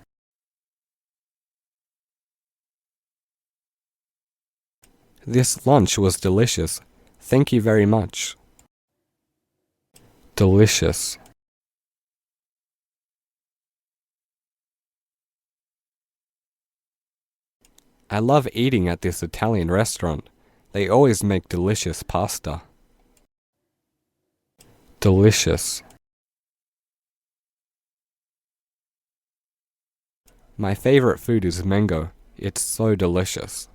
This lunch was delicious. Thank you very much. Delicious. I love eating at this Italian restaurant. They always make delicious pasta. Delicious. My favorite food is mango. It's so delicious.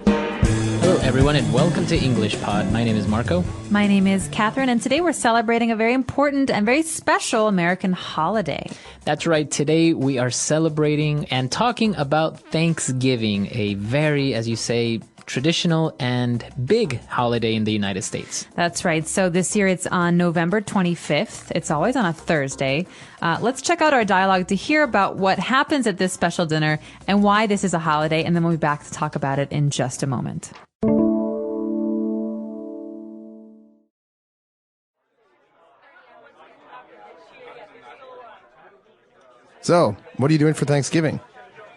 Hello, everyone, and welcome to English Pod. My name is Marco. My name is Catherine, and today we're celebrating a very important and very special American holiday. That's right. Today we are celebrating and talking about Thanksgiving, a very, as you say, traditional and big holiday in the United States. That's right. So this year it's on November 25th. It's always on a Thursday. Let's check out our dialogue to hear about what happens at this special dinner and why this is a holiday, and then we'll be back to talk about it in just a moment. So, what are you doing for Thanksgiving?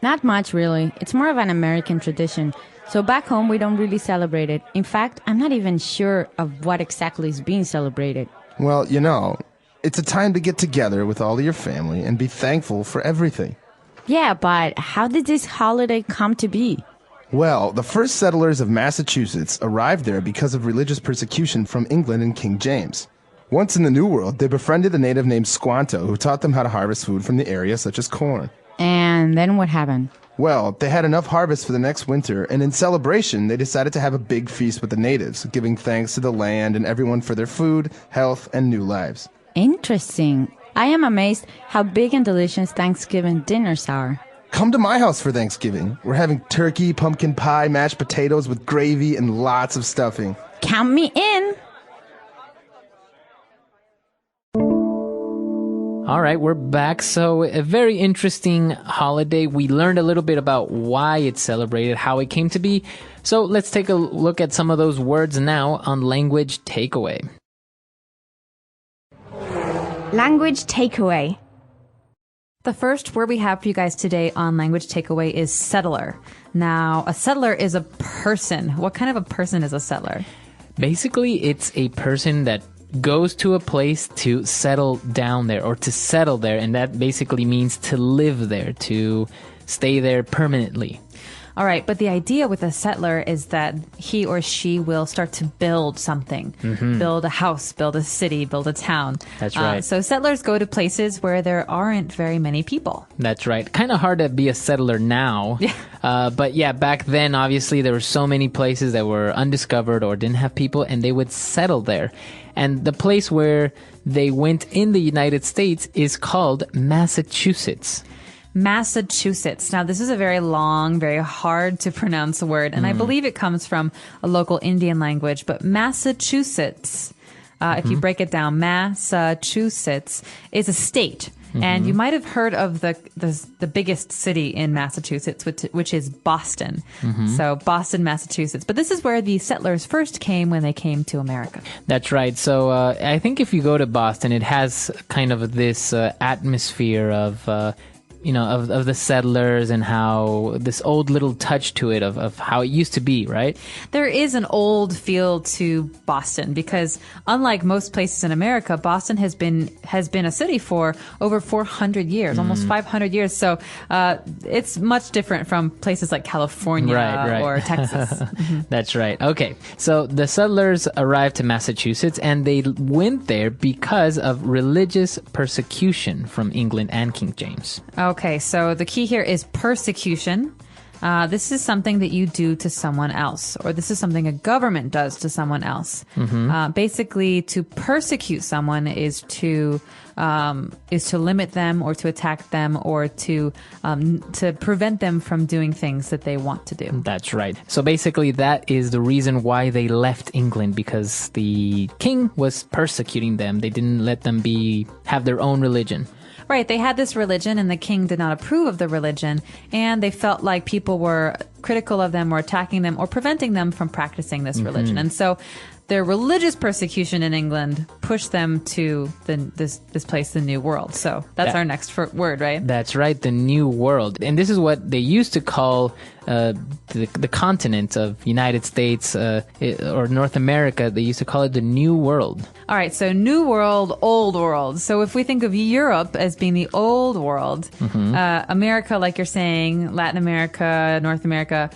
Not much, really. It's more of an American tradition. So back home, we don't really celebrate it. In fact, I'm not even sure of what exactly is being celebrated. Well, you know, it's a time to get together with all of your family and be thankful for everything. Yeah, but how did this holiday come to be? Well, the first settlers of Massachusetts arrived there because of religious persecution from England and King James. Once in the New World, they befriended a native named Squanto who taught them how to harvest food from the area, such as corn. And then what happened? Well, they had enough harvest for the next winter, and in celebration, they decided to have a big feast with the natives, giving thanks to the land and everyone for their food, health, and new lives. Interesting. I am amazed how big and delicious Thanksgiving dinners are. Come to my house for Thanksgiving. We're having turkey, pumpkin pie, mashed potatoes with gravy, and lots of stuffing. Count me in! All right, we're back. So a very interesting holiday. We learned a little bit about why it's celebrated, how it came to be. So let's take a look at some of those words now on Language Takeaway. Language takeaway. The first word we have for you guys today on Language Takeaway is settler. Now, a settler is a person. What kind of a person is a settler? Basically, it's a person that goes to a place to settle down there or to settle there, and that basically means to live there, to stay there permanently. All right, but the idea with a settler is that he or she will start to build something, build a house, build a city, build a town. That's right. So settlers go to places where there aren't very many people. That's right. Kind of hard to be a settler now. But yeah, back then, obviously, there were so many places that were undiscovered or didn't have people, and they would settle there. And the place where they went in the United States is called Massachusetts. Massachusetts. Now, this is a very long, very hard to pronounce word, and I believe it comes from a local Indian language, but Massachusetts, if you break it down, Massachusetts is a state. And you might have heard of the biggest city in Massachusetts, which is Boston. So Boston, Massachusetts. But this is where the settlers first came when they came to America. That's right. So I think if you go to Boston, it has kind of this atmosphere of of the settlers and how this old little touch to it of how it used to be, right? There is an old feel to Boston because unlike most places in America, Boston has been a city for over 400 years, almost 500 years. So it's much different from places like California or Texas. That's right. Okay. So the settlers arrived to Massachusetts and they went there because of religious persecution from England and King James. Okay, so the key here is persecution. This is something that you do to someone else, or this is something a government does to someone else. Basically, to persecute someone is to limit them, or to attack them, or to prevent them from doing things that they want to do. That's right. So basically, that is the reason why they left England, because the king was persecuting them. They didn't let them have their own religion. Right, they had this religion and the king did not approve of the religion, and they felt like people were critical of them or attacking them or preventing them from practicing this religion. And so their religious persecution in England pushed them to this place, the New World. So that's our next word, right? That's right, the New World. And this is what they used to call the continent of United States or North America. They used to call it the New World. All right, so New World, Old World. So if we think of Europe as being the Old World, America, like you're saying, Latin America, North America,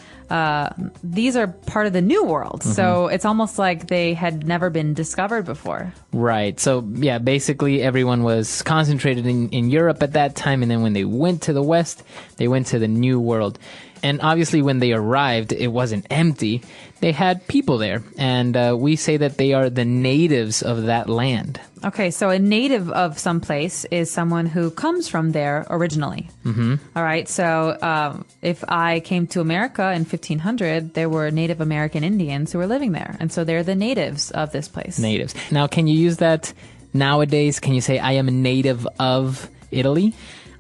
these are part of the New World. So it's almost like they had never been discovered before. Right. So, yeah, basically everyone was concentrated in Europe at that time. And then when they went to the West, they went to the New World. And obviously when they arrived, it wasn't empty. They had people there. And we say that they are the natives of that land. Okay, so a native of some place is someone who comes from there originally. All right, so if I came to America in 1500, there were Native American Indians who were living there. And so they're the natives of this place. Natives. Now, can you use that nowadays? Can you say, I am a native of Italy?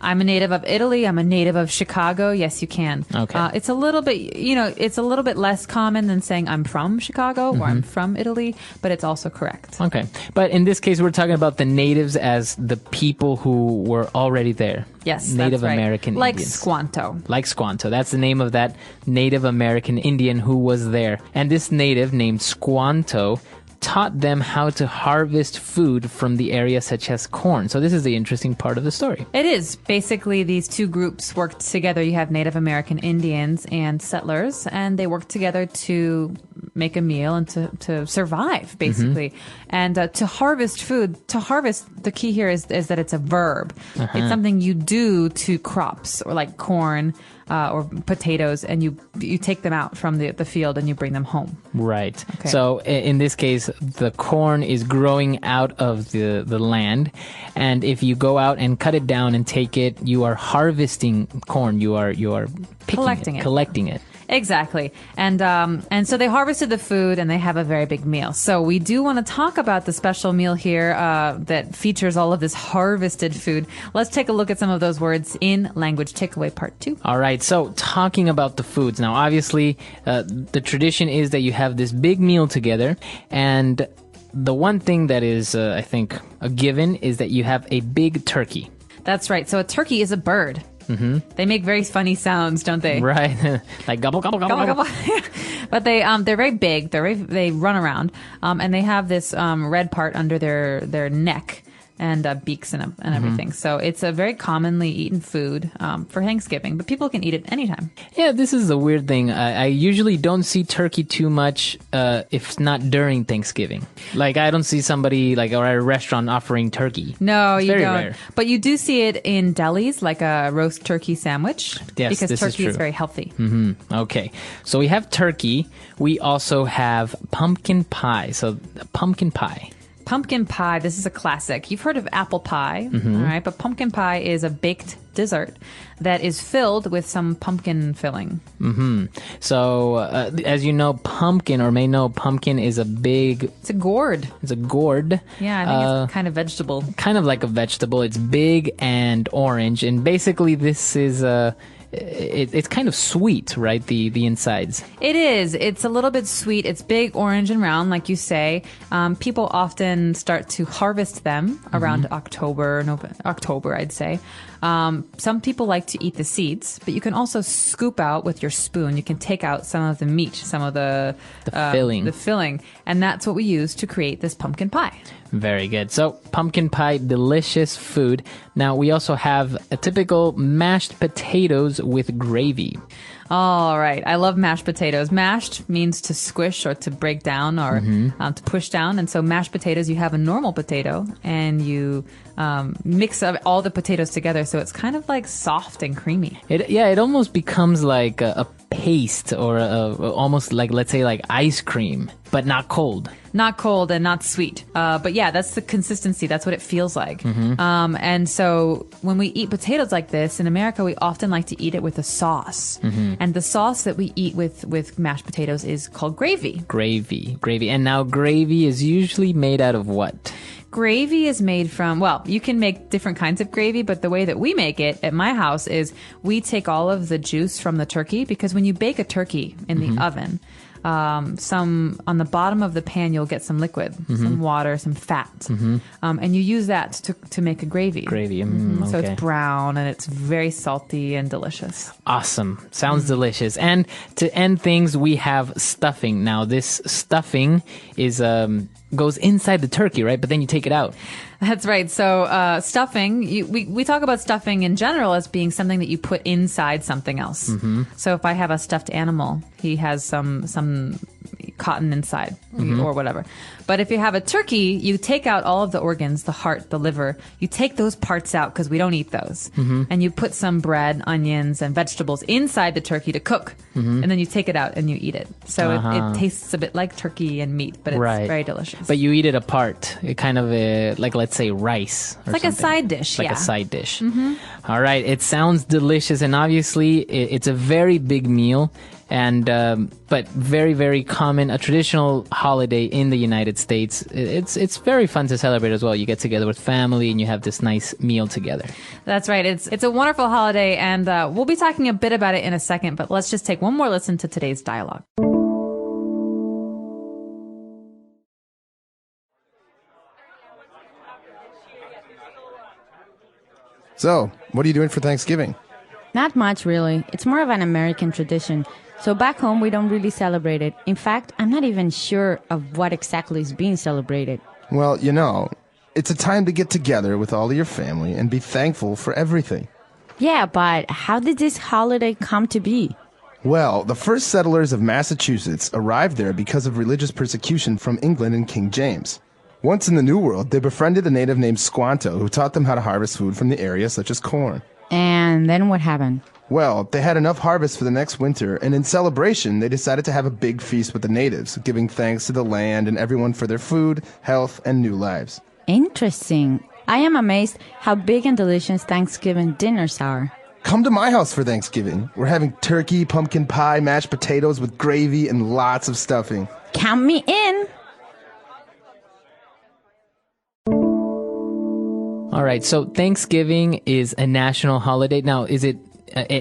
I'm a native of Italy. I'm a native of Chicago. Yes, you can. Okay. It's a little bit, it's a little bit less common than saying I'm from Chicago or I'm from Italy, but it's also correct. Okay. But in this case, we're talking about the natives as the people who were already there. Yes, Native that's right. American like Indians. Squanto. Like Squanto. That's the name of that Native American Indian who was there. And this native named Squanto taught them how to harvest food from the area such as corn. So this is the interesting part of the story. It is. Basically, these two groups worked together. You have Native American Indians and settlers, and they worked together to make a meal and to survive, basically. And to harvest food, the key here is that it's a verb. It's something you do to crops, or like corn, or potatoes, and you take them out from the field and you bring them home. Right. Okay. So in this case, the corn is growing out of the land, and if you go out and cut it down and take it, you are harvesting corn. You are picking collecting it. Exactly. And so they harvested the food and they have a very big meal. So we do want to talk about the special meal here that features all of this harvested food. Let's take a look at some of those words in Language Takeaway Part 2. All right. So talking about the foods. Now, obviously, the tradition is that you have this big meal together, and the one thing that is, I think, a given is that you have a big turkey. That's right. So a turkey is a bird. They make very funny sounds, don't they? Right. Like gobble, gobble, gobble, gobble. But they're very big. They run around, and they have this red part under their neck and beaks and everything. So it's a very commonly eaten food for Thanksgiving, but people can eat it anytime. Yeah, this is a weird thing. I usually don't see turkey too much if not during Thanksgiving. Like, I don't see somebody or at a restaurant offering turkey. No, it's you very don't. Rare. But you do see it in delis, like a roast turkey sandwich. Yes, because this turkey is very healthy. Okay, so we have turkey. We also have pumpkin pie. So pumpkin pie. Pumpkin pie, this is a classic. You've heard of apple pie, all right? But pumpkin pie is a baked dessert that is filled with some pumpkin filling. So, as you know, pumpkin is a big... It's a gourd. It's a gourd. Yeah, I think it's kind of vegetable. Kind of like a vegetable. It's big and orange. And basically, this is... It's kind of sweet, right? The insides. It is. It's a little bit sweet. It's big, orange, and round, like you say. People often start to harvest them around October, I'd say. Some people like to eat the seeds, but you can also scoop out with your spoon. You can take out some of the meat, some of the filling, and that's what we use to create this pumpkin pie. Very good. So pumpkin pie, delicious food. Now we also have a typical mashed potatoes with gravy. All right. I love mashed potatoes. Mashed means to squish or to break down or to push down. And so mashed potatoes, you have a normal potato and you mix up all the potatoes together. So it's kind of like soft and creamy. It almost becomes like a paste or almost like, let's say, like ice cream, but not cold. Not cold and not sweet. But yeah, that's the consistency. That's what it feels like. And so when we eat potatoes like this, in America, we often like to eat it with a sauce. And the sauce that we eat with mashed potatoes is called gravy. Gravy. And now gravy is usually made out of what? Gravy is made from, well, you can make different kinds of gravy, but the way that we make it at my house is we take all of the juice from the turkey, because when you bake a turkey in the oven, some on the bottom of the pan, you'll get some liquid, some water, some fat, and you use that to make a gravy. So okay. it's brown and it's very salty and delicious. Awesome. Sounds delicious. And to end things, we have stuffing. Now, this stuffing is goes inside the turkey, right? But then you take it out. That's right. So stuffing, we talk about stuffing in general as being something that you put inside something else. So if I have a stuffed animal, he has some cotton inside or whatever. But if you have a turkey, you take out all of the organs, the heart, the liver. You take those parts out because we don't eat those. And you put some bread, onions, and vegetables inside the turkey to cook. And then you take it out and you eat it. So it tastes a bit like turkey and meat, but it's very delicious. But you eat it apart. It kind of like, let's say, rice. It's like a side dish. Like a side dish. All right. It sounds delicious. And obviously, it's a very big meal. And but very, very common, a traditional holiday in the United States. It's very fun to celebrate as well. You get together with family and you have this nice meal together. That's right. It's a wonderful holiday, and we'll be talking a bit about it in a second. But let's just take one more listen to today's dialogue. So, what are you doing for Thanksgiving? Not much, really. It's more of an American tradition. So back home, we don't really celebrate it. In fact, I'm not even sure of what exactly is being celebrated. Well, you know, it's a time to get together with all of your family and be thankful for everything. Yeah, but how did this holiday come to be? Well, the first settlers of Massachusetts arrived there because of religious persecution from England and King James. Once in the New World, they befriended a native named Squanto who taught them how to harvest food from the area, such as corn. And then what happened? Well, they had enough harvest for the next winter, and in celebration, they decided to have a big feast with the natives, giving thanks to the land and everyone for their food, health, and new lives. Interesting. I am amazed how big and delicious Thanksgiving dinners are. Come to my house for Thanksgiving. We're having turkey, pumpkin pie, mashed potatoes with gravy, and lots of stuffing. Count me in! All right, so Thanksgiving is a national holiday. Now, is it?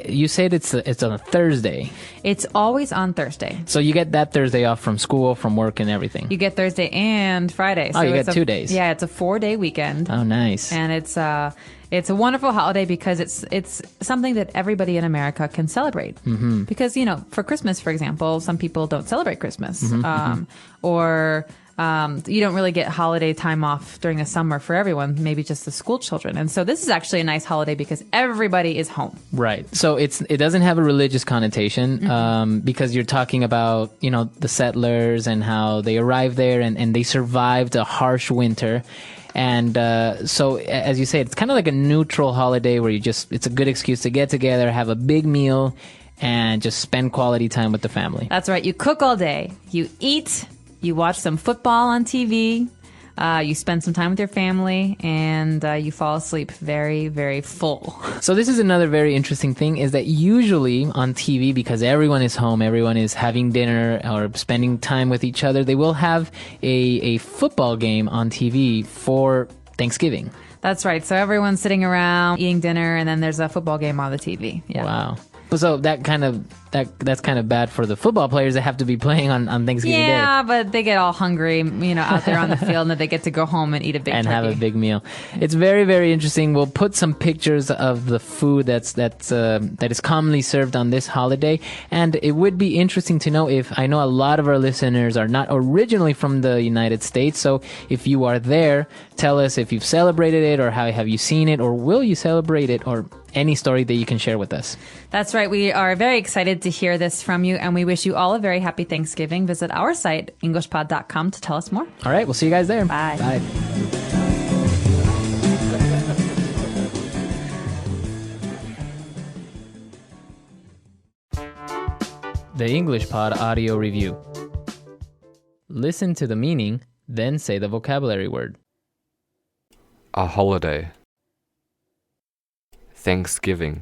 You said it's on a Thursday. It's always on Thursday. So you get that Thursday off from school, from work, and everything. You get Thursday and Friday. So you get 2 days. Yeah, it's a 4-day weekend. Oh, nice. And it's a wonderful holiday because it's something that everybody in America can celebrate. Because, you know, for Christmas, for example, some people don't celebrate Christmas. Or you don't really get holiday time off during the summer for everyone, maybe just the school children. And so this is actually a nice holiday because everybody is home. Right. So it doesn't have a religious connotation because you're talking about, you know, the settlers and how they arrived there and they survived a harsh winter. And so, as you say, it's kind of like a neutral holiday where it's a good excuse to get together, have a big meal, and just spend quality time with the family. That's right. You cook all day. You eat. You watch some football on TV, you spend some time with your family, and you fall asleep very, very full. So this is another very interesting thing, is that usually on TV, because everyone is home, everyone is having dinner or spending time with each other, they will have a football game on TV for Thanksgiving. That's right. So everyone's sitting around eating dinner, and then there's a football game on the TV. Yeah. Wow. So that's kind of bad for the football players that have to be playing on Thanksgiving Day. Yeah, but they get all hungry, you know, out there on the field, and then they get to go home and eat a big and turkey. have a big meal. It's very, very interesting. We'll put some pictures of the food that is commonly served on this holiday, and it would be interesting to know if I know a lot of our listeners are not originally from the United States. So if you are there, tell us if you've celebrated it, or how have you seen it, or will you celebrate it, or any story that you can share with us. That's right. We are very excited to hear this from you, and we wish you all a very happy Thanksgiving. Visit our site, englishpod.com, to tell us more. All right. We'll see you guys there. Bye. Bye. The English Pod Audio Review. Listen to the meaning, then say the vocabulary word. A holiday. Thanksgiving.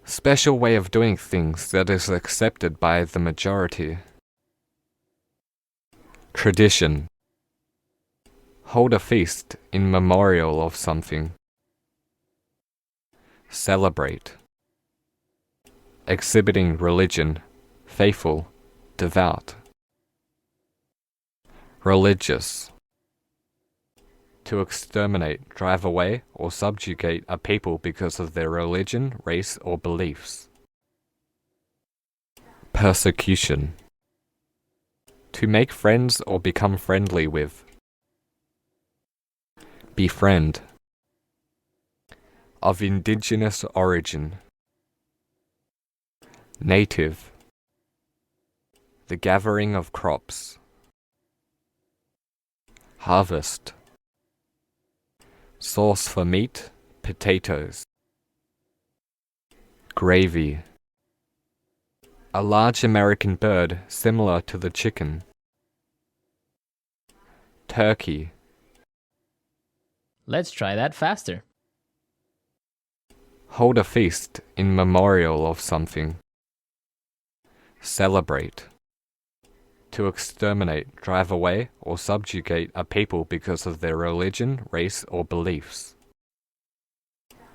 Special way of doing things that is accepted by the majority. Tradition. Hold a feast in memorial of something. Celebrate. Exhibiting religion, faithful, devout. Religious. To exterminate, drive away, or subjugate a people because of their religion, race, or beliefs. Persecution. To make friends or become friendly with. Befriend. Of indigenous origin. Native. The gathering of crops. Harvest. Sauce for meat, potatoes. Gravy. A large American bird similar to the chicken. Turkey. Let's try that faster. Hold a feast in memorial of something. Celebrate. To exterminate, drive away, or subjugate a people because of their religion, race, or beliefs.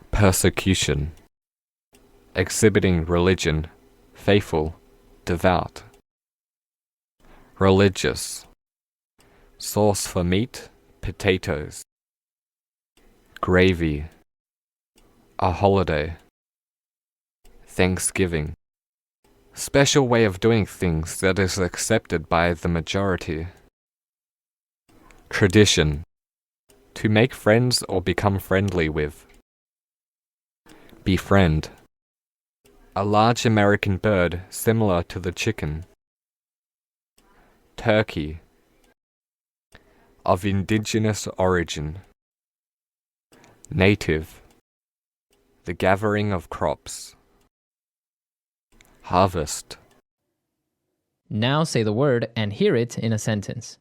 Persecution. Exhibiting religion, faithful, devout. Religious. Sauce for meat, potatoes. Gravy. A holiday. Thanksgiving. Special way of doing things that is accepted by the majority. Tradition. To make friends or become friendly with. Befriend. A large American bird similar to the chicken. Turkey. Of indigenous origin. Native. The gathering of crops. Harvest. Now say the word and hear it in a sentence.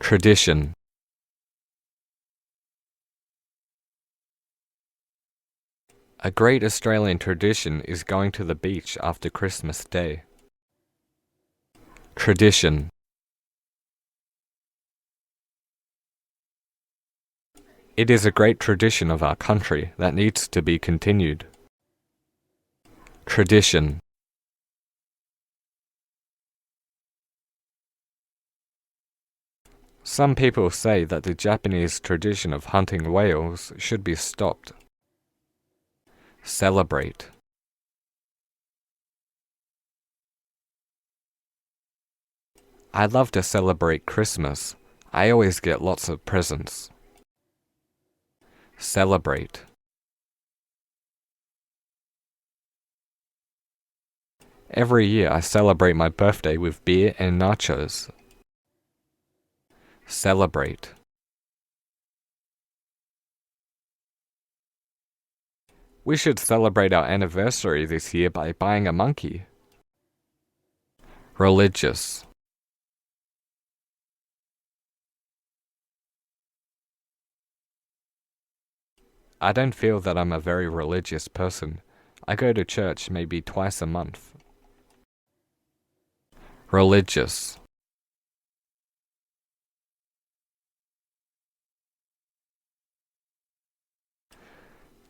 Tradition. A great Australian tradition is going to the beach after Christmas Day. Tradition. It is a great tradition of our country that needs to be continued. Tradition. Some people say that the Japanese tradition of hunting whales should be stopped. Celebrate. I love to celebrate Christmas. I always get lots of presents. Celebrate. Every year I celebrate my birthday with beer and nachos. Celebrate. We should celebrate our anniversary this year by buying a monkey. Religious. I don't feel that I'm a very religious person. I go to church maybe twice a month. Religious.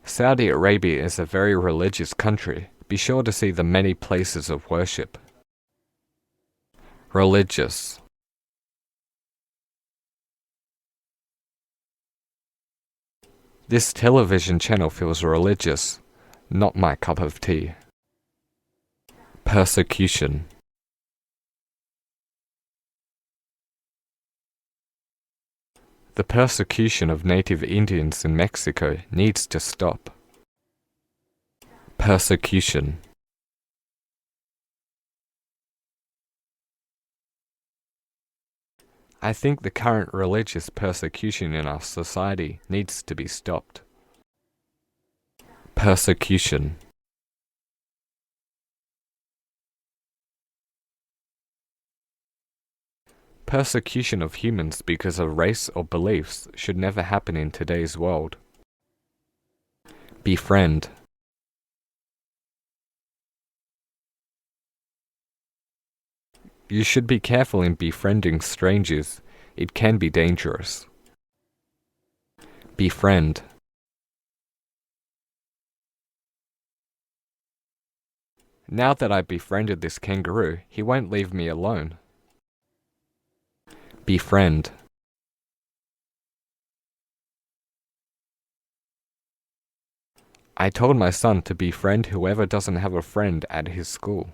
Saudi Arabia is a very religious country. Be sure to see the many places of worship. Religious. This television channel feels religious, not my cup of tea. Persecution. The persecution of native Indians in Mexico needs to stop. Persecution. I think the current religious persecution in our society needs to be stopped. Persecution. Persecution of humans because of race or beliefs should never happen in today's world. Befriend. You should be careful in befriending strangers. It can be dangerous. Befriend. Now that I've befriended this kangaroo, he won't leave me alone. Befriend. I told my son to befriend whoever doesn't have a friend at his school.